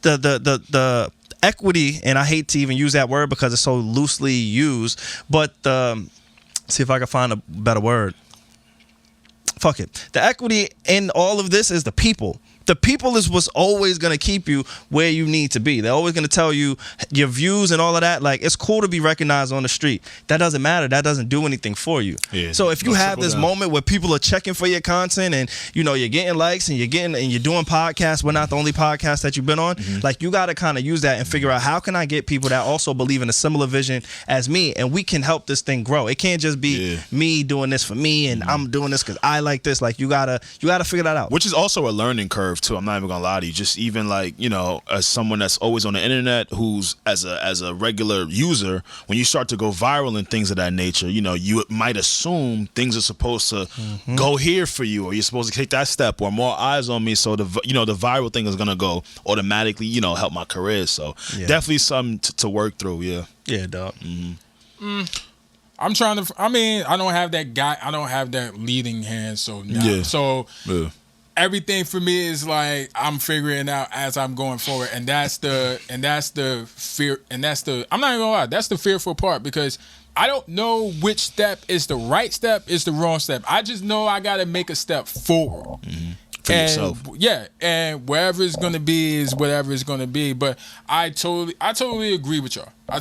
the equity, and I hate to even use that word because it's so loosely used, but see if I can find a better word. Fuck it. The equity in all of this is the people. The people is what's always going to keep you where you need to be. They're always going to tell you your views and all of that. Like, it's cool to be recognized on the street. That doesn't matter. That doesn't do anything for you. Yeah, so if you have this moment where people are checking for your content and, you know, you're getting likes and you're doing podcasts, we're not the only podcast that you've been on. Like, you got to kind of use that and figure out how can I get people that also believe in a similar vision as me, and we can help this thing grow. It can't just be me doing this for me and I'm doing this because I like this. Like, you gotta figure that out. Which is also a learning curve curve too. I'm not even gonna lie to you. Just even like, you know, as someone that's always on the internet, who's as a regular user, when you start to go viral and things of that nature, you know, you might assume things are supposed to go here for you, or you're supposed to take that step, or more eyes on me. So the viral thing is gonna go automatically, you know, help my career. So definitely something to work through. Yeah, dog. I'm trying to. I mean, I don't have that guy. I don't have that leading hand. So now, everything for me is like I'm figuring out as I'm going forward, and that's the fear, and that's the. I'm not even gonna lie. That's the fearful part, because I don't know which step is the right step, is the wrong step. I just know I got to make a step forward. For yourself. Yeah, and wherever it's gonna be is whatever it's gonna be. But I totally agree with y'all. I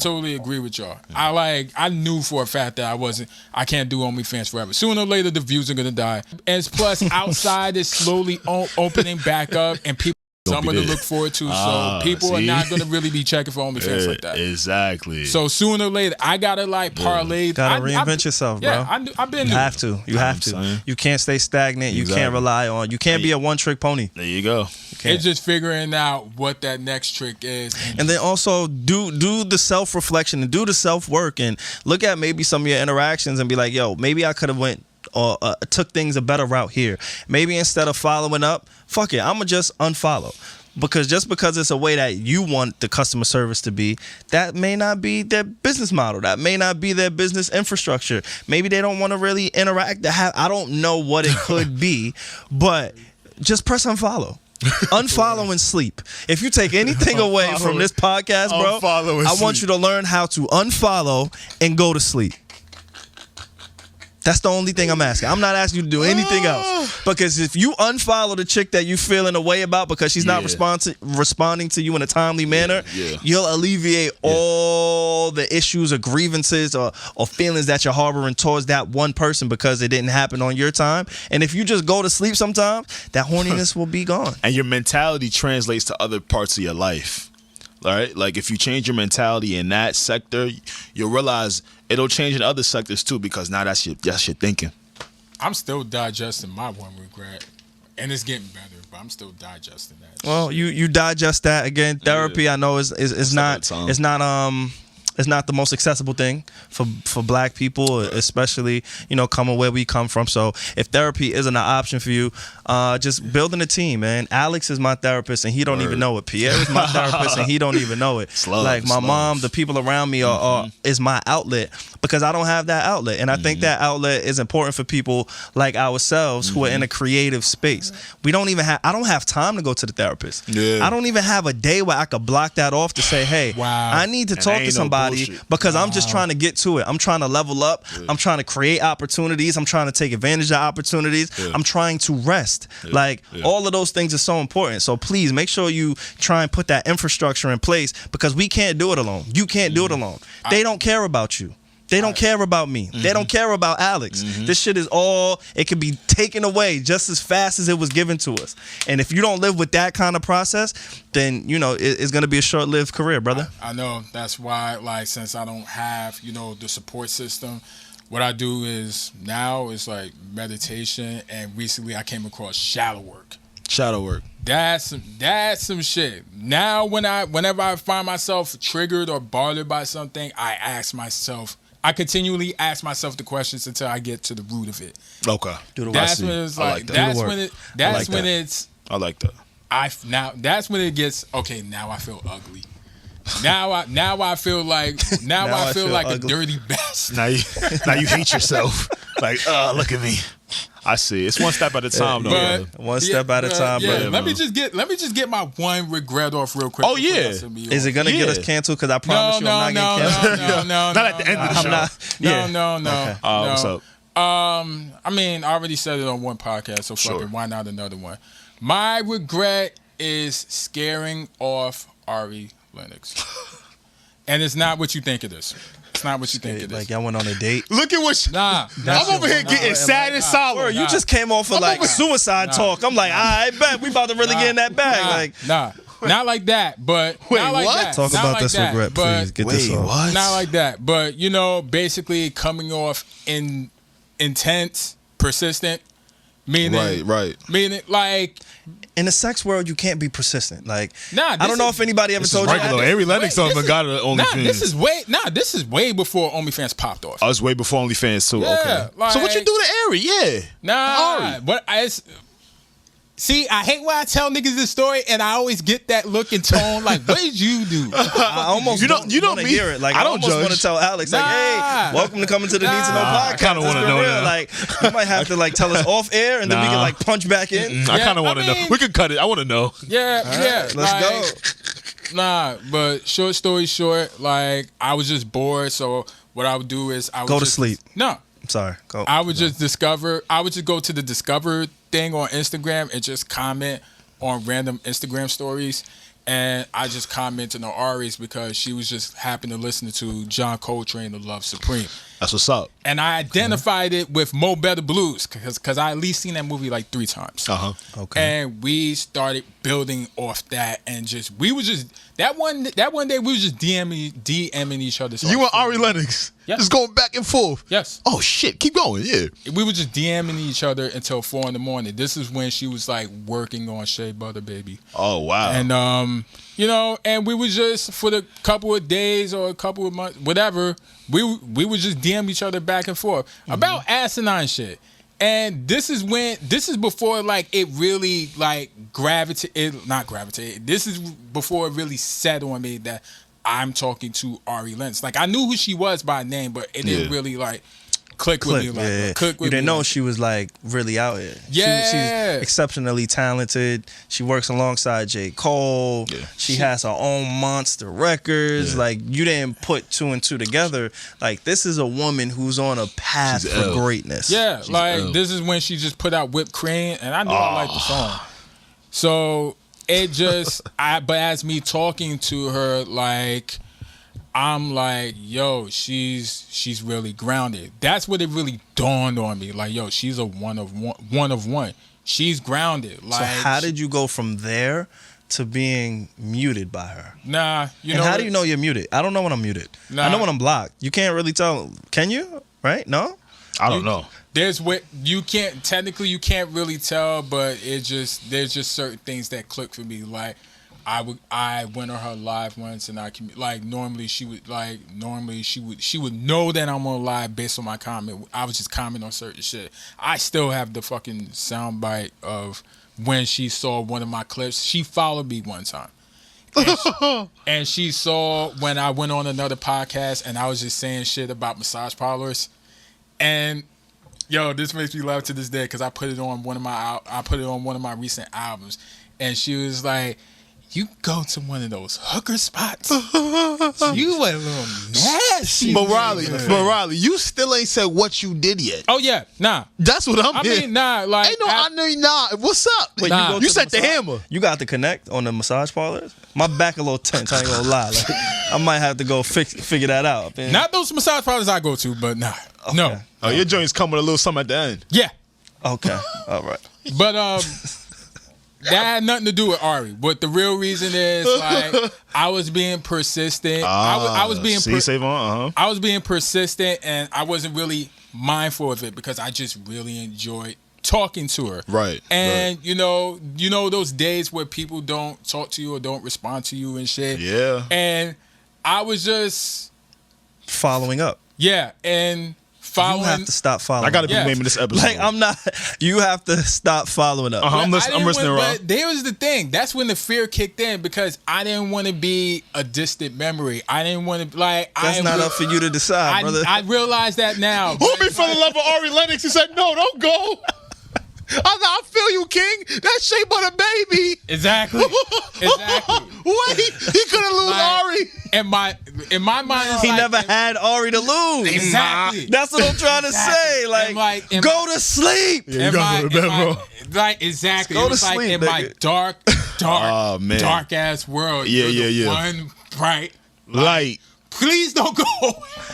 knew for a fact that I can't do OnlyFans forever. Sooner or later the views are gonna die. And plus outside is slowly opening back up, and people something to look forward to. So people are not gonna really be checking for OnlyFans like that. Exactly. So sooner or later I gotta parlay. Gotta reinvent yourself, bro. Yeah, I've been. You have to. You have to. You can't stay stagnant. You can't rely on. You can't be a one-trick pony. There you go. It's just figuring out what that next trick is, and then also do the self-reflection and do the self-work, and look at maybe some of your interactions and be like, yo, maybe I could have went or took things a better route here. Maybe instead of following up, fuck it, I'm gonna just unfollow. Because just because it's a way that you want the customer service to be, that may not be their business model. That may not be their business infrastructure. Maybe they don't want to really interact. I don't know what it could be, but just press unfollow. Unfollow and sleep. If you take anything away from this podcast, bro, I want you to learn how to unfollow and go to sleep. That's the only thing I'm asking. I'm not asking you to do anything else. Because if you unfollow the chick that you feeling a way about because she's not responding to you in a timely manner, you'll alleviate all the issues or grievances or feelings that you're harboring towards that one person because it didn't happen on your time. And if you just go to sleep sometimes, that horniness will be gone. And your mentality translates to other parts of your life. All right, like if you change your mentality in that sector, you'll realize it'll change in other sectors too, because now that's your thinking. I'm still digesting my one regret, and it's getting better, but I'm still digesting that. Well, you digest that again. Therapy, I know is not the most accessible thing for black people, especially, you know, coming where we come from. So if therapy isn't an option for you, just building a team, man. Alex is my therapist and he don't even know it. Pierre is my therapist and he don't even know it. Like my mom, the people around me is my outlet, because I don't have that outlet. And I think that outlet is important for people like ourselves who are in a creative space. I don't have time to go to the therapist. I don't even have a day where I could block that off to say, hey, I need to talk to somebody. Because I'm just trying to get to it. I'm trying to level up. I'm trying to create opportunities. I'm trying to take advantage of opportunities. I'm trying to rest. All of those things are so important. So please make sure you try and put that infrastructure in place, because we can't do it alone. You can't do it alone. They don't care about you. They don't care about me. They don't care about Alex. This shit is it can be taken away just as fast as it was given to us. And if you don't live with that kind of process, then, you know, it's going to be a short-lived career, brother. I know. That's why, like, since I don't have, you know, the support system, what I do is now is like meditation, and recently I came across shadow work. Shadow work. That's some shit. Now whenever I find myself triggered or bothered by something, I continually ask myself the questions until I get to the root of it. Okay. That's when it's like that's when it's I like that. That's when it gets okay. Now I feel ugly. Now I feel like I feel like ugly. A dirty bastard. Now you hate yourself. Like, look at me. I see. It's one step at a time, though. One step at a time, brother. Let me just get my one regret off real quick. Oh yeah. Is it gonna get us canceled? Because I promise I'm not getting canceled. No. Not at the end of the show. No. Okay. What's up? I mean, I already said it on one podcast, so fucking why not another one? My regret is scaring off Ari Lennox, and it's not what you think it is. It's not what you think it is. Like y'all went on a date. Look at what I'm over here getting sad and solemn. You just came off of like suicide talk. I'm like, I bet we about to really get in that bag. Not like that, but not like that. Talk not about like this that, regret, please. Get this off. What? Not like that, but basically coming off in intense, persistent Meaning, Right. Meaning, like, in the sex world, you can't be persistent. Like, Nah, I don't know if anybody ever told you that. Regular. Ari Lennox don't even got an OnlyFans. This is way before OnlyFans popped off. Oh, it's way before OnlyFans too. Yeah, Okay. like, So what you do to Ari? Yeah. Nah, Ari. but see, I hate when I tell niggas this story, and I always get that look and tone. Like, what did you do? I almost don't want to hear it. Like, I almost want to tell Alex, like, hey, welcome to Coming to the Need to Know podcast. I kind of want to know that. Like, you might have to like tell us off air, and then we can like punch back in. I kind of want to know. We could cut it. I want to know. Yeah. Let's go. Nah, but short story short, like, I was just bored, so what I would do is I would Go to sleep. No. I'm sorry. Go. I would just go to the Discover thing on Instagram and just comment on random Instagram stories. And I just commented on Ari's because she was just happened to listen to John Coltrane of Love Supreme. That's what's up. And I identified it with Mo Better Blues because I at least seen that movie like 3 times. Okay. And we started building off that, and that one day we were just DMing each other. You and Ari Lennox. Yes. Just going back and forth. Yes. Oh shit. Keep going. Yeah. We were just DMing each other until 4 a.m. This is when she was like working on Shea Butter Baby. Oh wow. And and we was just for the couple of days or a couple of months, whatever, we would just DM each other back and forth about asinine shit. And this is before like it really like not gravitated. This is before it really set on me that I'm talking to Ari Lennox. Like, I knew who she was by name, but it didn't really like click with me. Like, click with you didn't me. know she was like really out here. Yeah. She's exceptionally talented. She works alongside J. Cole. Yeah. She has her own monster records. Like, you didn't put 2 and 2 together. Like, this is a woman who's on a path She's for L. greatness. Yeah, She's like ill. this is when she just put out Whipped Cream, and I knew I liked the song. So it just, but as me talking to her, like, I'm like, yo, she's really grounded. That's what it really dawned on me. Like, yo, she's a one of one. She's grounded. Like, So how did you go from there to being muted by her? Nah, you And know. how do you know you're muted? I don't know when I'm muted. Nah. I know when I'm blocked. You can't really tell. Can you? Right? No? I don't know. There's what you can't really tell, but there's just certain things that click for me. Like, I went on her live once, and normally she would know that I'm on live based on my comment. I was just commenting on certain shit. I still have the fucking soundbite of when she saw one of my clips. She followed me one time. And she saw when I went on another podcast and I was just saying shit about massage parlors. And yo, this makes me laugh to this day because I put it on one of my recent albums, and she was like, "You go to one of those hooker spots? You a little nasty." But Riley, you still ain't said what you did yet. Oh yeah, nah. That's what I'm hearing. Mean, nah, like, ain't no, I know you not. What's up? Wait, Nah. You set the hammer. You got the connect on the massage parlors? My back a little tense. I ain't gonna lie. Like, I might have to go figure that out. Man. Not those massage parlors I go to, but nah, Okay. no, Oh, your joints come with a little something at the end. yeah, Okay. All right. but that had nothing to do with Ari. But the real reason is, like, I was being persistent. I was being I was being persistent, and I wasn't really mindful of it because I just really enjoyed talking to her. Right. And you know those days where people don't talk to you or don't respond to you and shit. Yeah. And I was just Following up. and following. You have to stop following. I got to be Yeah. naming this episode. Like, I'm not. You have to stop following up. I'm listening, Rob. But there was the thing. That's when the fear kicked in because I didn't want to be a distant memory. I didn't want to That's not up for you to decide, brother. I realize that now. Homie fell in love with Ari Lennox. He said, "No, don't go." I feel you, King. That's Shea Butter Baby. Exactly. Wait, he couldn't lose Ari. In my mind, it's He like, never had Ari to lose. Exactly. That's what I'm trying to say. And Like, in go to sleep. Yeah, you gotta go to bed, bro. Like, exactly. Go It to was like sleep, in my nigga. dark Oh, man. dark ass world. Yeah, You're the yeah. One bright Light. Please don't go.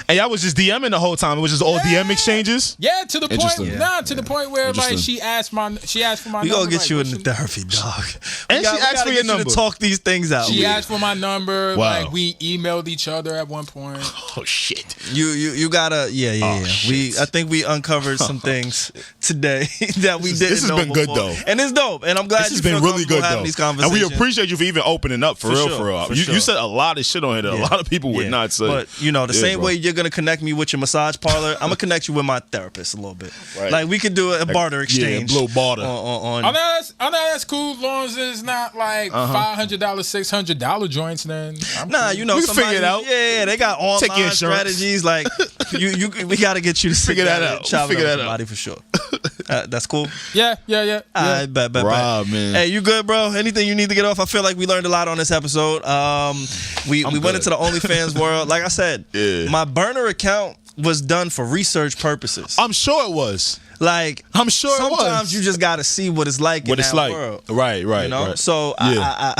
And y'all was just DMing the whole time. It was just all DM exchanges. Yeah, to the point. Interesting. Nah, to the point where like she asked for my We number. gonna get like, you into therapy, dog. And she asked for your number to talk these things out. She asked for my number. Wow. Like we emailed each other at one point. Oh shit. You gotta yeah. Shit. I think we uncovered some things today that we didn't know. This has been good before. though, and it's dope. And I'm glad this has been really good though. These And we conversations. appreciate you for even opening up for real. You sure. said a lot of shit on here that a lot of people would not say. But you know, the same bro. way you're gonna connect me with your massage parlor, I'm gonna connect you with my therapist a little bit. Right. Like we could do a barter exchange. Yeah, a little barter. On I know that's cool as long as it's not like $500, $600 joints. Then Nah, you know, We can somebody, figure it out. Yeah, they got Take your online insurance. strategies. Like we gotta get you to Figure that down and out. chop Figure it up that with somebody for sure. That's cool. Yeah. I bet. Rob, man. Hey, you good, bro? Anything you need to get off? I feel like we learned a lot on this episode. We went good. into the OnlyFans world. Like I said, my burner account was done for research purposes. I'm sure it was. Like I'm sure it was. sometimes you just gotta see what it's like in that world. Right. You know? Right. So Yeah.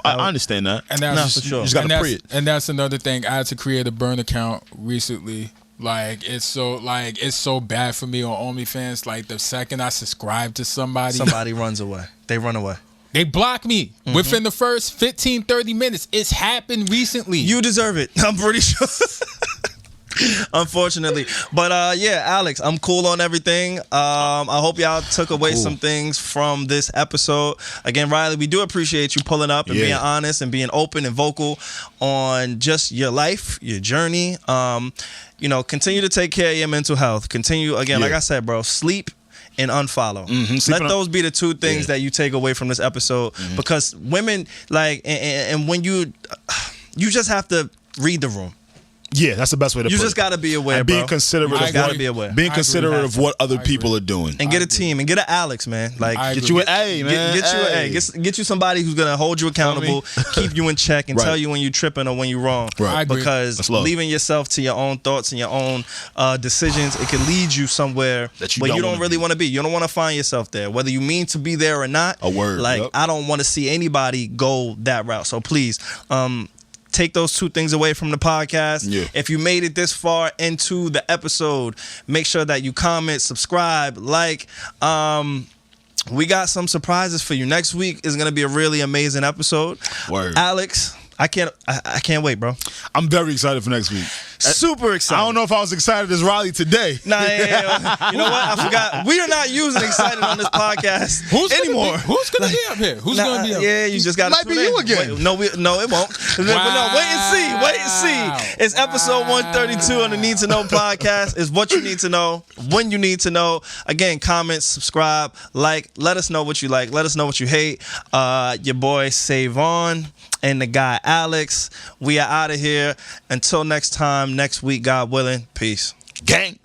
I understand that. And that's for sure. You just gotta pre it. And that's another thing. I had to create a burn account recently. Like it's so bad for me on OnlyFans. Like the second I subscribe to somebody runs away. They run away. they block me within the first 15, 30 minutes. It's happened recently. You deserve it. I'm pretty sure. Unfortunately. But yeah, Alex, I'm cool on everything. I hope y'all took away some things from this episode. Again, Riley, we do appreciate you pulling up and being honest and being open and vocal on just your life, your journey. You know, continue to take care of your mental health. Continue, again, like I said, bro, sleep and unfollow. Let those be the two things that you take away from this episode. Because women, like, and when you just have to read the room. Yeah, that's the best way to put it. You just got to be aware, and bro. being considerate You of gotta be aware. being considerate of what other people are doing. And get a team and get an Alex, man. Like I Get agree. you an A, man. Get you an A. Get you somebody who's gonna hold you accountable, keep you in check, and Right. tell you when you're tripping or when you're wrong. Right. I agree. Because That's love. leaving yourself to your own thoughts and your own decisions, it can lead you somewhere That you where don't you don't wanna really be. want to be. You don't want to find yourself there, whether you mean to be there or not. A word, Like yep. I don't want to see anybody go that route. So please. Take those two things away from the podcast. Yeah. If you made it this far into the episode, make sure that you comment, subscribe, like. We got some surprises for you. Next week is gonna be a really amazing episode. Word. Alex, I can't wait, bro. I'm very excited for next week. Super excited. I don't know if I was excited as Riley today. Nah, yeah. You know what? I forgot. We are not using excited on this podcast anymore. Who's gonna be up here? Who's gonna be up? Yeah, you just got to Might be you again. Wait, no, it won't. But no, wait and see. Wait and see. It's episode 132 on the Need to Know podcast. It's what you need to know, when you need to know. Again, comment, subscribe, like. Let us know what you like. Let us know what you hate. Your boy Save On and the guy Alex. We are out of here. Until next time, next week, God willing. Peace. Gang.